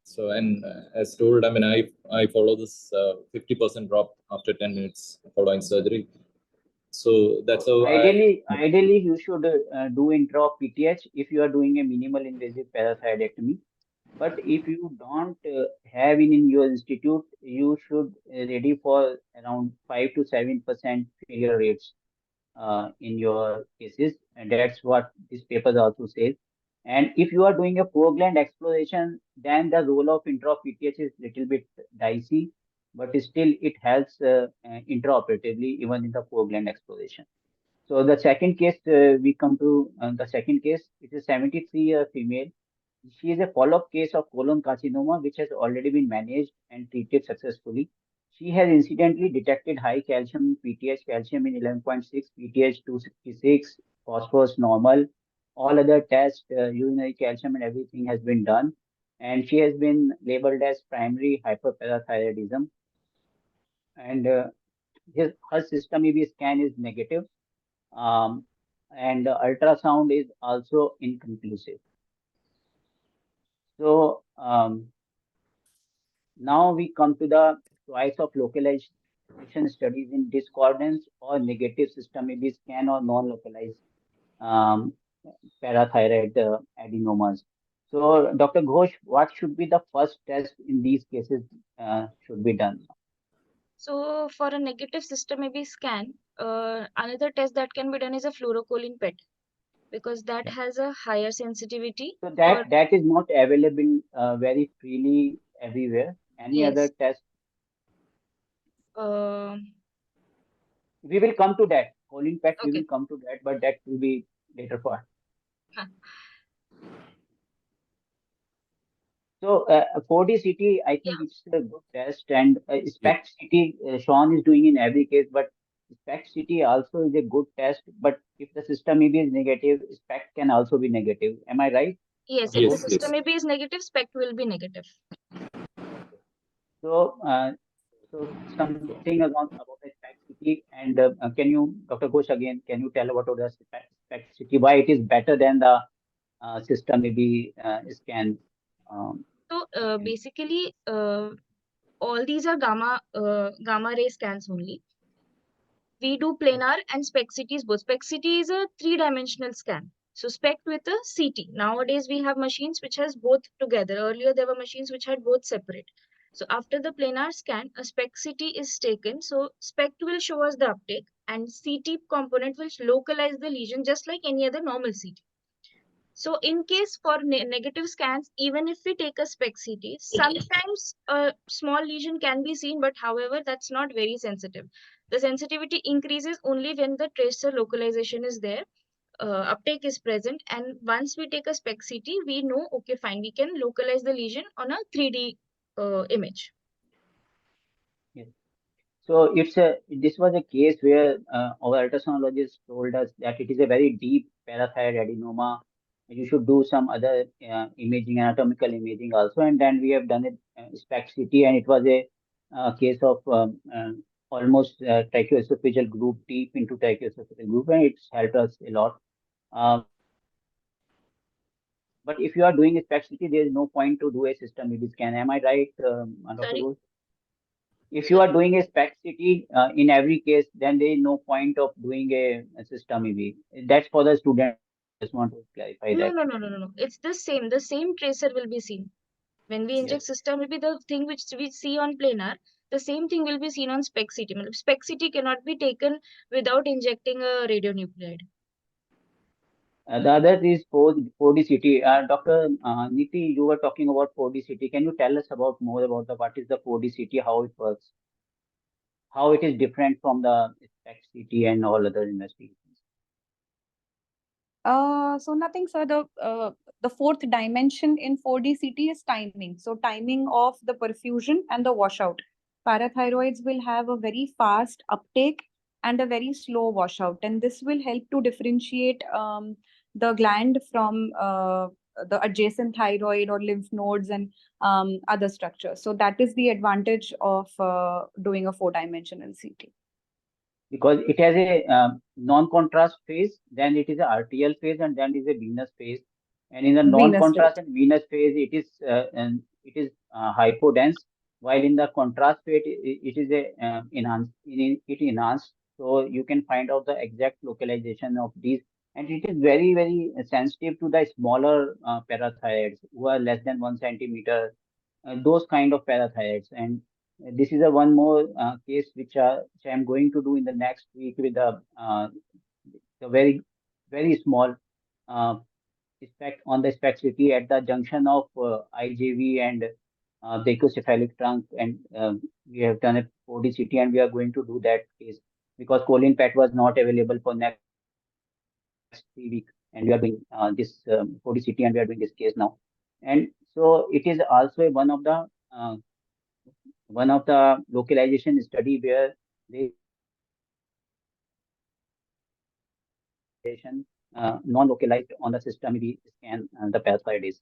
So, and as told, I mean, I follow this 50% drop after 10 minutes following surgery. So that's how ideally you should do intra PTH if you are doing a minimal invasive parathyroidectomy. But if you don't have it in your institute, you should ready for around 5 to 7% failure rates in your cases, and that's what this paper also says. And if you are doing a four-gland exploration, then the role of intra-PTH is little bit dicey, but still it helps intraoperatively even in the four-gland exploration. So the second case, we come to the second case. It is 73-year female. She is a follow-up case of colon carcinoma, which has already been managed and treated successfully. She has incidentally detected high calcium PTH, calcium in 11.6, PTH 266, phosphorus normal. All other tests, urinary calcium and everything has been done. And she has been labeled as primary hyperparathyroidism. And her system EB scan is negative. And ultrasound is also inconclusive. So now we come to the choice of localization studies in discordance or negative system EB scan or non-localized parathyroid adenomas. So Dr. Ghosh, what should be the first test in these cases should be done? So for a negative system AB scan, another test that can be done is a fluorocholine PET, because that has a higher sensitivity. So that is not available very freely everywhere. Any other test? We will come to that. Choline PET, we will come to that, but that will be later part. So 4D CT, I think it's a good test, and SPECT CT, Sean is doing in every case, but SPECT CT also is a good test. But if the system EB is negative, SPECT can also be negative. Am I right? Yes, if the system AB is negative, SPECT will be negative. So, so something about the SPECT CT, and can you, Dr. Ghosh, again, can you tell about the SPECT CT, why it is better than the system EB scan? So basically, all these are gamma ray scans only. We do planar and SPECT CTs both. SPECT CT is a 3-dimensional scan. So SPECT with a CT. Nowadays we have machines which has both together. Earlier there were machines which had both separate. So after the planar scan, a SPECT CT is taken. So SPECT will show us the uptake and CT component will localize the lesion just like any other normal CT. So in case for negative scans, even if we take a SPECT CT, sometimes a small lesion can be seen, but however, that's not very sensitive. The sensitivity increases only when the tracer localization is there, uptake is present, and once we take a SPECT CT, we know, okay, fine, we can localize the lesion on a 3D image. Yes. So this was a case where our ultrasonologist told us that it is a very deep parathyroid adenoma. You should do some other imaging, anatomical imaging also. And then we have done a SPECT CT, and it was a case of almost tracheoesophageal group, deep into tracheoesophageal group, and it's helped us a lot. But if you are doing a SPECT CT, there is no point to do a system EB scan. Am I right, Dr. Ghosh? If you are doing a SPECT CT in every case, then there is no point of doing a system EB. That's for the student just want to clarify No, that. no. It's the same. The same tracer will be seen. When we inject system, will be the thing which we see on planar. The same thing will be seen on spec CT. Spec CT cannot be taken without injecting a radionuclide. The other is 4D CT. Dr. Niti, you were talking about 4D CT. Can you tell us about more about what is the 4D CT, how it works, how it is different from the SPECT CT and all other investigations? So nothing, sir. The fourth dimension in 4D CT is timing. So timing of the perfusion and the washout. Parathyroids will have a very fast uptake and a very slow washout, and this will help to differentiate the gland from the adjacent thyroid or lymph nodes and other structures. So that is the advantage of doing a 4-dimensional CT. Because it has a non-contrast phase, then it is a RTL phase, and then it is a venous phase. And in the non-contrast and venous phase, it is hypodense, while in the contrast phase, it is a enhanced. So you can find out the exact localization of these, and it is very, very sensitive to the smaller parathyroids who are less than 1 centimeter, those kind of parathyroids. And this is a one more case which I am going to do in the next week with the very, very small spec on the spectroscopy at the junction of IJV and the echocephalic trunk, and we have done a 4D CT, and we are going to do that case because choline PET was not available for next 3 weeks, and we are doing this 4D CT, and we are doing this case now. And so it is also one of the localization study where they non-localized on the system we scan the parathyroids.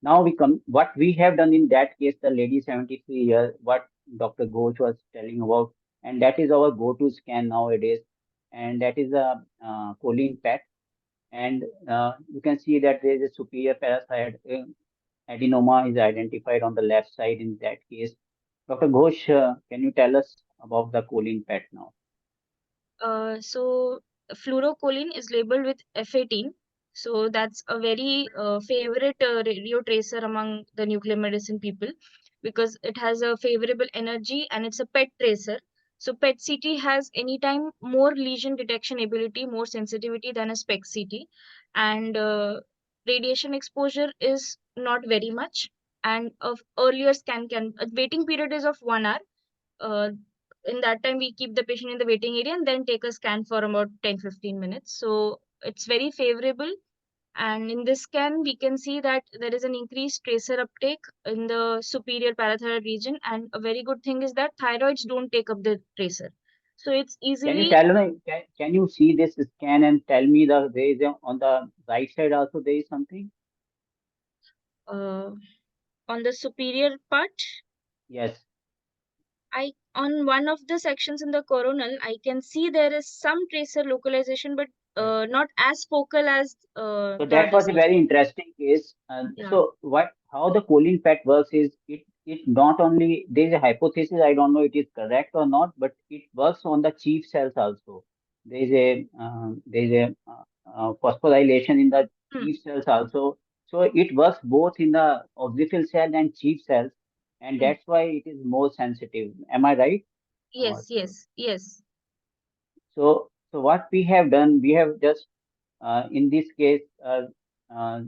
Now what we have done in that case, the lady 73 years, what Dr. Ghosh was telling about, and that is our go-to scan nowadays, and that is a choline PET, and you can see that there is a superior parathyroid adenoma is identified on the left side in that case. Dr. Ghosh, can you tell us about the choline PET now? So fluorocholine is labeled with F18. So that's a very favorite radio tracer among the nuclear medicine people because it has a favorable energy and it's a PET tracer. So PET CT has anytime more lesion detection ability, more sensitivity than a SPECT CT, and radiation exposure is not very much. And of earlier scan waiting period is of 1 hour. In that time we keep the patient in the waiting area and then take a scan for about 10-15 minutes. So it's very favorable, and in this scan we can see that there is an increased tracer uptake in the superior parathyroid region, and a very good thing is that thyroids don't take up the tracer, so it's easily. Can you tell me, can you see this scan and tell me there is on the right side also there is something? On the superior part? Yes. On one of the sections in the coronal, I can see there is some tracer localization, but not as focal as. So that was a very interesting case. So how the choline PET works is it not only there is a hypothesis, I don't know it is correct or not, but it works on the chief cells also. There is a phosphorylation in the chief cells also. So it works both in the oxyphil cell and chief cells, and that's why it is more sensitive. Am I right? Yes. So what we have done, we have just in this case the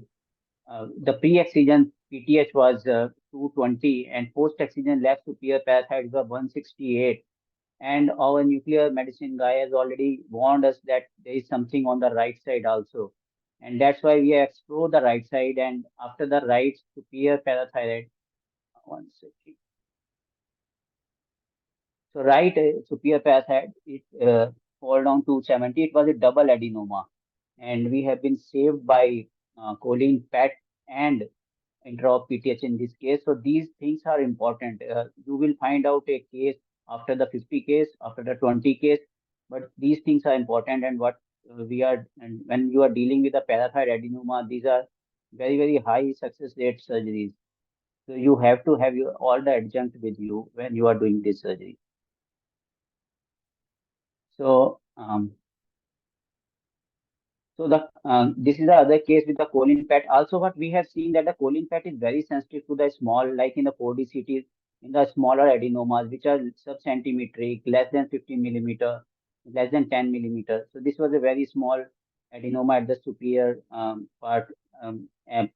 pre-excision PTH was 220 and post-excision left superior parathyroid was 168. And our nuclear medicine guy has already warned us that there is something on the right side also. And that's why we explore the right side, and after the right superior parathyroid, one second. So right superior parathyroid, it fall down to 70. It was a double adenoma, and we have been saved by choline PET and intra PTH in this case. So these things are important. You will find out a case after the 50 case, after the 20 case, but these things are important. And what and when you are dealing with a parathyroid adenoma, these are very, very high success rate surgeries. So you have to have all the adjunct with you when you are doing this surgery. So So this is the other case with the colon fat. Also, what we have seen that the colon fat is very sensitive to the small, like in the 4D CTs, in the smaller adenomas, which are sub-centimetric, less than 15 millimeter, less than 10 millimeter. So this was a very small adenoma at the superior part. And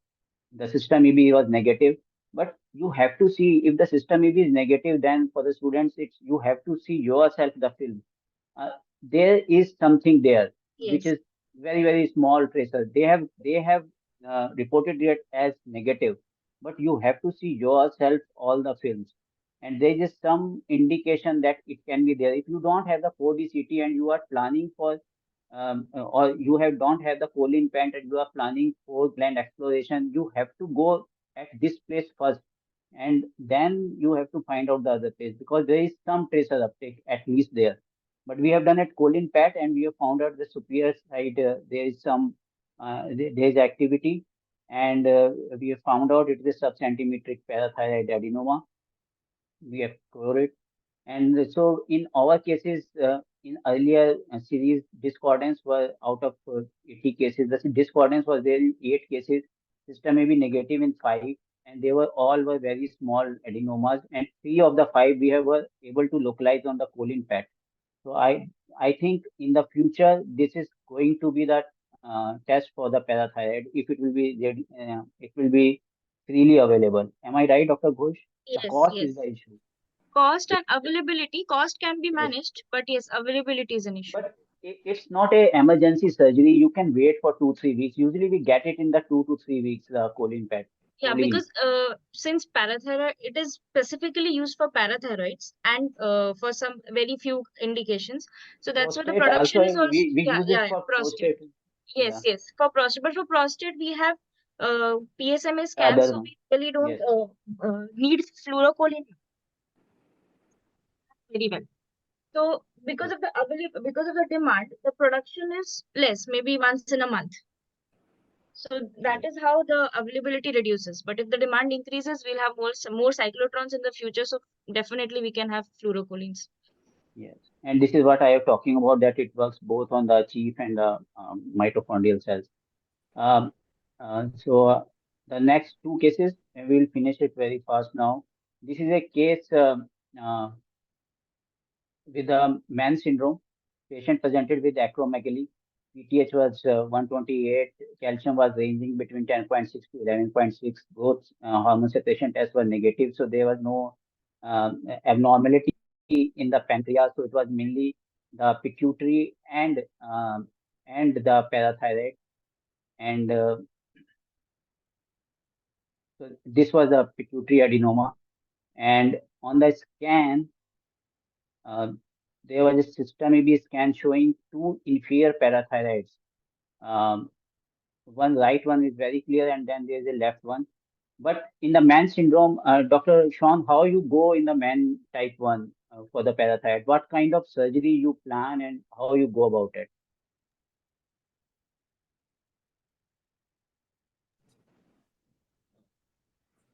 the system EB was negative, but you have to see if the system EB is negative, then for the students, it's you have to see yourself the film. There is something there which Yes. is very small tracer. They have reported it as negative, but you have to see yourself all the films, and there is some indication that it can be there. If you don't have the 4D CT and you are planning for or you don't have the colon pant and you are planning for gland exploration, you have to go at this place first, and then you have to find out the other place because there is some tracer uptake at least there. But we have done at colon pat and we have found out the superior side there is some there is activity, and we have found out it is a subcentimetric parathyroid adenoma. We have covered it. And so in our cases, in earlier series, discordance were out of 80 cases. The discordance was there in 8 cases. System may be negative in 5, and they were all were very small adenomas. And 3 of the 5 we were able to localize on the colon pad. So I think in the future this is going to be the test for the parathyroid if it will be freely available. Am I right, Dr. Ghosh? The Yes, cost yes. is the issue. Cost and availability. Cost can be Yes. managed, but yes, availability is an issue. But it's not a emergency surgery. You can wait for 2-3 weeks. Usually we get it in the 2 to 3 weeks, the colon pad. Yeah, choline. because since parathyroid, it is specifically used for parathyroids and for some very few indications. So that's why the Prostate production also is also we use it for prostate. prostate. Yes, Yeah. yes, for prostate. But for prostate, we have PSMA scans, Other so one. we really don't Yes. need fluorocholine very well. So because of the because of the demand, the production is less, maybe once in a month. So that is how the availability reduces. But if the demand increases, we'll have more cyclotrons in the future. So definitely we can have fluorocolines. Yes. And this is what I am talking about, that it works both on the chief and the mitochondrial cells. So the next 2 cases, and we'll finish it very fast now. This is a case with a Man syndrome. Patient presented with acromegaly. PTH was 128. Calcium was ranging between 10.6 to 11.6. Both hormone separation tests were negative, so there was no abnormality in the pancreas. So it was mainly the pituitary and the parathyroid. And so this was a pituitary adenoma. And on the scan, there was a system EB scan showing 2 inferior parathyroids. One right one is very clear, and then there is a left one. But in the Man syndrome, Dr. Sean, how you go in the Man type 1 for the parathyroid? What kind of surgery you plan and how you go about it?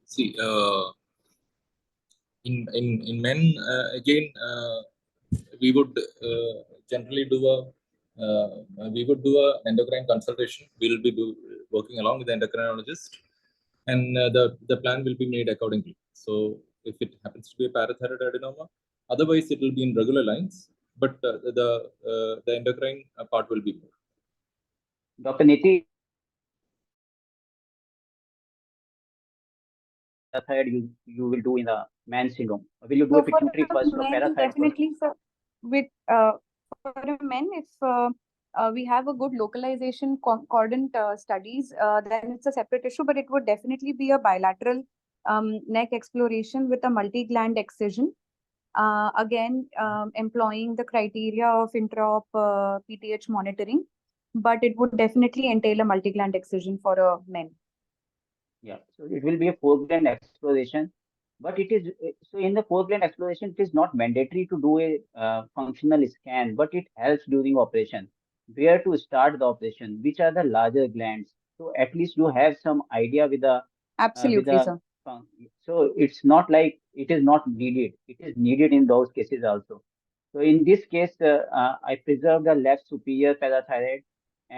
See, in men again, we would generally do a endocrine consultation. We'll be working along with the endocrinologist, and the plan will be made accordingly. So if it happens to be a parathyroid adenoma, otherwise it will be in regular lines, but the endocrine part will be more. Dr. Niti, parathyroid you will do in the Man syndrome? Or will you do a pituitary first or parathyroid Definitely first? for men, if we have a good localization concordant studies, then it's a separate issue, but it would definitely be a bilateral neck exploration with a multi-gland excision. Again, employing the criteria of intra-op PTH monitoring, but it would definitely entail a multi-gland excision for men. Yeah, so it will be a 4-gland exploration, but it is so in the 4-gland exploration, it is not mandatory to do a functional scan, but it helps during operation. Where to start the operation? Which are the larger glands? So at least you have some idea with the Absolutely, sir. so it's not like it is not needed. It is needed in those cases also. So in this case, I preserved the left superior parathyroid,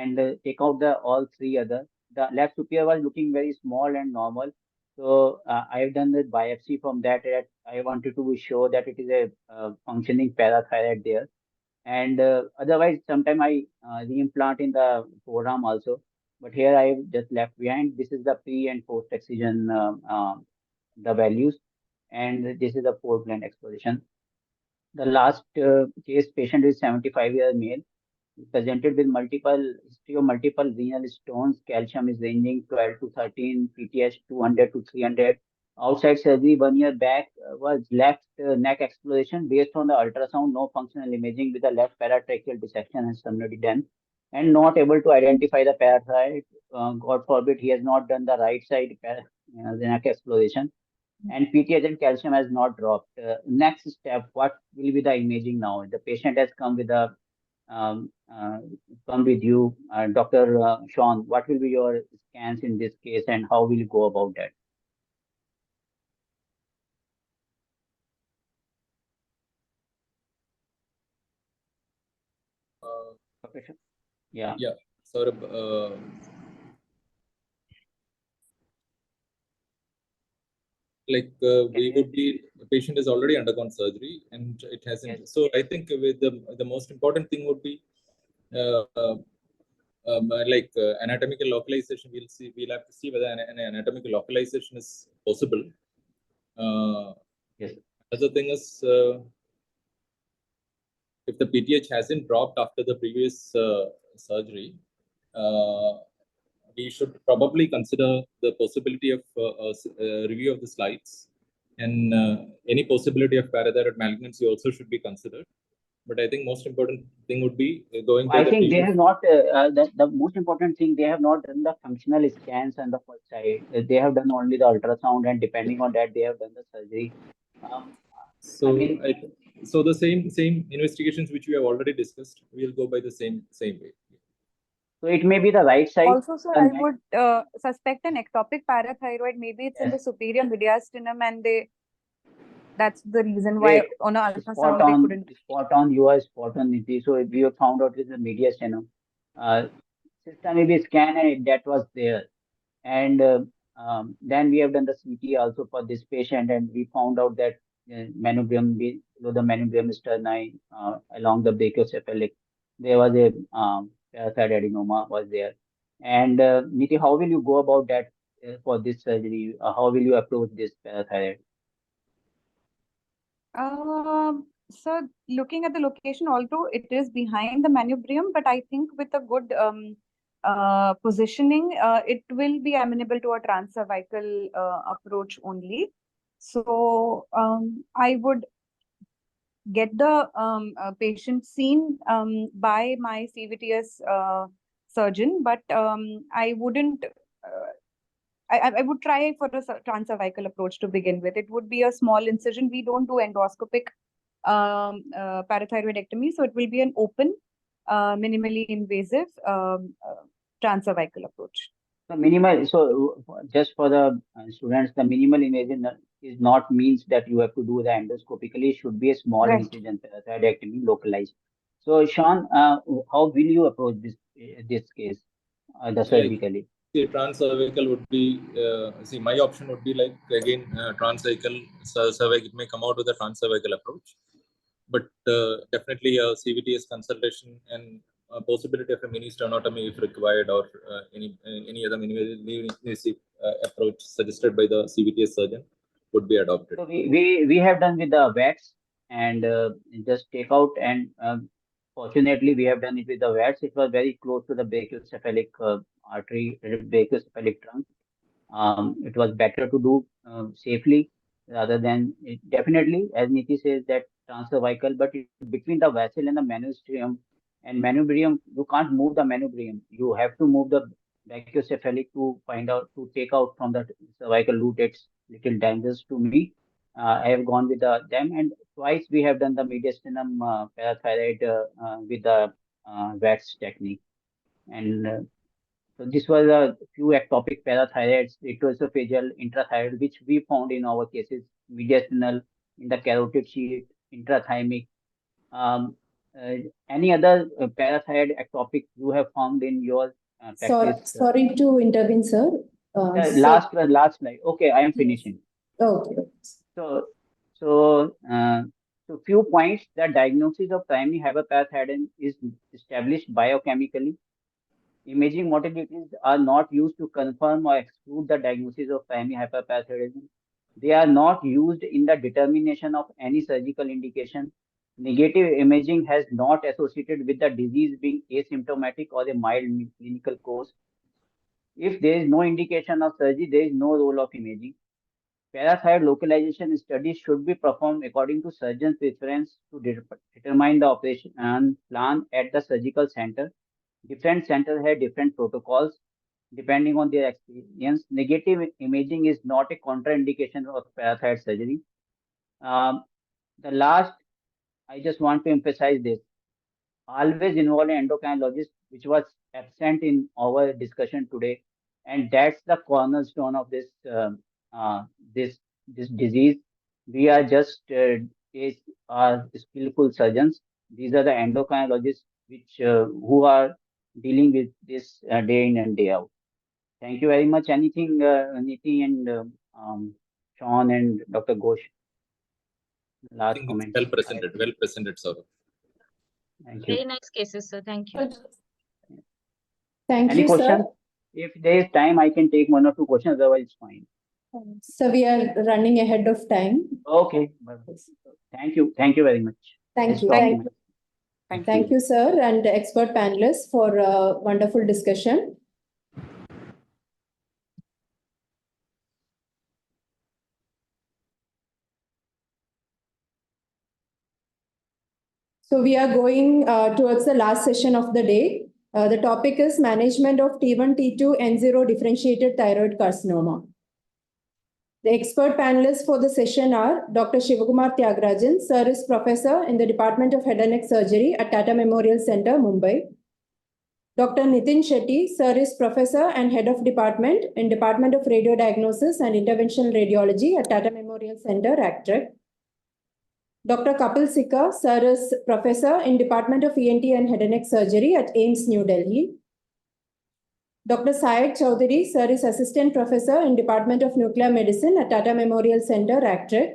and take out the all three other. The left superior was looking very small and normal. So I've done the biopsy from that. I wanted to show that it is a functioning parathyroid there. And otherwise, sometime I reimplant in the program also. But here I just left behind. This is the pre and post excision the values, and this is the four-plane exposition. The last case patient is 75-year male, presented with history of multiple renal stones. Calcium is ranging 12 to 13, PTH 200 to 300. Outside surgery 1 year back was left neck exploration based on the ultrasound, no functional imaging with the left paratracheal dissection has somebody done, and not able to identify the parathyroid. God forbid he has not done the right side the neck exploration, and PTH and calcium has not dropped. Next step, what will be the imaging now? The patient has come with a come with you, Dr. Sean. What will be your scans in this case, and how will you go about that? Yeah. Yeah. Saurabh, we would be, the patient has already undergone surgery and it hasn't. Yes. So I think with the most important thing would be anatomical localization. We'll have to see whether an anatomical localization is possible. Yes. Other thing is, if the PTH hasn't dropped after the previous surgery, we should probably consider the possibility of review of the slides, and any possibility of parathyroid malignancy also should be considered. But I think most important thing would be going by I think they have not, the most important thing, they have not done the functional scans on the first side. They have done only the ultrasound, and depending on that, they have done the surgery. So the same investigations which we have already discussed, we'll go by the same way. So it may be the right side. Also, sir, I would suspect an ectopic parathyroid. Maybe it's in the superior mediastinum, and that's the reason why on an ultrasound they couldn't. Spot on, you are spot on, Niti. So we have found out with the mediastinum. System maybe scan, and that was there. And then we have done the CT also for this patient, and we found out that manubrium below the manubrium sterni along the brachiocephalic, there was a parathyroid adenoma was there. And Niti, how will you go about that for this surgery? How will you approach this parathyroid? So looking at the location, although it is behind the manubrium, but I think with a good positioning, it will be amenable to a transcervical approach only. So I would get the patient seen by my CVTS surgeon, but I wouldn't. I would try for a transcervical approach to begin with. It would be a small incision. We don't do endoscopic parathyroidectomy, so it will be an open, minimally invasive transcervical approach. So minimal. So just for the students, the minimal incision is not means that you have to do the endoscopically. It should be a small incision parathyroidectomy localized. So Sean, how will you approach this case, the surgically? See, transcervical would be, my option would be like, again, transcervical, cervical, it may come out with a transcervical approach, but definitely a CVTS consultation and a possibility of a mini sternotomy if required, or any other invasive approach suggested by the CVTS surgeon would be adopted. So we have done with the VATS and just take out, and fortunately we have done it with the VATS. It was very close to the brachiocephalic artery, brachiocephalic trunk. It was better to do safely rather than definitely, as Niti says, that transcervical, but between the vessel and the manubrium, and manubrium, you can't move the manubrium. You have to move the brachiocephalic to find out, to take out from the cervical root. It's little dangerous to me. I have gone with them, and twice we have done the mediastinum parathyroid with the VATS technique. And so this was a few ectopic parathyroids, retroesophageal, intrathyroid, which we found in our cases, mediastinal, in the carotid sheath, intrathymic. any other parathyroid ectopic you have found in your practice? Sorry to intervene, sir. Last slide. Okay, I am finishing. Okay. So few points. The diagnosis of primary hyperparathyroidism is established biochemically. Imaging modalities are not used to confirm or exclude the diagnosis of primary hyperparathyroidism. They are not used in the determination of any surgical indication. Negative imaging has not associated with the disease being asymptomatic or a mild clinical course. If there is no indication of surgery, there is no role of imaging. Parathyroid localization studies should be performed according to surgeon's preference to determine the operation and plan at the surgical center. Different centers have different protocols depending on their experience. Negative imaging is not a contraindication of parathyroid surgery. The last, I just want to emphasize this. Always involve an endocrinologist, which was absent in our discussion today, and that's the cornerstone of this this disease. We are just are skillful surgeons. These are the endocrinologists which who are dealing with this day in and day out. Thank you very much. Anything, Niti and Sean and Dr. Ghosh? Last comment. Well presented, sir. Thank you. Very nice cases, sir. Thank you. Thank Any you, question? sir. If there is time, I can take one or two questions. Otherwise, it's fine. So we are running ahead of time. Okay. Thank you. Thank you very much. Thank you. Thank you, sir, and expert panelists for a wonderful discussion. So we are going towards the last session of the day. The topic is management of T1, T2, N0 differentiated thyroid carcinoma. The expert panelists for the session are Dr. Shivakumar Tyagarajan, sir is professor in the Department of Head and Neck Surgery at Tata Memorial Center, Mumbai. Dr. Nitin Shetty, sir is professor and head of department in Department of Radiodiagnosis and Interventional Radiology at Tata Memorial Center, Actrek. Dr. Kapil Sikka, sir is professor in Department of ENT and Head and Neck Surgery at AIIMS, New Delhi. Dr. Syed Chowdhury, sir is assistant professor in Department of Nuclear Medicine at Tata Memorial Center, Actrek.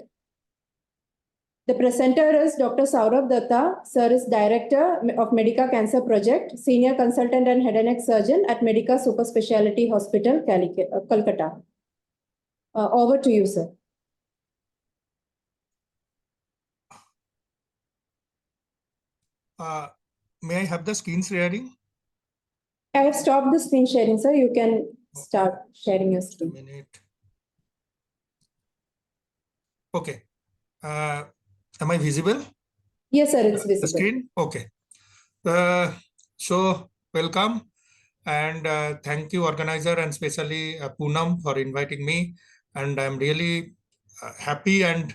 The presenter is Dr. Saurabh Datta, sir is director of Medica Cancer Project, senior consultant and head and neck surgeon at Medica Super Speciality Hospital, Kolkata. Over to you, sir. May I have the screen sharing? I have stopped the screen sharing, sir. You can start sharing your screen. A minute. Okay. Am I visible? Yes, sir, it's visible. The screen? Okay. So welcome and thank you, organizer, and especially Poonam for inviting me. And I'm really happy and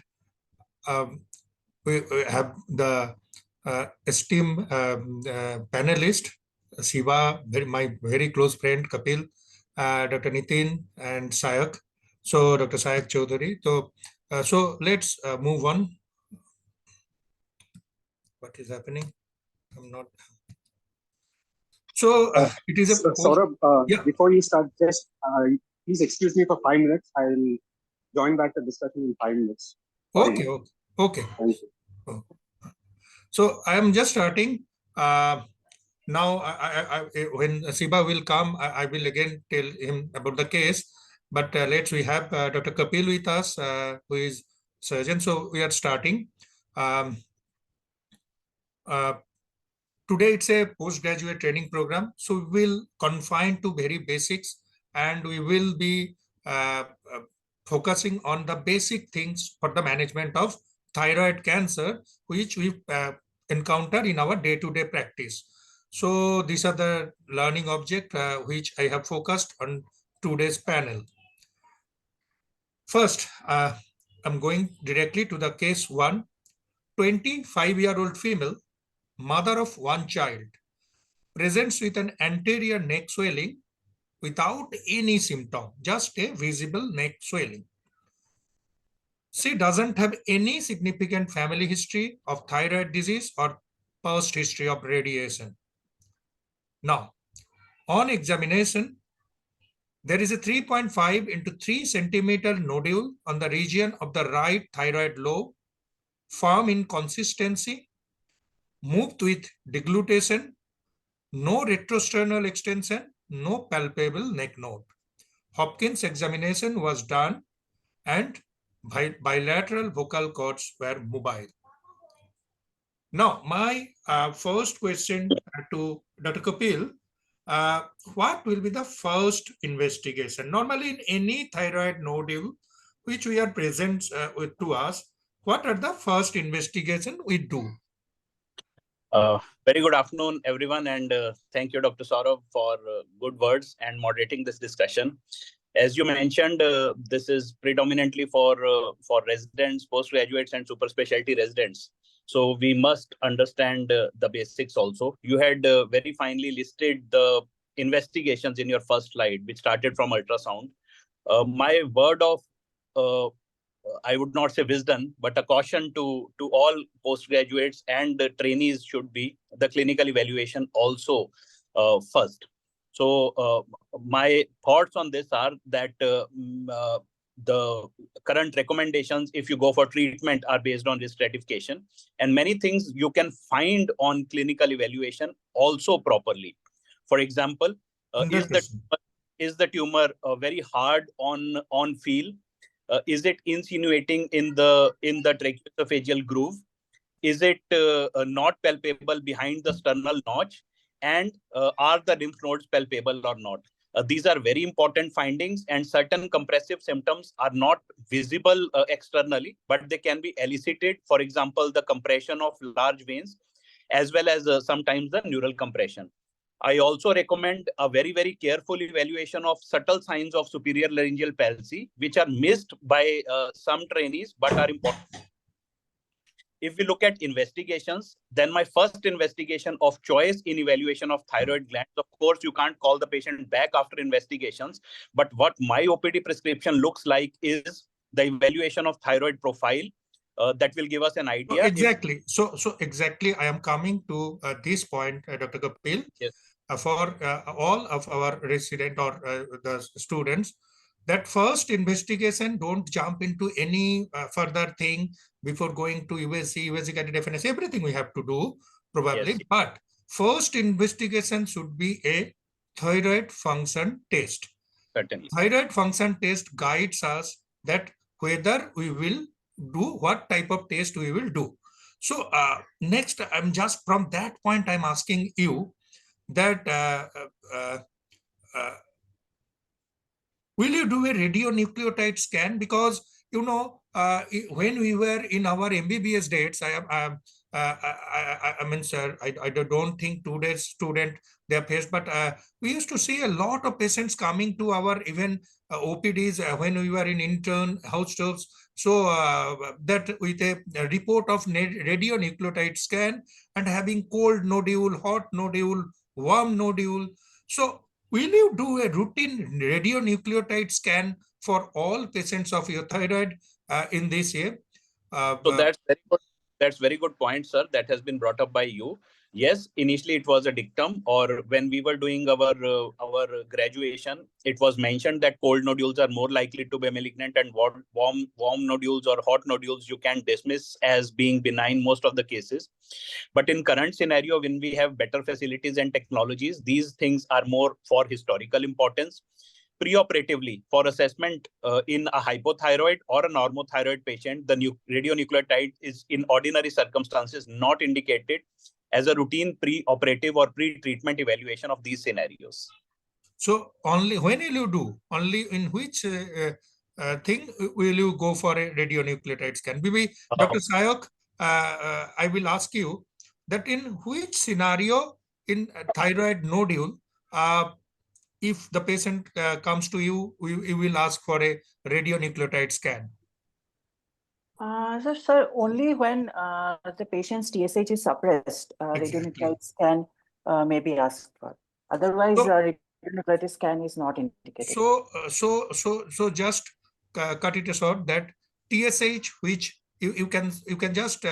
we have the esteemed panelist, Shiva, my very close friend, Kapil, Dr. Nitin and Sayak. So Dr. Sayak Chowdhury. So let's move on. What is happening? I'm not. So it is a. Saurabh, before you start, just please excuse me for 5 minutes. I'll join back the discussion in 5 minutes. Okay. Okay. Thank you. So I am just starting. Now, when Shiva will come, I will again tell him about the case. But we have Dr. Kapil with us, who is surgeon. So we are starting. Today it's a postgraduate training program. So we will confine to very basics and we will be focusing on the basic things for the management of thyroid cancer, which we encounter in our day-to-day practice. So these are the learning object which I have focused on today's panel. First, I'm going directly to the case 1. 25-year-old female, mother of 1 child, presents with an anterior neck swelling without any symptom, just a visible neck swelling. She doesn't have any significant family history of thyroid disease or past history of radiation. Now, on examination, there is a 3.5 into 3 centimeter nodule on the region of the right thyroid lobe, firm in consistency, moved with deglutition, no retrosternal extension, no palpable neck node. Hopkins examination was done and bilateral vocal cords were mobile. Now, my first question to Dr. Kapil, what will be the first investigation? Normally in any thyroid nodule which we are present to us, what are the first investigation we do? Very good afternoon, everyone, and thank you, Dr. Saurav, for good words and moderating this discussion. As you mentioned, this is predominantly for residents, postgraduates, and super specialty residents. So we must understand the basics also. You had very finely listed the investigations in your first slide, which started from ultrasound. My word of I would not say wisdom, but a caution to all postgraduates and the trainees should be the clinical evaluation also first. So my thoughts on this are that the current recommendations, if you go for treatment, are based on risk stratification, and many things you can find on clinical evaluation also properly. For example, is the tumor very hard on feel? Is it insinuating in the tracheoesophageal groove? Is it not palpable behind the sternal notch? And are the lymph nodes palpable or not? These are very important findings, and certain compressive symptoms are not visible externally, but they can be elicited. For example, the compression of large veins, as well as sometimes the neural compression. I also recommend a very, very careful evaluation of subtle signs of superior laryngeal palsy, which are missed by some trainees, but are important. If we look at investigations, then my first investigation of choice in evaluation of thyroid glands, of course, you can't call the patient back after investigations, but what my OPD prescription looks like is the evaluation of thyroid profile. That will give us an idea. Exactly. So exactly, I am coming to this point, Dr. Kapil. Yes. For all of our resident or the students, that first investigation, don't jump into any further thing before going to USC, cardiac definition, everything we have to do probably. Yes. But first investigation should be a thyroid function test. Certainly. Thyroid function test guides us that whether we will do, what type of test we will do. So next, I'm just from that point, I'm asking you that will you do a radionucleotide scan? Because, you know, when we were in our MBBS dates, I mean, sir, I don't think today's student they are faced, but we used to see a lot of patients coming to our even OPDs when we were in intern house jobs. So that with a report of radionucleotide scan and having cold nodule, hot nodule, warm nodule. So will you do a routine radionucleotide scan for all patients of your thyroid in this year? So that's very good. That's very good point, sir. That has been brought up by you. Yes, initially it was a dictum, or when we were doing our graduation, it was mentioned that cold nodules are more likely to be malignant, and warm nodules or hot nodules you can dismiss as being benign most of the cases. But in current scenario, when we have better facilities and technologies, these things are more for historical importance. Preoperatively, for assessment in a hypothyroid or a normothyroid patient, the radionucleotide is in ordinary circumstances not indicated as a routine pre-operative or pre-treatment evaluation of these scenarios. So only when will you do? Only in which thing will you go for a radionucleotide scan? Maybe Dr. Sayok, I will ask you that in which scenario in thyroid nodule, if the patient comes to you, you will ask for a radionucleotide scan? Sir, only when the patient's TSH is suppressed, radionuclide scan may be asked for. Otherwise, radionuclide scan is not indicated. So just cut it short that TSH which you can just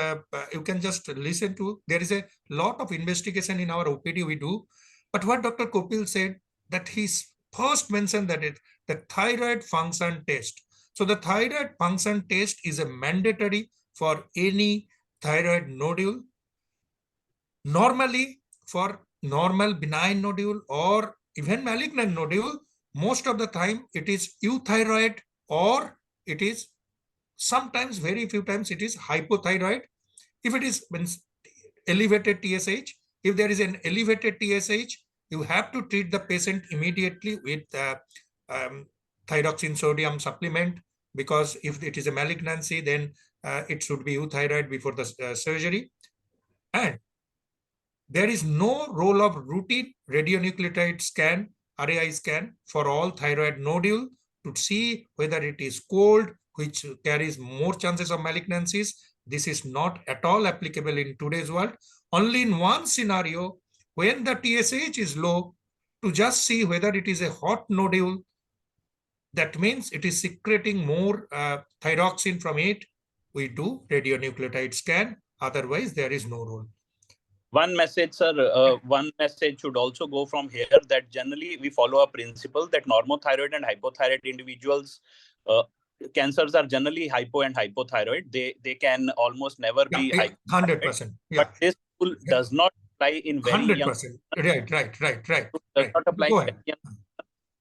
listen to. There is a lot of investigation in our OPD we do, but what Dr. Kopil said, that he first mentioned that the thyroid function test. So the thyroid function test is a mandatory for any thyroid nodule. Normally, for normal benign nodule or even malignant nodule, most of the time it is euthyroid, or it is sometimes, very few times, it is hypothyroid. If it is elevated TSH, if there is an elevated TSH, you have to treat the patient immediately with thyroxine sodium supplement, because if it is a malignancy, then it should be euthyroid before the surgery. And there is no role of routine radionuclide scan, RAI scan, for all thyroid nodule to see whether it is cold, which carries more chances of malignancies. This is not at all applicable in today's world. Only in one scenario, when the TSH is low, to just see whether it is a hot nodule, that means it is secreting more thyroxine from it, we do radionuclide scan. Otherwise, there is no role. One message, sir, one message should also go from here, that generally we follow a principle that normothyroid and hypothyroid individuals, cancers are generally hypo and hypothyroid. They can almost never be 100%. But this rule does not apply in very 100%. young. Right. Does not apply Go in ahead. very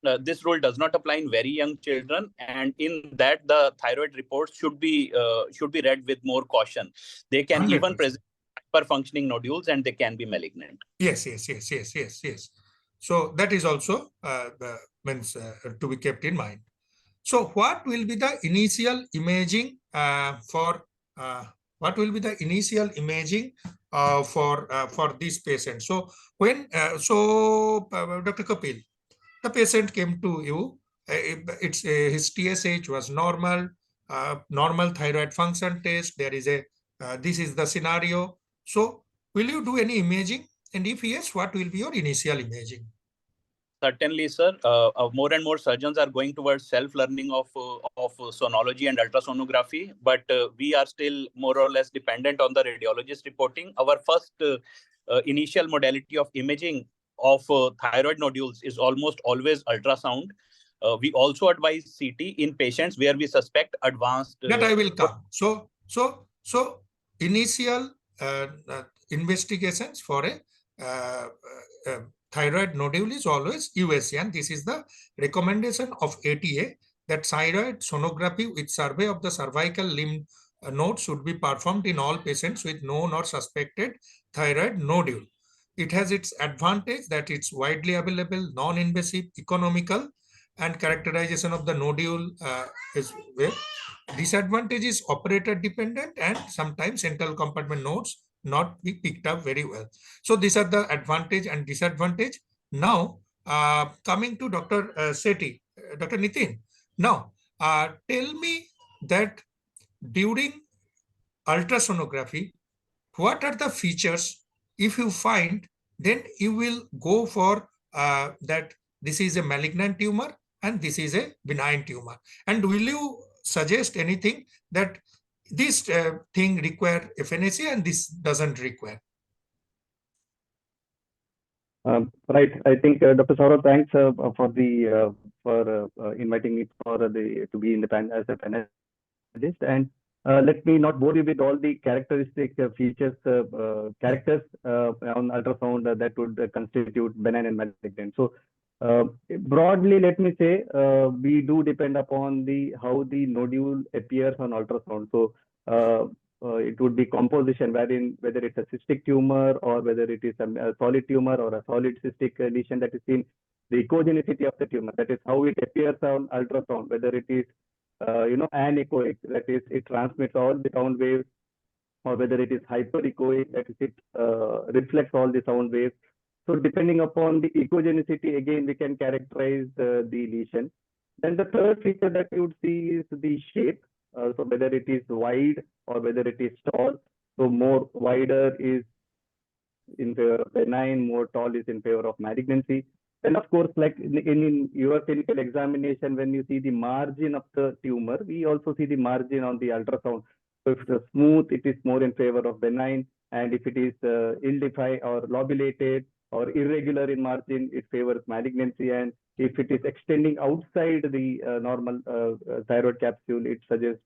young, this rule does not apply in very young children, and in that the thyroid reports should be read with more caution. They can 100%. even present hyperfunctioning nodules, and they can be malignant. Yes. So that is also to be kept in mind. So what will be the initial imaging for this patient? So when Dr. Kapil, the patient came to you, his TSH was normal, normal thyroid function test. There is a this is the scenario. So will you do any imaging? And if yes, what will be your initial imaging? Certainly, sir. More and more surgeons are going towards self-learning of sonology and ultrasonography, but we are still more or less dependent on the radiologist reporting. Our first initial modality of imaging of thyroid nodules is almost always ultrasound. We also advise CT in patients where we suspect advanced. That I will come. So initial investigations for a thyroid nodule is always USC, and this is the recommendation of ATA, that thyroid sonography with survey of the cervical limb node should be performed in all patients with known or suspected thyroid nodule. It has its advantage that it's widely available, non-invasive, economical, and characterization of the nodule is well. Disadvantage is operator dependent, and sometimes central compartment nodes not be picked up very well. So these are the advantage and disadvantage. Now, coming to Dr. Sethi, Dr. Nitin. Now, tell me that during ultrasonography, what are the features? If you find, then you will go for that this is a malignant tumor and this is a benign tumor. And will you suggest anything that this thing require FNAC and this doesn't require? Right. I think Dr. Saurav, thanks for inviting me to be in the panel as a panelist. And let me not bore you with all the characteristic features, characters on ultrasound that would constitute benign and malignant. So broadly, let me say we do depend upon how the nodule appears on ultrasound. So it would be composition, wherein whether it's a cystic tumor or whether it is a solid tumor or a solid cystic lesion that is seen, the echogenicity of the tumor, that is how it appears on ultrasound, whether it is anechoic, that is it transmits all the sound waves, or whether it is hyperechoic, that is it reflects all the sound waves. So depending upon the echogenicity, again, we can characterize the lesion. Then the third feature that you would see is the shape. So whether it is wide or whether it is tall. So more wider is in favor of benign, more tall is in favor of malignancy. And of course, like in your clinical examination, when you see the margin of the tumor, we also see the margin on the ultrasound. if it's smooth, it is more in favor of benign. And if it is ill-defined or lobulated or irregular in margin, it favors malignancy. And if it is extending outside the normal thyroid capsule, it suggests,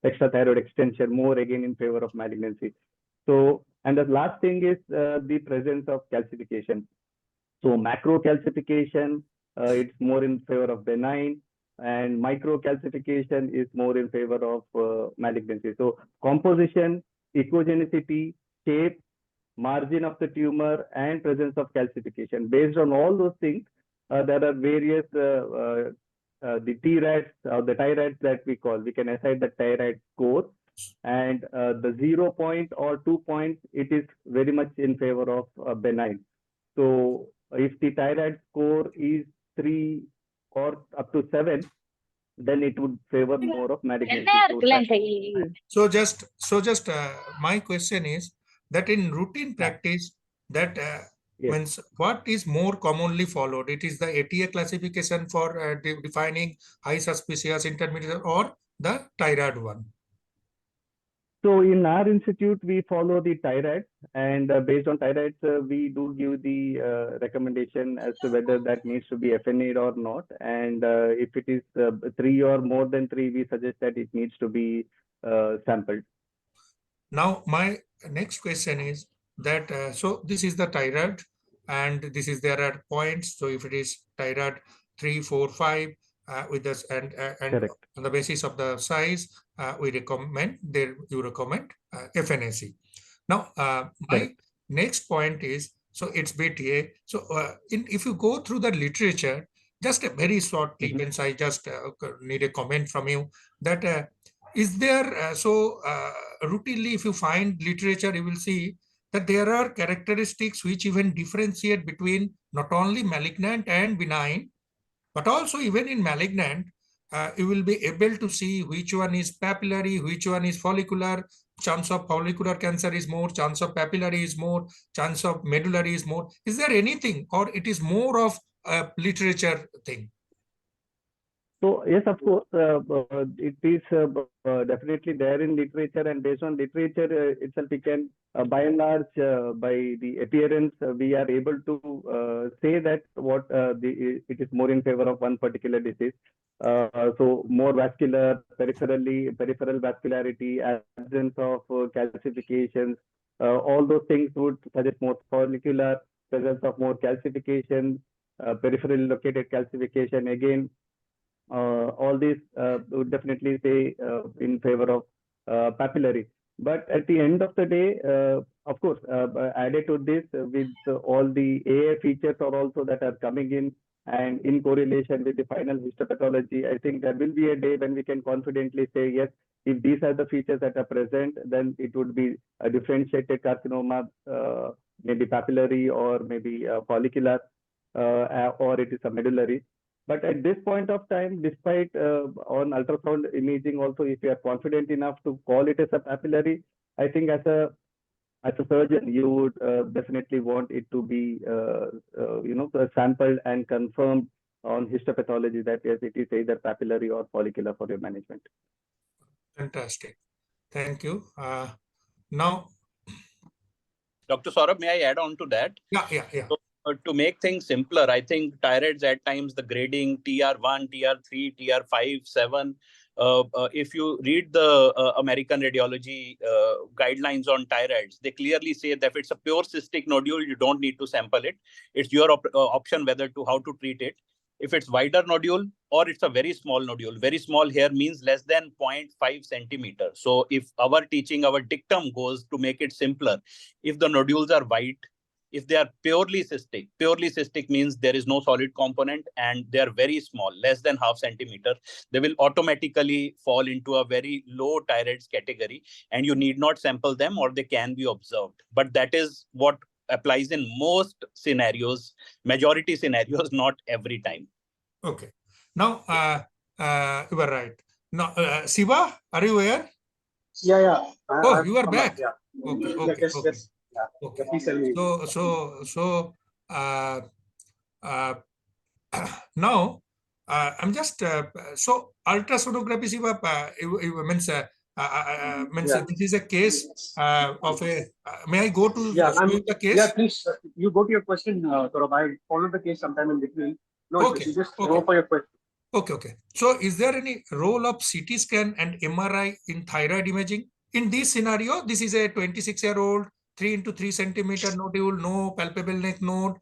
extra thyroid extension, more again in favor of malignancy. So, and the last thing is the presence of calcification. So macro calcification, it's more in favor of benign, and micro calcification is more in favor of malignancy. So composition, echogenicity, shape, margin of the tumor, and presence of calcification. Based on all those things, there are various the TRADs or the TIRADs that we call. We can assign the TIRAD score, and the 0 point or 2 points, it is very much in favor of benign. So if the TIRAD score is 3 or up to 7, then it would favor more of malignancy. So just my question is that in routine practice, that means what is more commonly followed? It is the ATA classification for defining high suspicious, intermediate, or the TIRAD one? So in our institute, we follow the TIRAD, and based on TIRADs, we do give the recommendation as to whether that needs to be FNA'd or not. And if it is 3 or more than 3, we suggest that it needs to be sampled. Now, my next question is that, so this is the TIRAD, and this is there are points. So if it is TIRAD 3, 4, 5, with this and on the basis of the size, we recommend you recommend FNAC. Now, my next point is, so it's BTA. So if you go through the literature, just a very short clip, I just need a comment from you that is there, routinely, if you find literature, you will see that there are characteristics which even differentiate between not only malignant and benign, but also even in malignant, you will be able to see which one is papillary, which one is follicular. Chance of follicular cancer is more, chance of papillary is more, chance of medullary is more. Is there anything, or it is more of a literature thing? So yes, of course, it is definitely there in literature, and based on literature itself, we can, by and large, by the appearance, we are able to say that what it is more in favor of one particular disease. So more vascular, peripheral vascularity, absence of calcifications, all those things would suggest more follicular, presence of more calcification, peripherally located calcification. Again, all these would definitely say in favor of papillary. But at the end of the day, of course, added to this with all the AA features are also that are coming in, and in correlation with the final histopathology, I think there will be a day when we can confidently say, yes, if these are the features that are present, then it would be a differentiated carcinoma, maybe papillary or maybe follicular, or it is a medullary. But at this point of time, despite on ultrasound imaging also, if you are confident enough to call it as a papillary, I think as a surgeon, you would definitely want it to be, sampled and confirmed on histopathology that yes, it is either papillary or follicular for your management. Fantastic. Thank you. Now, Dr. Saurabh, may I add on to that? Yeah. So, to make things simpler, I think TIRADs at times the grading TR1, TR3, TR5, 7. If you read the American radiology guidelines on TIRADs, they clearly say that if it's a pure cystic nodule, you don't need to sample it. It's your option whether to how to treat it. If it's wider nodule or it's a very small nodule, very small here means less than 0.5 centimeter. So if our dictum goes to make it simpler, if the nodules are white, if they are purely cystic means there is no solid component and they are very small, less than half centimeter, they will automatically fall into a very low TIRADs category and you need not sample them or they can be observed. But that is what applies in most scenarios, majority scenarios, not every time. Okay. Now, you were right. Now, Siva, are you here? Yeah. You are back. Yeah. Okay. Yes. Okay. Please tell me. So, now, I'm just, so ultrasonography, Siva, means Means this is a case of a. May I go to the case? Yeah, please. You go to your question, Saurabh. I followed the case sometime in between. No, Okay. you just go for your question. Okay. So, is there any role of CT scan and MRI in thyroid imaging? In this scenario, this is a 26-year-old, 3 into 3 centimeter nodule, no palpable neck node,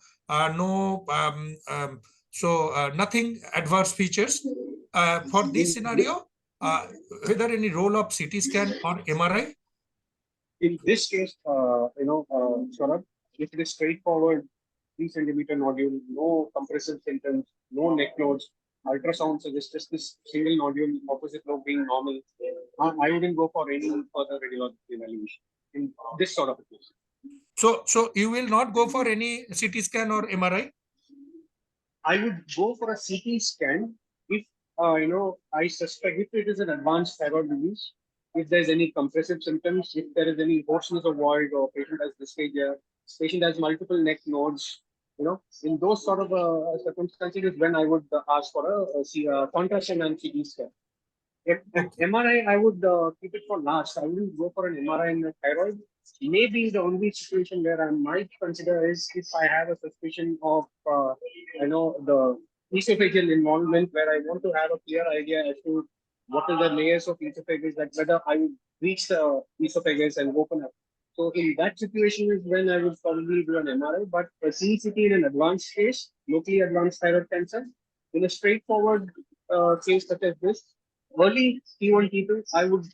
nothing adverse features. For this scenario, whether any role of CT scan or MRI? In this case, Saurabh, if it is straightforward, 3 centimeter nodule, no compressive symptoms, no neck nodes, ultrasound suggests just this single nodule, opposite lobe being normal, I wouldn't go for any further radiological evaluation in this sort of a case. So you will not go for any CT scan or MRI? I would go for a CT scan if, I suspect if it is an advanced thyroid disease, if there's any compressive symptoms, if there is any hoarseness of void or patient has dysphagia, patient has multiple neck nodes, in those sort of circumstances is when I would ask for a contrast and CT scan. MRI, I would keep it for last. I wouldn't go for an MRI in the thyroid. Maybe the only situation where I might consider is if I have a suspicion of, the esophageal involvement, where I want to have a clear idea as to what are the layers of esophagus, that whether I would reach the esophagus and open up. So in that situation is when I would probably do an MRI, but a CCT in an advanced case, locally advanced thyroid cancer, in a straightforward case such as this, early T1, T2, I would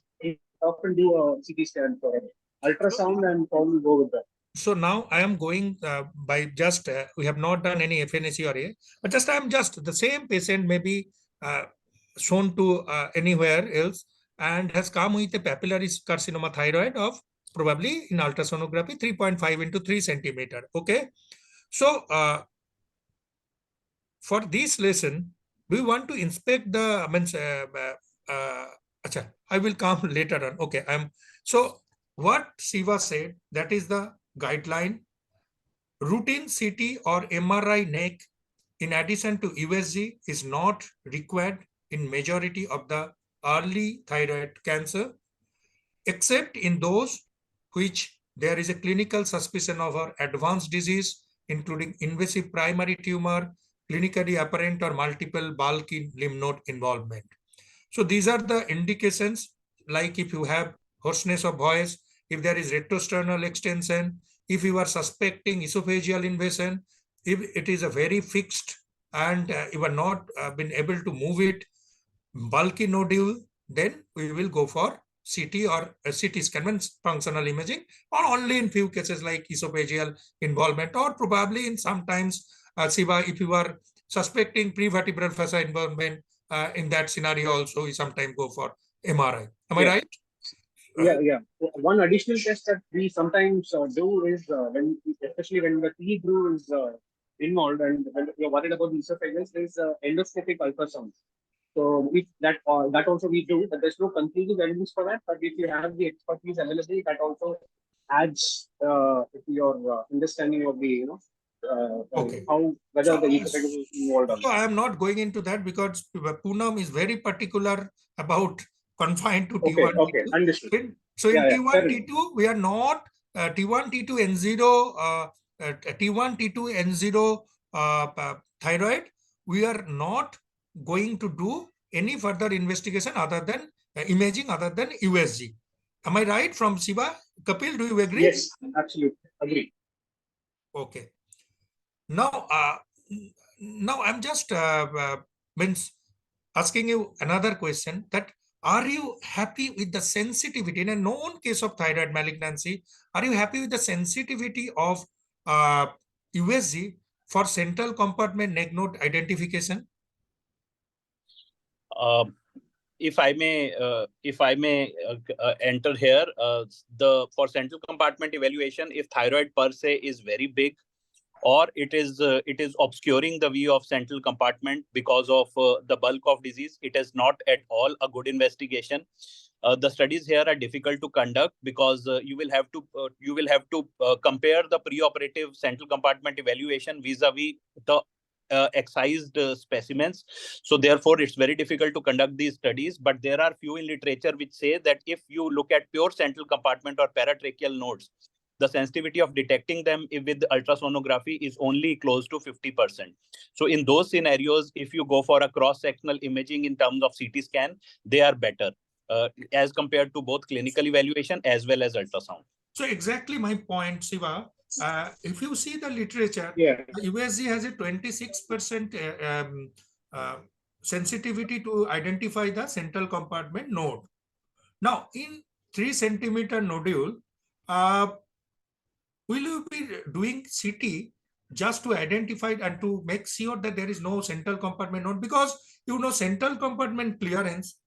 often do a CT scan for it. Ultrasound and probably go with that. So now I am going by just, we have not done any FNAC or A, but just I am just the same patient may be shown to anywhere else and has come with a papillary carcinoma thyroid of probably in ultrasonography 3.5 into 3 centimeter. Okay. So for this lesson, we want to inspect the, I will come later on. Okay. So what Shiva said, that is the guideline. Routine CT or MRI neck in addition to USG is not required in majority of the early thyroid cancer, except in those which there is a clinical suspicion of an advanced disease, including invasive primary tumor, clinically apparent or multiple bulky lymph node involvement. So these are the indications, like if you have hoarseness of voice, if there is retrosternal extension, if you are suspecting esophageal invasion, if it is a very fixed and you are not been able to move it, bulky nodule, then we will go for CT or CT scan, functional imaging, or only in few cases like esophageal involvement, or probably in sometimes, Siva, if you are suspecting prevertebral fossa involvement, in that scenario also we sometimes go for MRI. Am I right? Yeah. One additional test that we sometimes do is especially when the T groove is involved and when you're worried about the esophagus, is endoscopic ultrasound. So if that also we do, but there's no conclusive evidence for that. But if you have the expertise available, that also adds to your understanding of the how whether the esophagus is involved or not. So I am not going into that because Poonam is very particular about confined to T1, okay, T2. understood. So in T1, T2, we are not T1, T2, N0, T1, T2, N0 thyroid. We are not going to do any further investigation other than imaging other than USG. Am I right from Shiva? Kapil, do you agree? Yes, absolutely. Agree. Okay. Now, I'm just asking you another question, that are you happy with the sensitivity in a known case of thyroid malignancy? Are you happy with the sensitivity of USG for central compartment neck node identification? If I may enter here, for central compartment evaluation, if thyroid per se is very big, or it is obscuring the view of central compartment because of the bulk of disease, it is not at all a good investigation. The studies here are difficult to conduct because you will have to compare the preoperative central compartment evaluation vis-a-vis the excised specimens. So therefore, it's very difficult to conduct these studies. But there are few in literature which say that if you look at pure central compartment or paratracheal nodes, the sensitivity of detecting them with ultrasonography is only close to 50%. So in those scenarios, if you go for a cross-sectional imaging in terms of CT scan, they are better as compared to both clinical evaluation as well as ultrasound. So exactly my point, Shiva. If you see the literature, USG has a 26% sensitivity to identify the central compartment node. Now, in 3 centimeter nodule, will you be doing CT just to identify and to make sure that there is no central compartment node? Because central compartment clearance,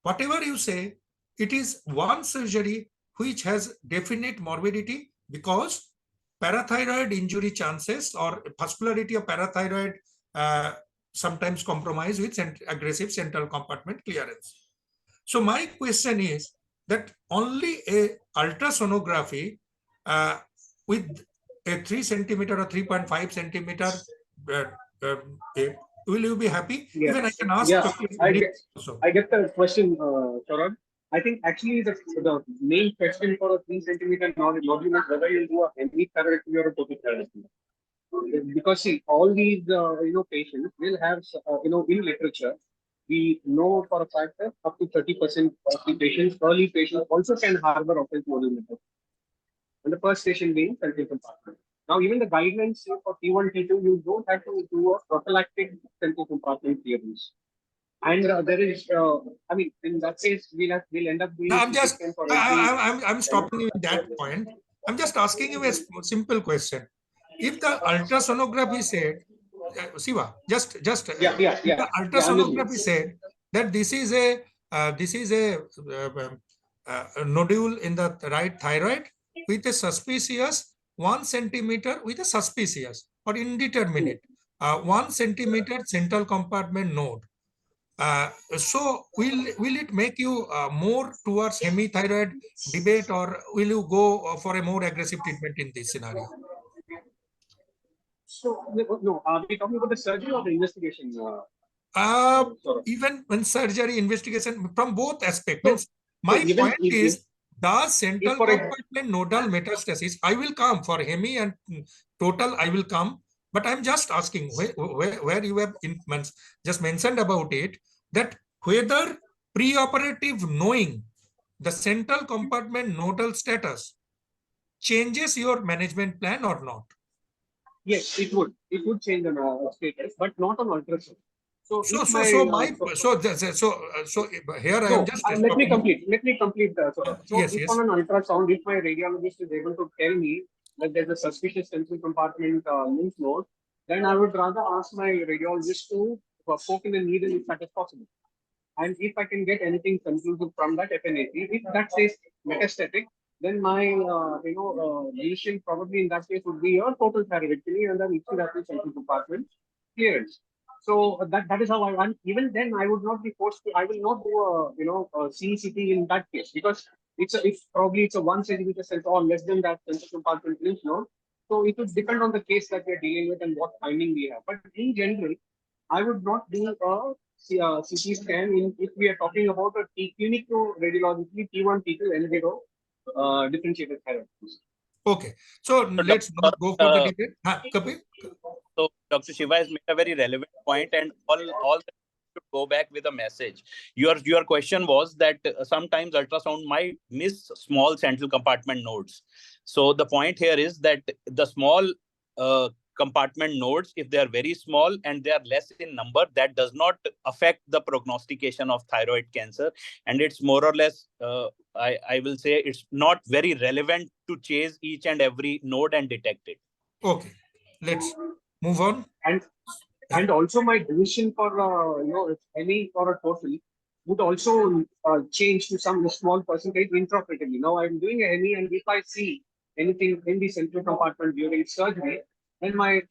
whatever you say, it is one surgery which has definite morbidity, because parathyroid injury chances or vascularity of parathyroid sometimes compromise with aggressive central compartment clearance. So my question is that only a ultrasonography with a 3 centimeter or 3.5 centimeter, will you be happy? Yes. Even I can ask. Yeah, I get the question, Saurabh. I think actually the main question for a 3 centimeter nodule is whether you do a hemi-thyroidectomy or a total thyroidectomy. Because see, all these patients will have in literature, we know for a fact that up to 30% of the patients, early patients, also can harbor offensive nodule metastasis. And the first patient being central compartment. Now, even the guidelines say for T1, T2, you don't have to do a prophylactic central compartment clearance. And there is, I mean, in that case, we'll end up doing. No, I'm stopping you at that point. I'm just asking you a simple question. If the ultrasonography said, Siva, just the ultrasonography said that this is a nodule in the right thyroid with a suspicious 1 centimeter with a suspicious or indeterminate 1 centimeter central compartment node. So will it make you more towards hemithyroid debate, or will you go for a more aggressive treatment in this scenario? So no, are we talking about the surgery or the investigation? Even when surgery, investigation, from both aspects. My point is, does central compartment nodal metastasis, I will come for hemi and total, I will come, but I'm just asking where you have just mentioned about it, that whether preoperative knowing the central compartment nodal status changes your management plan or not? Yes, it would. It would change the status, but not on ultrasound. So here I am just. Let me complete. If on an ultrasound, if my radiologist is able to tell me that there's a suspicious central compartment lymph node, then I would rather ask my radiologist to poke in the needle if that is possible. And if I can get anything conclusive from that FNAP, if that says metastatic, then my decision probably in that case would be a total thyroidectomy and then ipsilateral central compartment clearance. So that is how I want. Even then, I would not be forced to. I will not do a CCT in that case, because it's a 1 centimeter central or less than that central compartment lymph node. So it would depend on the case that we are dealing with and what finding we have. But in general, I would not do a CT scan if we are talking about a clinico-radiologically T1, T2, N0 differentiated thyroid. Okay, so let's not go for the debate. Kapil? So Dr. Shiva has made a very relevant point, and all should go back with a message. Your question was that sometimes ultrasound might miss small central compartment nodes. So the point here is that the small compartment nodes, if they are very small and they are less in number, that does not affect the prognostication of thyroid cancer. And it's more or less, I will say, it's not very relevant to chase each and every node and detect it. Okay, let's move on. And also my decision for any or a total would also change to some small percentage intraoperatively. Now I'm doing a hemi, and if I see anything in the central compartment during surgery, then my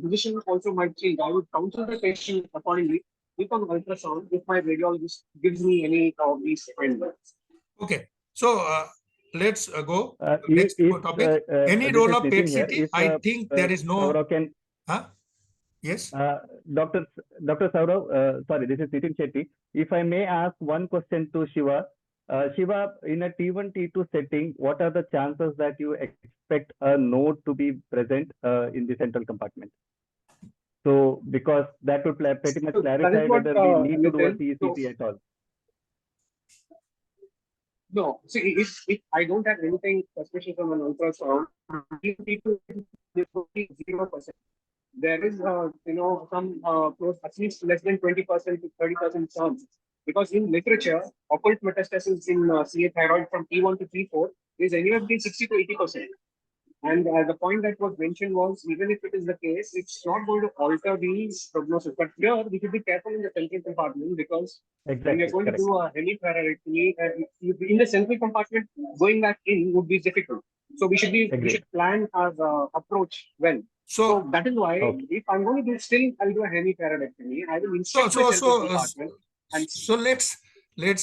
decision also might change. I would counsel the patient accordingly if on ultrasound, if my radiologist gives me any of these findings. Okay, so let's go next topic. Any role of PET CT? I think there is no. Yes. Dr. Saurav, sorry, this is Nitin Shetty. If I may ask one question to Shiva. Shiva, in a T1, T2 setting, what are the chances that you expect a node to be present in the central compartment? So, because that would pretty much clarify whether we need to do a CCT at all. No, see, if I don't have anything suspicious on an ultrasound, 0%. There is, some close, at least less than 20% to 30% chance. Because in literature, occult metastasis in CA thyroid from T1 to T4 is anywhere between 60 to 80%. And the point that was mentioned was, even if it is the case, it's not going to alter the prognosis. But here, we should be careful in the central compartment because when you're going to do a hemipararectomy, in the central compartment, going back in would be difficult. So we should plan our approach well. So that is why, if I'm going to do still, I'll do a hemiparadectomy. I will inspect the central compartment. So let's we will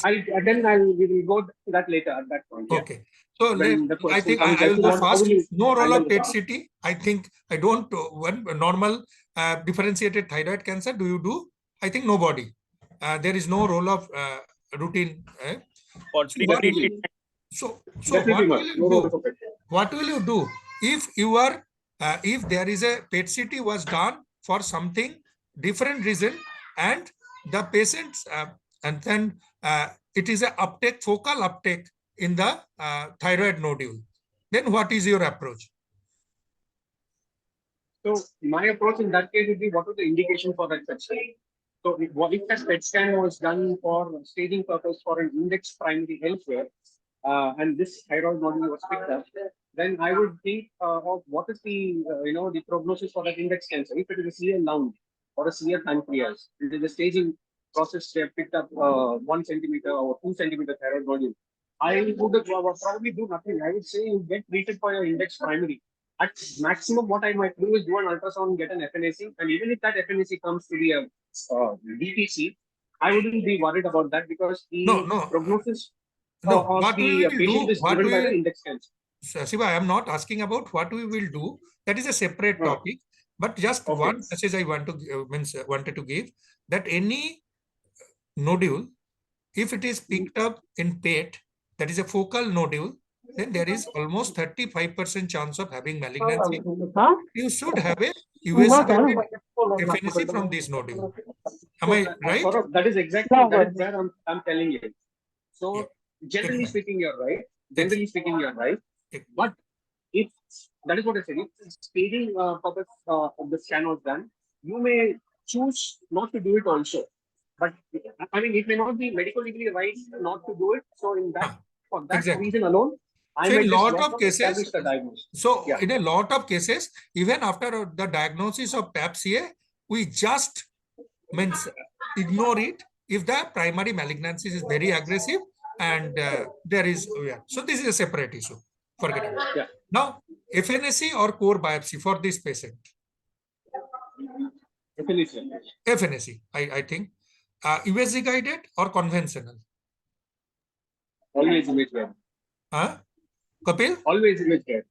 go to that later at that point. Yeah. Okay. So I think I will go fast. No role of PET CT. I think I don't. When normal differentiated thyroid cancer, do you do? I think nobody. There is no role of routine. So what will you do if you are if there is a PET CT was done for something different reason and the patients and then it is a uptake, focal uptake in the thyroid nodule, then what is your approach? So my approach in that case would be, what was the indication for that PET scan? So if that PET scan was done for staging purpose for an index primary elsewhere, and this thyroid nodule was picked up, then I would think of what is the the prognosis for that index cancer. If it is a CA lung or a CA pancreas, it is a staging process. They have picked up 1 centimeter or 2 centimeter thyroid nodule. I would probably do nothing. I would say you get treated for your index primary. At maximum, what I might do is do an ultrasound, get an FNAC, and even if that FNAC comes to be a DTC, I wouldn't be worried about that because the prognosis of the patient is driven by the index cancer. Shiva, I am not asking about what we will do. That is a separate topic. But just one message I wanted to give, that any nodule, if it is picked up in PET, that is a focal nodule, then there is almost 35% chance of having malignancy. You should have a US FNC from this nodule. Am I right? That is exactly where I'm telling you. So generally speaking, you're right. Generally speaking, you're right. But if that is what I said, if staging purpose of the scan was done, you may choose not to do it also. But I mean, it may not be medically right not to do it. So in that, for that reason alone, I may lot of cases. Establish the diagnosis. So in a lot of cases, even after the diagnosis of PAPCA, we just ignore it if the primary malignancy is very aggressive and there is so this is a separate issue. Forget it. Now, FNAC or core biopsy for this patient? FNAC, I think. USG guided or conventional? Always image guided. Kapil? Always image guided.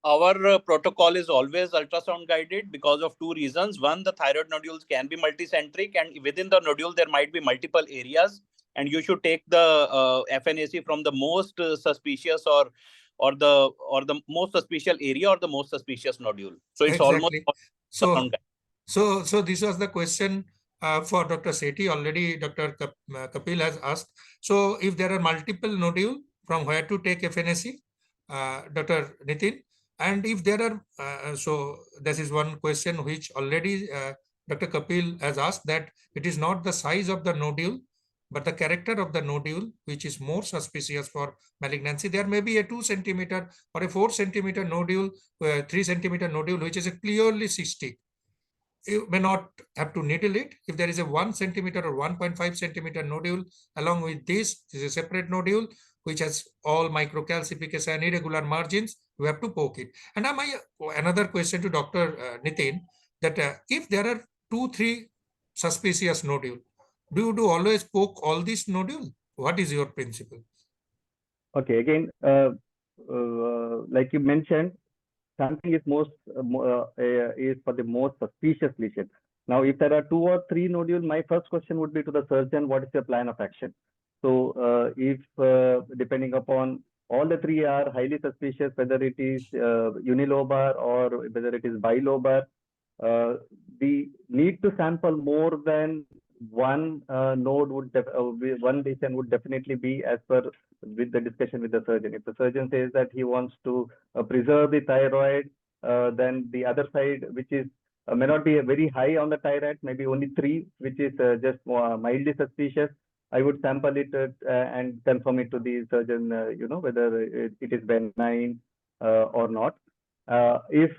Our protocol is always ultrasound guided because of two reasons. One, the thyroid nodules can be multicentric, and within the nodule there might be multiple areas, and you should take the FNAC from the most suspicious or the most suspicious area or the most suspicious nodule. So it's almost so this was the question for Dr. Sethi. Already Dr. Kapil has asked. So if there are multiple nodules, from where to take FNAC? Dr. Nitin. And if there are, so this is one question which already Dr. Kapil has asked, that it is not the size of the nodule, but the character of the nodule, which is more suspicious for malignancy. There may be a 2 centimeter or a 4 centimeter nodule, 3 centimeter nodule, which is a clearly cystic. You may not have to needle it. If there is a 1 centimeter or 1.5 centimeter nodule, along with this is a separate nodule, which has all microcalcification and irregular margins, we have to poke it. And another question to Dr. Nitin, that if there are 2-3 suspicious nodules, do you always poke all these nodules? What is your principle? Okay, again, like you mentioned, sampling is is for the most suspicious lesion. Now, if there are 2 or 3 nodules, my first question would be to the surgeon, what is your plan of action? So if depending upon all the 3 are highly suspicious, whether it is unilobar or whether it is bilobar, the need to sample more than one node would one lesion would definitely be as per with the discussion with the surgeon. If the surgeon says that he wants to preserve the thyroid, then the other side, which is may not be very high on the thyroid, maybe only 3, which is just mildly suspicious, I would sample it and confirm it to the surgeon, whether it is benign or not. If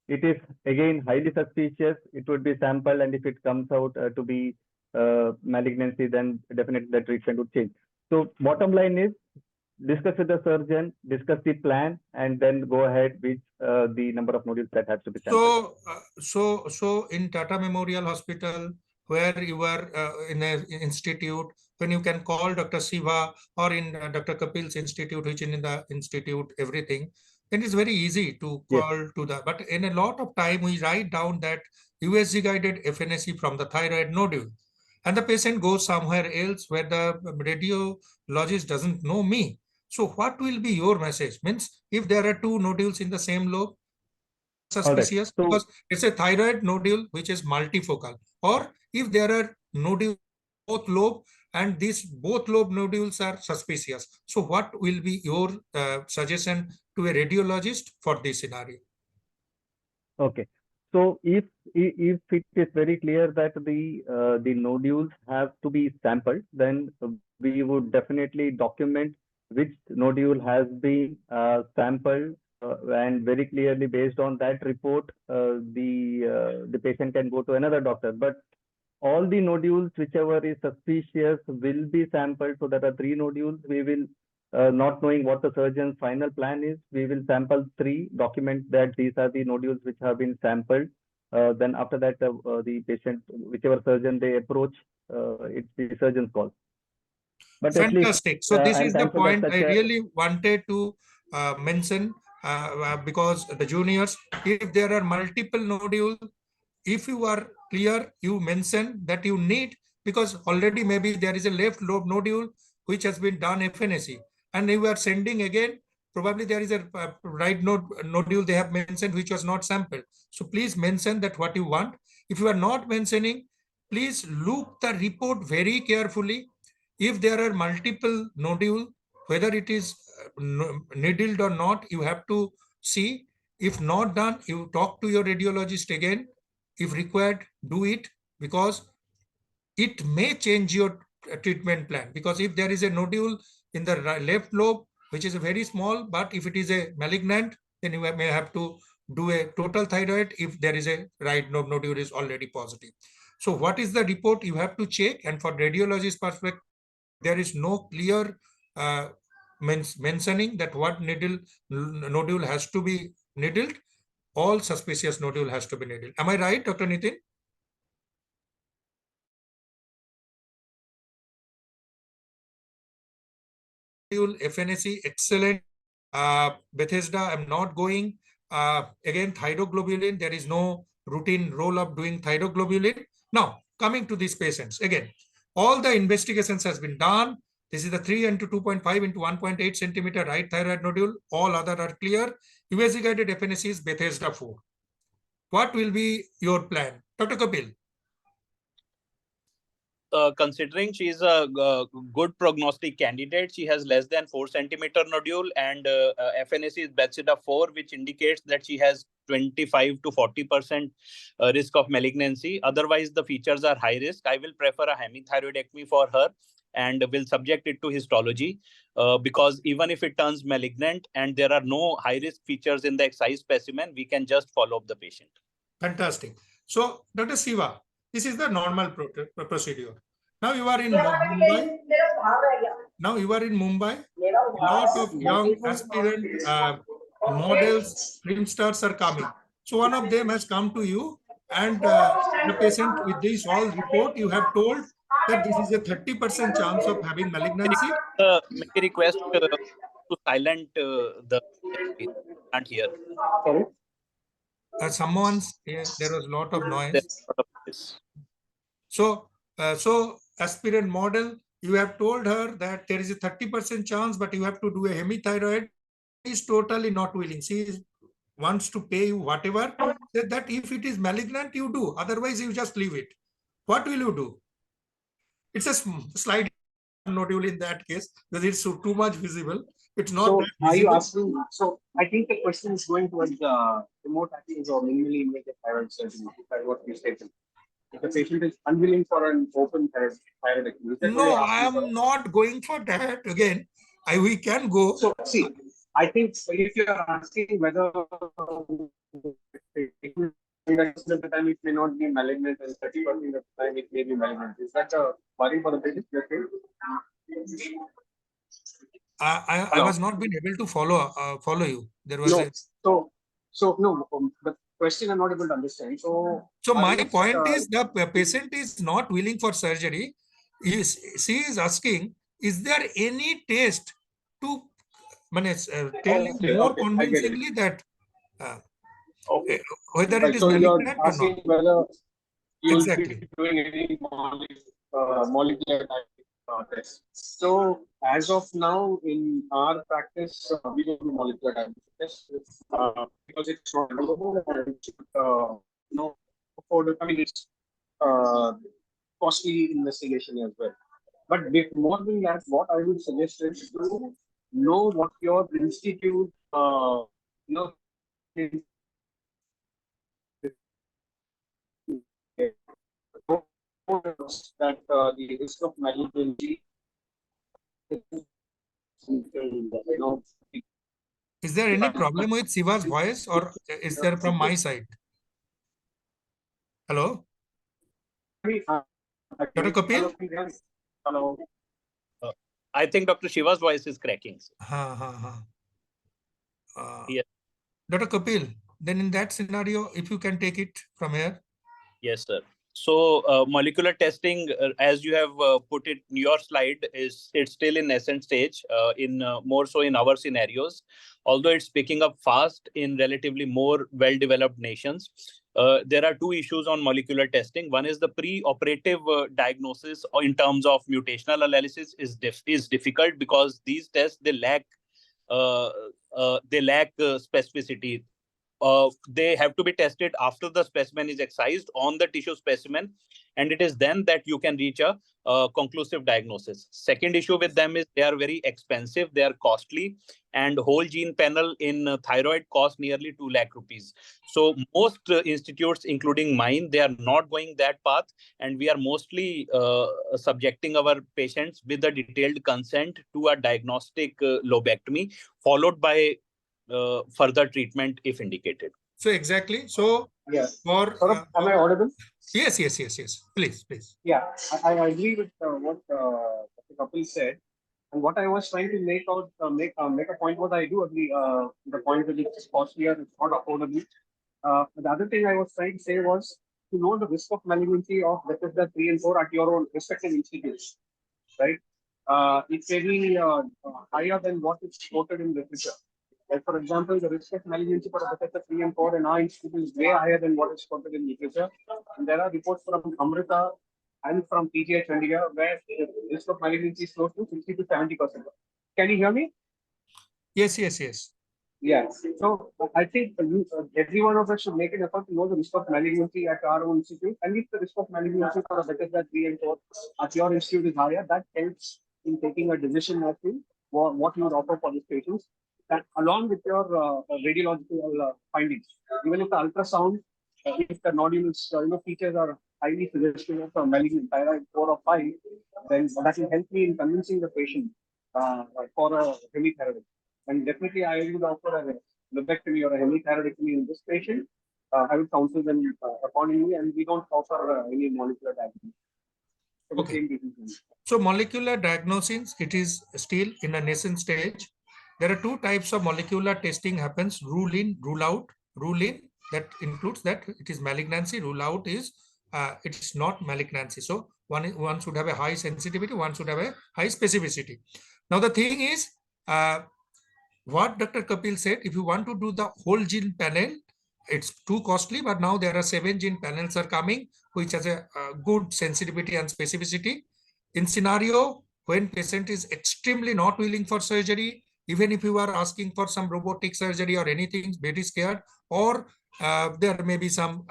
it is again highly suspicious, it would be sampled, and if it comes out to be malignancy, then definitely the treatment would change. So bottom line is, discuss with the surgeon, discuss the plan, and then go ahead with the number of nodules that has to be sampled. So in Tata Memorial Hospital, where you were in an institute, when you can call Dr. Siva, or in Dr. Kapil's institute, which is in the institute, everything, then it's very easy to call to the, but in a lot of time, we write down that USG guided FNAC from the thyroid nodule, and the patient goes somewhere else where the radiologist doesn't know me. So what will be your message? Means if there are 2 nodules in the same lobe, suspicious, right. because it's a thyroid nodule which is multifocal, or if there are nodules both lobe and these both lobe nodules are suspicious. So what will be your suggestion to a radiologist for this scenario? Okay. So if it is very clear that the nodules have to be sampled, then we would definitely document which nodule has been sampled, and very clearly based on that report, the patient can go to another doctor. But all the nodules, whichever is suspicious, will be sampled. So there are 3 nodules. We will, not knowing what the surgeon's final plan is, we will sample 3, document that these are the nodules which have been sampled. Then after that, the patient, whichever surgeon they approach, it's the surgeon's call. But fantastic. So this is the point I a... really wanted to mention, because the juniors, if there are multiple nodules, if you are clear, you mention that you need, because already maybe there is a left lobe nodule which has been done FNAC, and you are sending again, probably there is a right nodule they have mentioned which was not sampled. So please mention that what you want. If you are not mentioning, please look the report very carefully. If there are multiple nodules, whether it is needled or not, you have to see. If not done, you talk to your radiologist again. If required, do it, because it may change your treatment plan. Because if there is a nodule in the left lobe, which is very small, but if it is a malignant, then you may have to do a total thyroid if there is a right nodule is already positive. So what is the report you have to check? And for radiologist perspective, there is no clear mentioning that what nodule has to be needled. All suspicious nodule has to be needled. Am I right, Dr. Nitin? FNAC, excellent. Bethesda, I'm not going. Again, thyroglobulin, there is no routine role of doing thyroglobulin. Now, coming to these patients, again, all the investigations has been done. This is the 3 into 2.5 into 1.8 centimeter right thyroid nodule. All other are clear. USG guided FNAC is Bethesda 4. What will be your plan? Dr. Kapil. Considering she is a good prognostic candidate, she has less than 4 centimeter nodule, and FNAC is Bethesda 4, which indicates that she has 25 to 40% risk of malignancy. Otherwise, the features are high risk. I will prefer a hemithyroidectomy for her and will subject it to histology, because even if it turns malignant and there are no high risk features in the excised specimen, we can just follow up the patient. Fantastic. So, Dr. Siva, this is the normal procedure. Now you are in Mumbai. Now you are in Mumbai. A lot of young aspirant models, film stars are coming. So one of them has come to you, and the patient with this all report, you have told that this is a 30% chance of having malignancy. May I request to silent the can't hear. Sorry? There was a lot of noise. So aspirant model, you have told her that there is a 30% chance, but you have to do a hemithyroid. She is totally not willing. Wants to pay you whatever. Said that if it is malignant, you do. Otherwise, you just leave it. What will you do? It's a slide nodule in that case because it's too much visible. It's not So that are you visible. asking? So I think the question is going towards remote acting or minimally invasive thyroid surgery. That's what you stated. If the patient is unwilling for an open thyroidectomy, is that what No, you're I asking for? am not going for that. Again, we can go. So see, I think if you are asking whether of the time it may not be malignant and 30% of the time it may be malignant. Is that a worry for the patient? I was not been able to follow you. There was no, the question I'm not able to understand. So my point is the patient is not willing for surgery. She is asking, is there any test to tell you more convincingly that whether it is so malignant you're or asking not? whether you'll Exactly. be doing any molecular tests. So as of now in our practice, we don't do molecular diagnosis because it's not available and affordable. I mean, it's costly investigation as well. But more than that, what I would suggest is to know what your institute, that the risk of malignancy, Is there any problem with Siva's voice, or is there from my side? Hello? Dr. Kapil? Hello. I think Dr. Shiva's voice is cracking. Yeah. Dr. Kapil, then in that scenario, if you can take it from here. Yes, sir. So molecular testing, as you have put it in your slide, it's still in nascent stage, more so in our scenarios, although it's picking up fast in relatively more well-developed nations. There are two issues on molecular testing. One is the pre-operative diagnosis in terms of mutational analysis is difficult because these tests, they lack specificity. They have to be tested after the specimen is excised on the tissue specimen, and it is then that you can reach a conclusive diagnosis. Second issue with them is they are very expensive, they are costly, and whole gene panel in thyroid costs nearly 2 lakh rupees. So most institutes, including mine, they are not going that path, and we are mostly subjecting our patients with a detailed consent to a diagnostic lobectomy, followed by further treatment if indicated. So exactly. So yes. Am I audible? Yes. Please. Yeah, I agree with what Dr. Kapil said, and what I was trying to make a point was I do agree. The point that it's costlier, it's not affordable. The other thing I was trying to say was to know the risk of malignancy of Bethesda 3 and 4 at your own respective institutes, right? It may be higher than what is quoted in literature. Like for example, the risk of malignancy for Bethesda 3 and 4 in our institute is way higher than what is quoted in literature. And there are reports from Amrita and from PGH Chandigarh where the risk of malignancy is close to 60 to 70%. Can you hear me? Yes. Yeah. So I think every one of us should make an effort to know the risk of malignancy at our own institute. And if the risk of malignancy for Bethesda 3 and 4 at your institute is higher, that helps in taking a decision as to what you would offer for these patients. That along with your radiological findings, even if the ultrasound, if the nodules, features are highly suggestive of malignant thyroid 4 or 5, then that will help me in convincing the patient for a hemithyroid. And definitely, I would offer a lobectomy or a hemithyroidectomy in this patient. I would counsel them accordingly, and we don't offer any molecular diagnosis. Okay. So molecular diagnosis, it is still in a nascent stage. There are two types of molecular testing happens: rule in, rule out. Rule in, that includes that it is malignancy. Rule out is it is not malignancy. So one should have a high sensitivity, one should have a high specificity. Now the thing is, what Dr. Kapil said, if you want to do the whole gene panel, it's too costly, but now there are 7-gene panels are coming, which has a good sensitivity and specificity. In scenario when patient is extremely not willing for surgery, even if you are asking for some robotic surgery or anything, very scared, or there may be some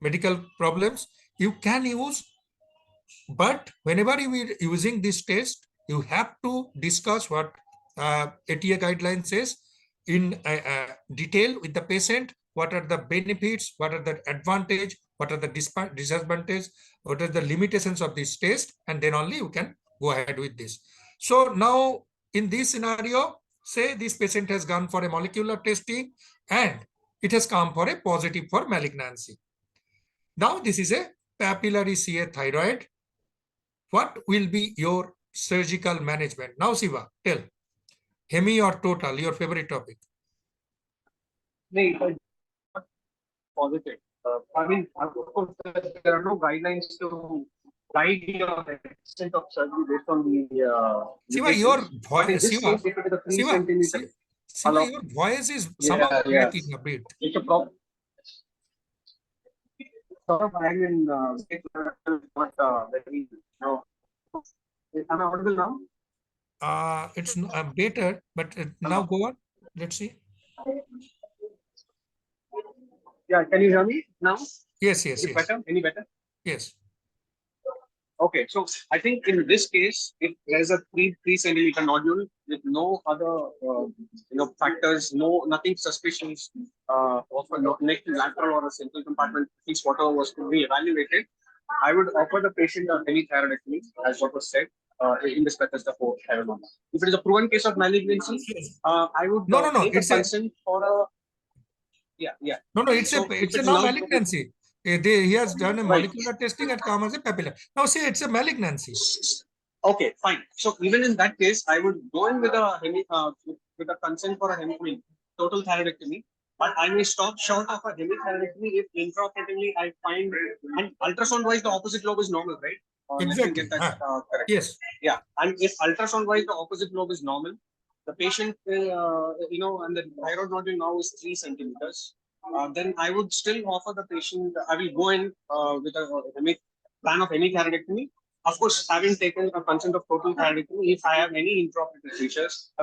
medical problems, you can use. But whenever you are using this test, you have to discuss what ATA guideline says in detail with the patient. What are the benefits? What are the advantage? What are the disadvantage? What are the limitations of this test? And then only you can go ahead with this. So now in this scenario, say this patient has gone for a molecular testing and it has come for a positive for malignancy. Now this is a papillary CA thyroid. What will be your surgical management? Now, Siva, tell. Hemi or total, your favorite topic? Positive. I mean, of course, there are no guidelines to guide your extent of surgery based on the. Siva, your voice. Siva, if it is a 3 centimeter. Siva, your voice is somehow cracking a bit. It's a problem. Sort of, I'm in but very, no. Am I audible now? It's better, but now go on. Let's see. Yeah, can you hear me now? Yes. Better? Any better? Yes. Okay, so I think in this case, if there's a 3 centimeter nodule with no other factors, nothing suspicious of a neck lateral or a central compartment, at least whatever was to be evaluated, I would offer the patient a hemithyroidectomy, as what was said, in the Bethesda 4 thyroid. If it is a proven case of malignancy, I would take a consent for a. Yeah. No, it's a non-malignancy. He has done a molecular testing at come as a papilla. Now say it's a malignancy. Okay, fine. So even in that case, I would go in with a consent for a total thyroidectomy, but I may stop short of a hemithyroidectomy if intraoperatively I find, and ultrasound-wise the opposite lobe is normal, right? Exactly. Let me get that correct. Yes. Yeah, and if ultrasound-wise the opposite lobe is normal, the patient, and the thyroid nodule now is 3 centimeters. Then I would still offer the patient. I will go in with a plan of hemithyroidectomy. Of course, having taken a consent of total thyroidectomy, if I have any intraoperative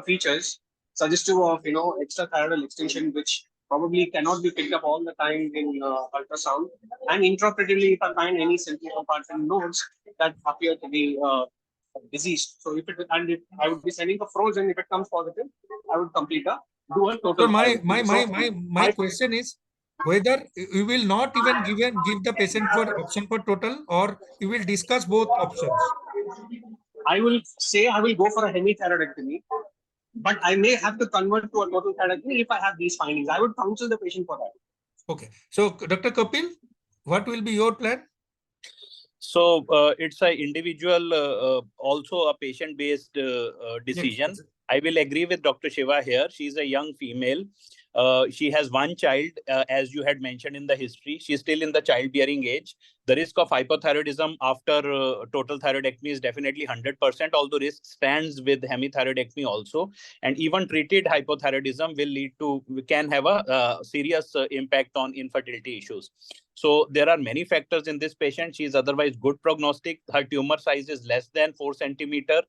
features suggestive of extrathyroidal extension, which probably cannot be picked up all the time in ultrasound, and intraoperatively, if I find any central compartment nodes that appear to be diseased, so if I would be sending a frozen. If it comes positive, I would do a total. So my question is whether you will not even give the patient for option for total, or you will discuss both options. I will say I will go for a hemithyroidectomy, but I may have to convert to a total thyroidectomy if I have these findings. I would counsel the patient for that. Okay. So, Dr. Kapil, what will be your plan? So it's an individual, also a patient-based decision. Yes. I will agree with Dr. Shiva here. She's a young female. She has one child, as you had mentioned in the history. She's still in the childbearing age. The risk of hypothyroidism after total thyroidectomy is definitely 100%, although risk stands with hemithyroidectomy also. And even treated hypothyroidism can have a serious impact on infertility issues. So there are many factors in this patient. She is otherwise good prognostic. Her tumor size is less than 4 centimeter.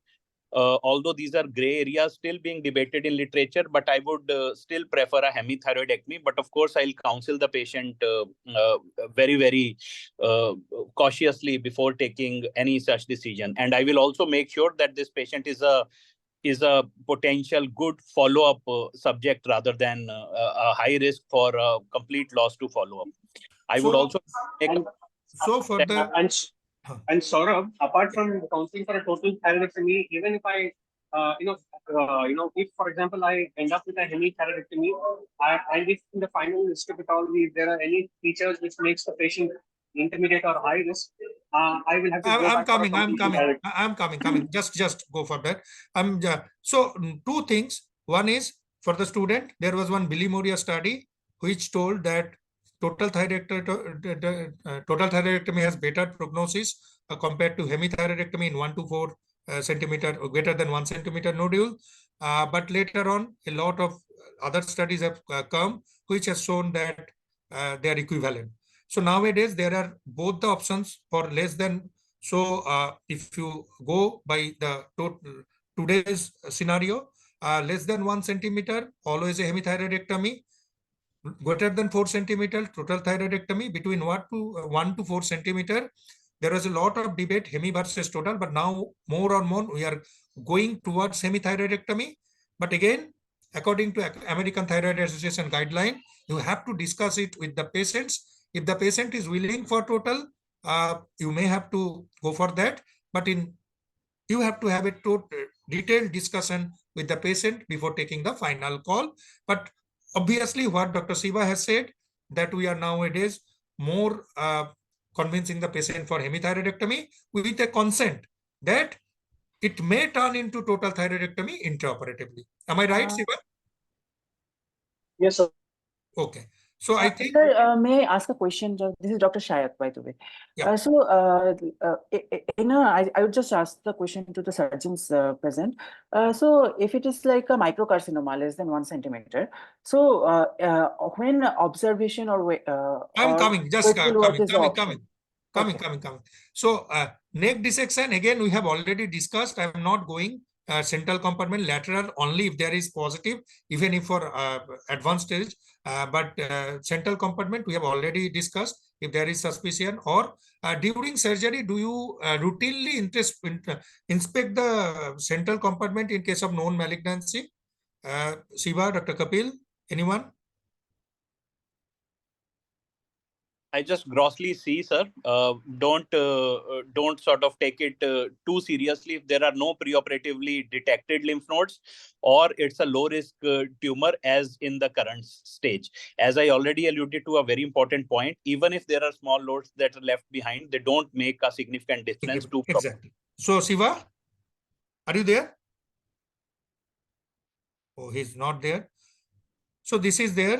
Although these are gray areas still being debated in literature, but I would still prefer a hemithyroidectomy. But of course, I'll counsel the patient very, very cautiously before taking any such decision. And I will also make sure that this patient is a potential good follow-up subject rather than a high risk for complete loss to follow-up. I would also make And Saurabh, apart from counseling for a total thyroidectomy, even if I, if for example I end up with a hemithyroidectomy, and if in the final histopatology there are any features which makes the patient intermediate or high risk, I will have to. I'm coming. Just go for that. So 2 things. One is for the student, there was one Bilimoria study which told that total thyroidectomy has better prognosis compared to hemithyroidectomy in 1 to 4 centimeter or greater than 1 centimeter nodule. But later on, a lot of other studies have come which has shown that they are equivalent. So nowadays there are both the options for less than. So if you go by the today's scenario, less than 1 centimeter, always a hemithyroidectomy. Greater than 4 centimeter, total thyroidectomy. Between 1 to 4 centimeter, there was a lot of debate, hemi versus total, but now more and more we are going towards hemithyroidectomy. But again, according to American Thyroid Association guideline, you have to discuss it with the patients. If the patient is willing for total, you may have to go for that. But you have to have a detailed discussion with the patient before taking the final call. But obviously, what Dr. Siva has said, that we are nowadays more convincing the patient for hemithyroidectomy with a consent that it may turn into total thyroidectomy intraoperatively. Am I right, Siva? Yes, sir. Okay. So I think. Sir, may I ask a question? This is Dr. Shayak, by the way. Yeah. I would just ask the question to the surgeons present. So if it is like a microcarcinoma less than 1 centimeter, so when observation or I'm coming, just coming. So neck dissection, again, we have already discussed. I'm not going central compartment, lateral only if there is positive, even if for advanced stage. But central compartment, we have already discussed if there is suspicion. Or during surgery, do you routinely inspect the central compartment in case of known malignancy? Siva, Dr. Kapil, anyone? I just grossly see, sir. Don't sort of take it too seriously if there are no preoperatively detected lymph nodes, or it's a low risk tumor as in the current stage. As I already alluded to a very important point, even if there are small nodes that are left behind, they don't make a significant difference to. Exactly. So Siva, are you there? Oh, he's not there. So this is there.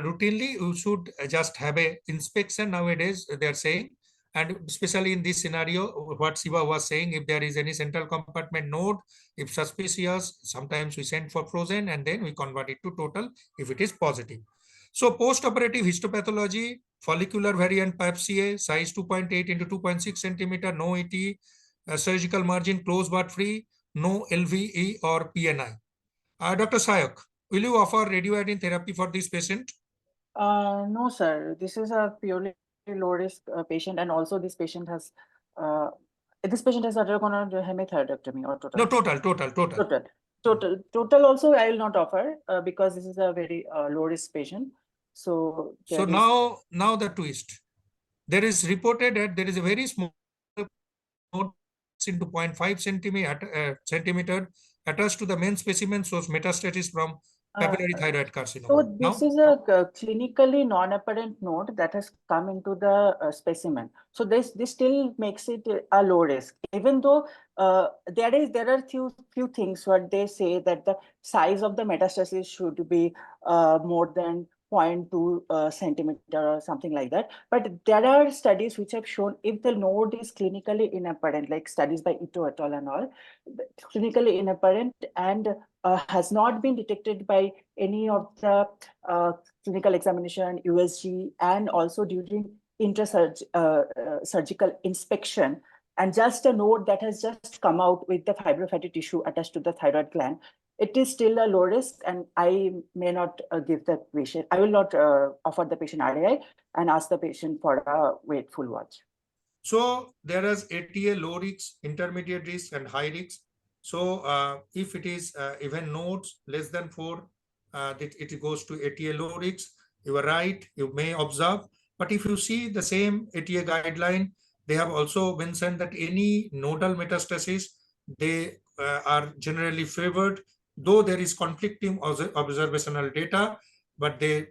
Routinely, you should just have a inspection nowadays, they're saying. And especially in this scenario, what Siva was saying, if there is any central compartment node, if suspicious, sometimes we send for frozen and then we convert it to total if it is positive. So post-operative histopathology, follicular variant biopsy, size 2.8 into 2.6 centimeter, no ET, surgical margin close but free, no LVE or PNI. Dr. Sayak, will you offer radioiodine therapy for this patient? No, sir. This is a purely low risk patient, and also this patient has undergone a hemithyroidectomy or total. No, Total also I will not offer because this is a very low risk patient. So now the twist. There is reported that there is a very small into 0.5 centimeter attached to the main specimen, shows metastasis from papillary thyroid carcinoma. So this is a clinically non-apparent node that has come into the specimen. So this still makes it a low risk, even though there are few things where they say that the size of the metastasis should be more than 0.2 centimeter or something like that. But there are studies which have shown if the node is clinically inapparent, like studies by Ito et al. And all, clinically inapparent and has not been detected by any of the clinical examination, USG, and also during surgical inspection, and just a node that has just come out with the fibrofatty tissue attached to the thyroid gland, it is still a low risk, and I may not give the patient, I will not offer the patient RAI and ask the patient for a wakeful watch. So there is ATA low risk, intermediate risk, and high risk. So if it is even nodes less than 4, it goes to ATA low risk. You are right, you may observe. But if you see the same ATA guideline, they have also mentioned that any nodal metastasis, they are generally favored, though there is conflicting observational data, but they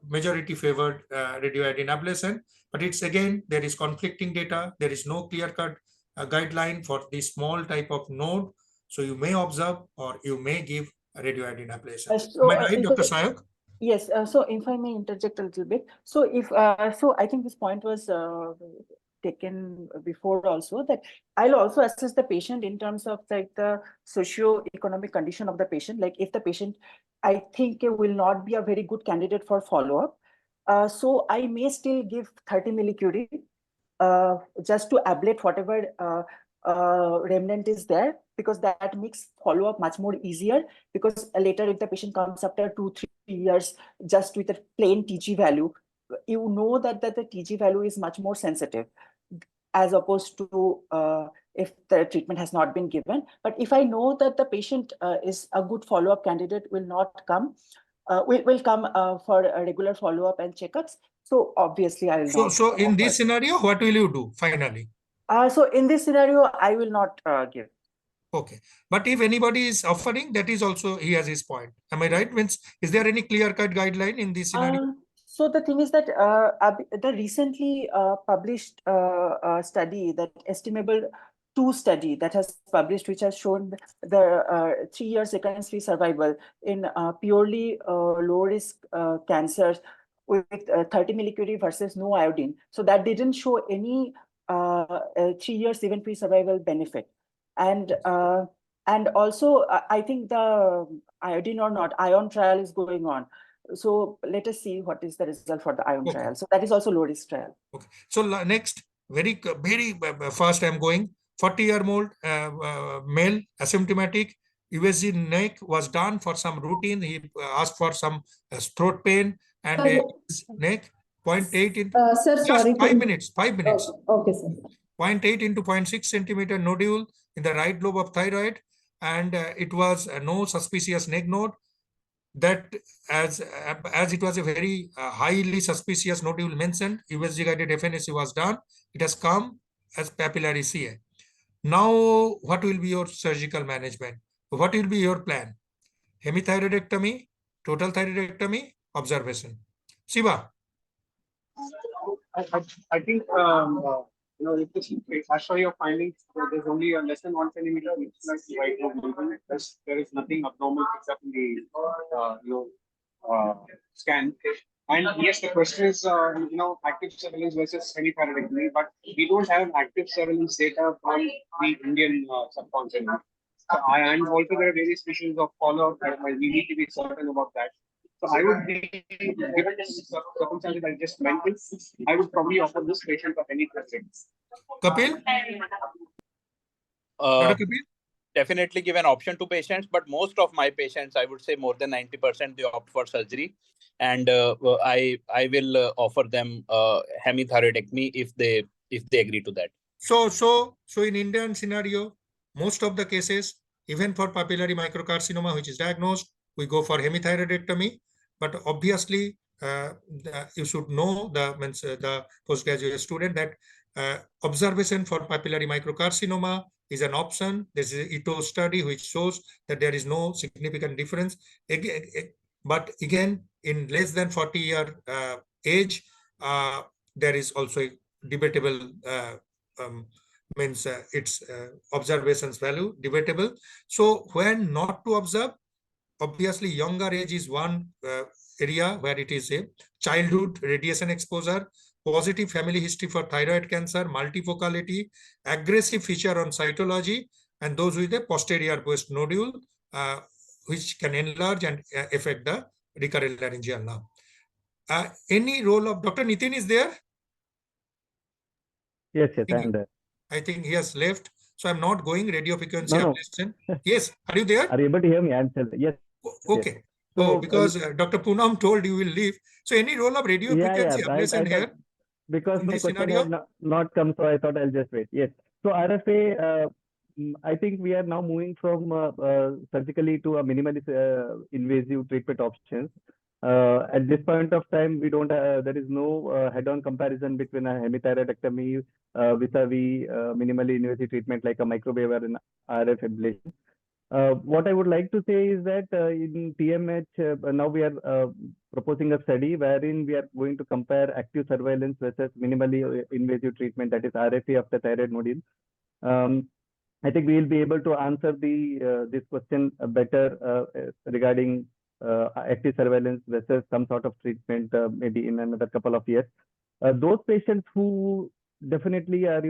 majority favored radioiodine ablation. But it's again, there is conflicting data. There is no clear-cut guideline for this small type of node. So you may observe or you may give radioiodine ablation. Am I right, Dr. Sayak? Yes. So if I may interject a little bit. So if so, I think this point was taken before also, that I'll also assess the patient in terms of like the socio-economic condition of the patient. Like if the patient, I think will not be a very good candidate for follow-up. So I may still give 30 millicurie just to ablate whatever remnant is there, because that makes follow-up much more easier, because later if the patient comes after 2-3 years just with a plain TG value, you know that the TG value is much more sensitive as opposed to if the treatment has not been given. But if I know that the patient is a good follow-up candidate, will not come, will come for a regular follow-up and checkups, so obviously I will not. So in this scenario, what will you do finally? So in this scenario, I will not give. Okay, but if anybody is offering, that is also, he has his point. Am I right? Means, is there any clear-cut guideline in this scenario? So the thing is that the recently published study, that estimable 2 study that has published, which has shown the 3 years recurrence-free survival in purely low-risk cancers with 30 millicurie versus no iodine. So that didn't show any 3 years event-free survival benefit. And also, I think the iodine or not, ion trial is going on. So let us see what is the result for the ion trial. So that is also low risk trial. Okay. So next, very fast, I'm going. 40-year-old male, asymptomatic, USG neck was done for some routine. He asked for some throat pain and his neck 0.8 into Sir, just sorry. 5 minutes. 5 minutes. Okay, sir. 0.8 into 0.6 centimeter nodule in the right lobe of thyroid, and it was no suspicious neck node. That as it was a very highly suspicious nodule mentioned, USG guided FNAC was done. It has come as papillary CA. Now, what will be your surgical management? What will be your plan? Hemithyroidectomy, total thyroidectomy, observation. Siva. I think if this, as per your findings, there's only a less than 1 centimeter, which is like right lobe lesion. There is nothing abnormal except in the your scan. And yes, the question is, active surveillance versus hemithyroidectomy, but we don't have active surveillance data from the Indian subcontinent. And also there are various issues of follow-up that we need to be certain about that. So I would be, given the circumstances I just mentioned, I would probably offer this patient of any preference. Kapil? Definitely give an option to patients, but most of my patients, I would say more than 90%, they opt for surgery, and I will offer them hemithyroidectomy if they agree to that. So in Indian scenario, most of the cases, even for papillary microcarcinoma, which is diagnosed, we go for hemithyroidectomy. But obviously, you should know, the postgraduate student, that observation for papillary microcarcinoma is an option. This is an ITO study which shows that there is no significant difference. But again, in less than 40-year age, there is also a debatable its observations value debatable. So when not to observe, obviously younger age is one area where it is a childhood radiation exposure, positive family history for thyroid cancer, multifocality, aggressive feature on cytology, and those with a posterior breast nodule, which can enlarge and affect the recurrent laryngeal nerve. Any role of Dr. Nitin is there? Yes, I'm there. I think he has left, so I'm not going radio frequency No. ablation. Yes, are you there? Are you able to hear me? I'm still there. Yes. Okay. Yes. So, because Dr. Poonam told you will leave. So any role of radio frequency ablation here? Because my question had not come, so I thought I'll just wait. Yes. So RFA, I think we are now moving from surgically to a minimally invasive treatment options. At this point of time, we don't there is no head-on comparison between a hemithyroidectomy vis-a-vis minimally invasive treatment like a microwave or an RF ablation. What I would like to say is that in TMH, now we are proposing a study wherein we are going to compare active surveillance versus minimally invasive treatment, that is RFA of the thyroid nodule. I think we will be able to answer this question better regarding active surveillance versus some sort of treatment maybe in another couple of years. Those patients who definitely are,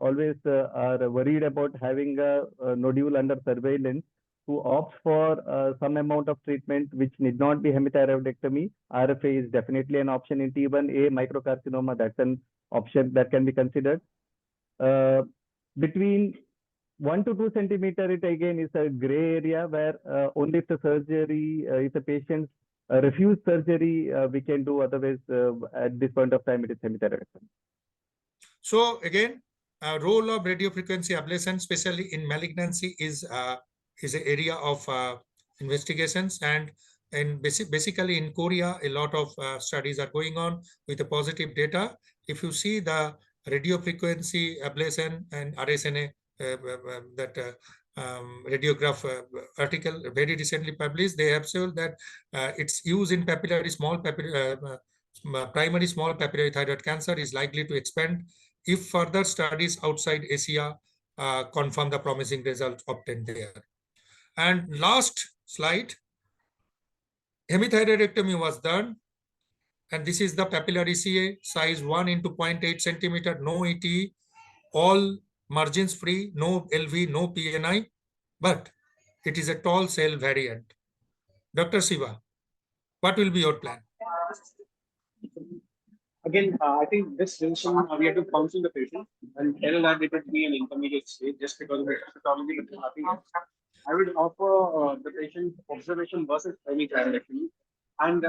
always are worried about having a nodule under surveillance, who opts for some amount of treatment which need not be hemithyroidectomy. RFA is definitely an option in T1A microcarcinoma. That's an option that can be considered. Between 1 to 2 centimeter, it again is a gray area where only if the surgery, if the patient refuse surgery, we can do. Otherwise, at this point of time, it is hemithyroidectomy. So again, role of radiofrequency ablation, especially in malignancy, is an area of investigations, and basically in Korea, a lot of studies are going on with the positive data. If you see the radiofrequency ablation and RSNA, radiograph article very recently published, they have shown that its use in primary small papillary thyroid cancer is likely to expand if further studies outside Asia confirm the promising results obtained there. And last slide, hemithyroidectomy was done, and this is the papillary CA, size 1 into 0.8 centimeter, no ET, all margins free, no LV, no PNI, but it is a tall cell variant. Dr. Siva, what will be your plan? Again, I think this decision, we have to counsel the patient and tell that it would be an intermediate stage just because of the pathology. I would offer the patient observation versus hemithyroidectomy. And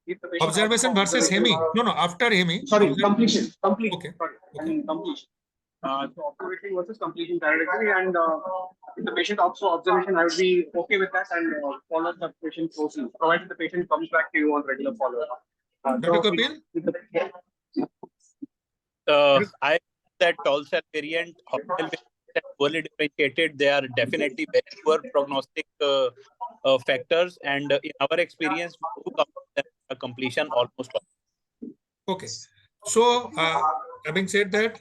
if the patient observation versus hemi? No, after hemi. Sorry, completion. Okay. Sorry, I mean completion. So observation versus completion thyroidectomy, and if the patient opts for observation, I would be okay with that and follow the patient closely, provided the patient comes back to you on regular follow-up. Dr. Kapil? I that tall cell variant, poorly differentiated, they are definitely very poor prognostic factors, and in our experience, we do a completion almost. Okay, so having said that,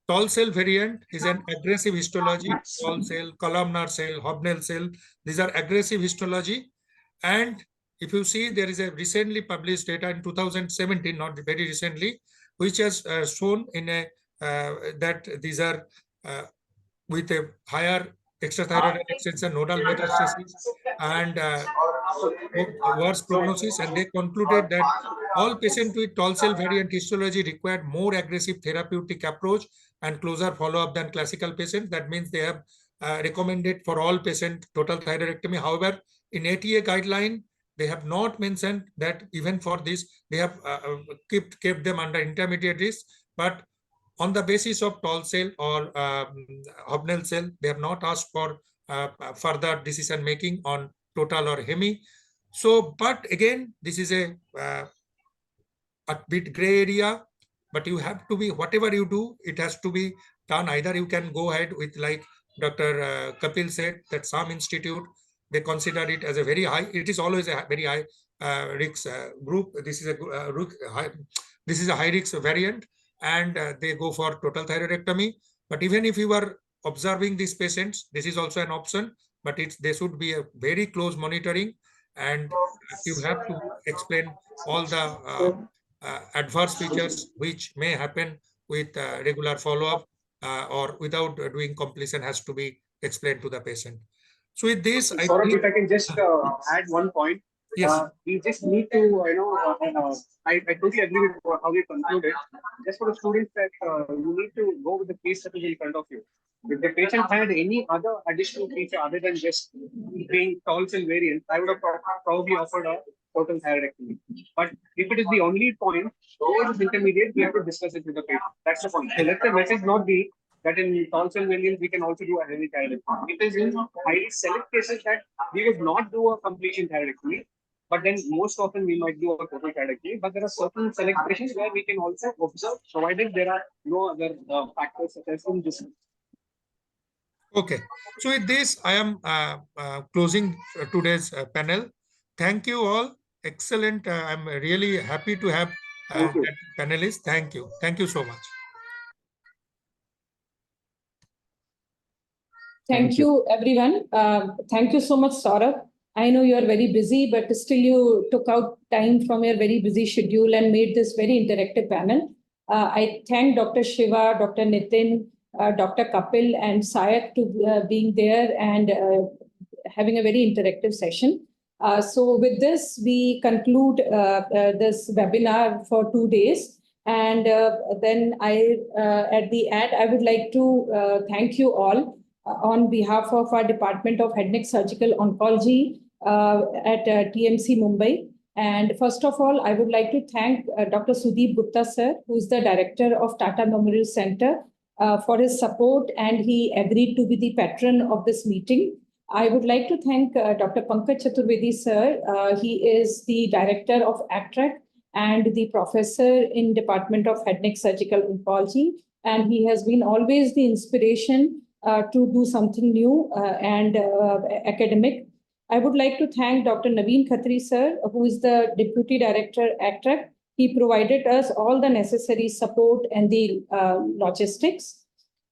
tall cell variant is an aggressive histology. Tall cell, columnar cell, Hobnail cell, these are aggressive histology. And if you see, there is a recently published data in 2017, not very recently, which has shown in a that these are with a higher extrathyroid extension, nodal metastasis, and worse prognosis, and they concluded that all patients with tall cell variant histology required more aggressive therapeutic approach and closer follow-up than classical patients. That means they have recommended for all patients total thyroidectomy. However, in ATA guideline, they have not mentioned that even for this, they have kept them under intermediate risk, but on the basis of tall cell or Hobnail cell, they have not asked for further decision making on total or hemi. So, but again, this is a bit gray area, but you have to be, whatever you do, it has to be done. Either you can go ahead with, like Dr. Kapil said, that some institute, they consider it as a very high, it is always a very high risk group. This is a high risk variant, and they go for total thyroidectomy. But even if you are observing these patients, this is also an option, but there should be a very close monitoring, and you have to explain all the adverse features which may happen with regular follow-up or without doing completion has to be explained to the patient. So with this, Saurabh, if I can just add one point. Yes. We just need to, I totally agree with how you concluded. Just for the students that you need to go with the case that is in front of you. If the patient had any other additional feature other than just being tall cell variant, I would have probably offered a total thyroidectomy. But if it is the only point, or is intermediate, we have to discuss it with the patient. That's the point. So let the message not be that in tall cell variants we can also do a heavy thyroidectomy. It is in highly select cases that we would not do a completion thyroidectomy, but then most often we might do a total thyroidectomy. But there are certain select patients where we can also observe, provided there are no other factors such as indifference. Okay, so with this, I am closing today's panel. Thank you all. Excellent. I'm really happy to have panelists. Thank you. Thank you so much. Thank you, everyone. Thank you so much, Saurabh. I know you are very busy, but still you took out time from your very busy schedule and made this very interactive panel. I thank Dr. Shiva, Dr. Nitin, Dr. Kapil and Sayak to being there and having a very interactive session. So with this, we conclude this webinar for 2 days. And then at the end, I would like to thank you all on behalf of our Department of Head Neck Surgical Oncology at TMC Mumbai. And first of all, I would like to thank Dr. Sudeep Gupta, sir, who is the director of Tata Memorial Center, for his support, and he agreed to be the patron of this meeting. I would like to thank Dr. Pankaj Chaturvedi, sir. He is the director of ACTRAC and the professor in Department of Head Neck Surgical Oncology. And he has been always the inspiration to do something new and academic. I would like to thank Dr. Naveen Khatri, sir, who is the Deputy Director, ACTRAC. He provided us all the necessary support and the logistics.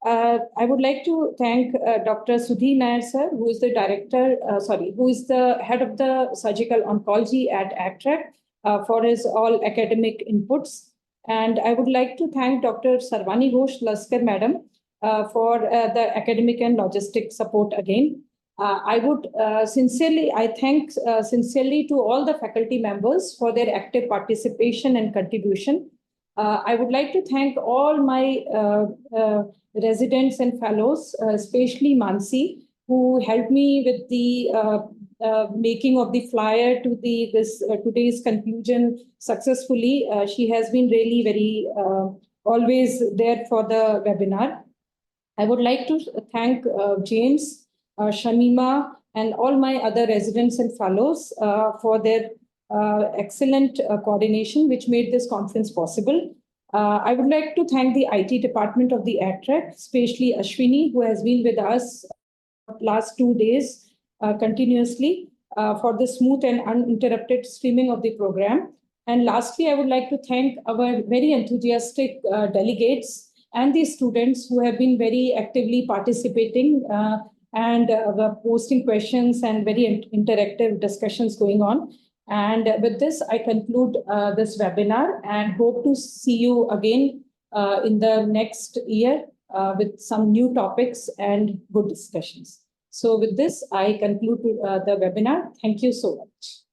I would like to thank Dr. Sudhi Nair, sir, who is the who is the head of the surgical oncology at ACTRAC, for his all academic inputs. And I would like to thank Dr. Sarvani Ghosh Laskar, madam, for the academic and logistic support again. I would thank sincerely to all the faculty members for their active participation and contribution. I would like to thank all my residents and fellows, especially Mansi, who helped me with the making of the flyer to this today's conclusion successfully. She has been really very always there for the webinar. I would like to thank James, Shamima, and all my other residents and fellows for their excellent coordination, which made this conference possible. I would like to thank the IT department of the ACTRAC, especially Ashwini, who has been with us last 2 days continuously for the smooth and uninterrupted streaming of the program. And lastly, I would like to thank our very enthusiastic delegates and the students who have been very actively participating and posting questions and very interactive discussions going on. And with this, I conclude this webinar and hope to see you again in the next year with some new topics and good discussions. So with this, I conclude the webinar. Thank you so much.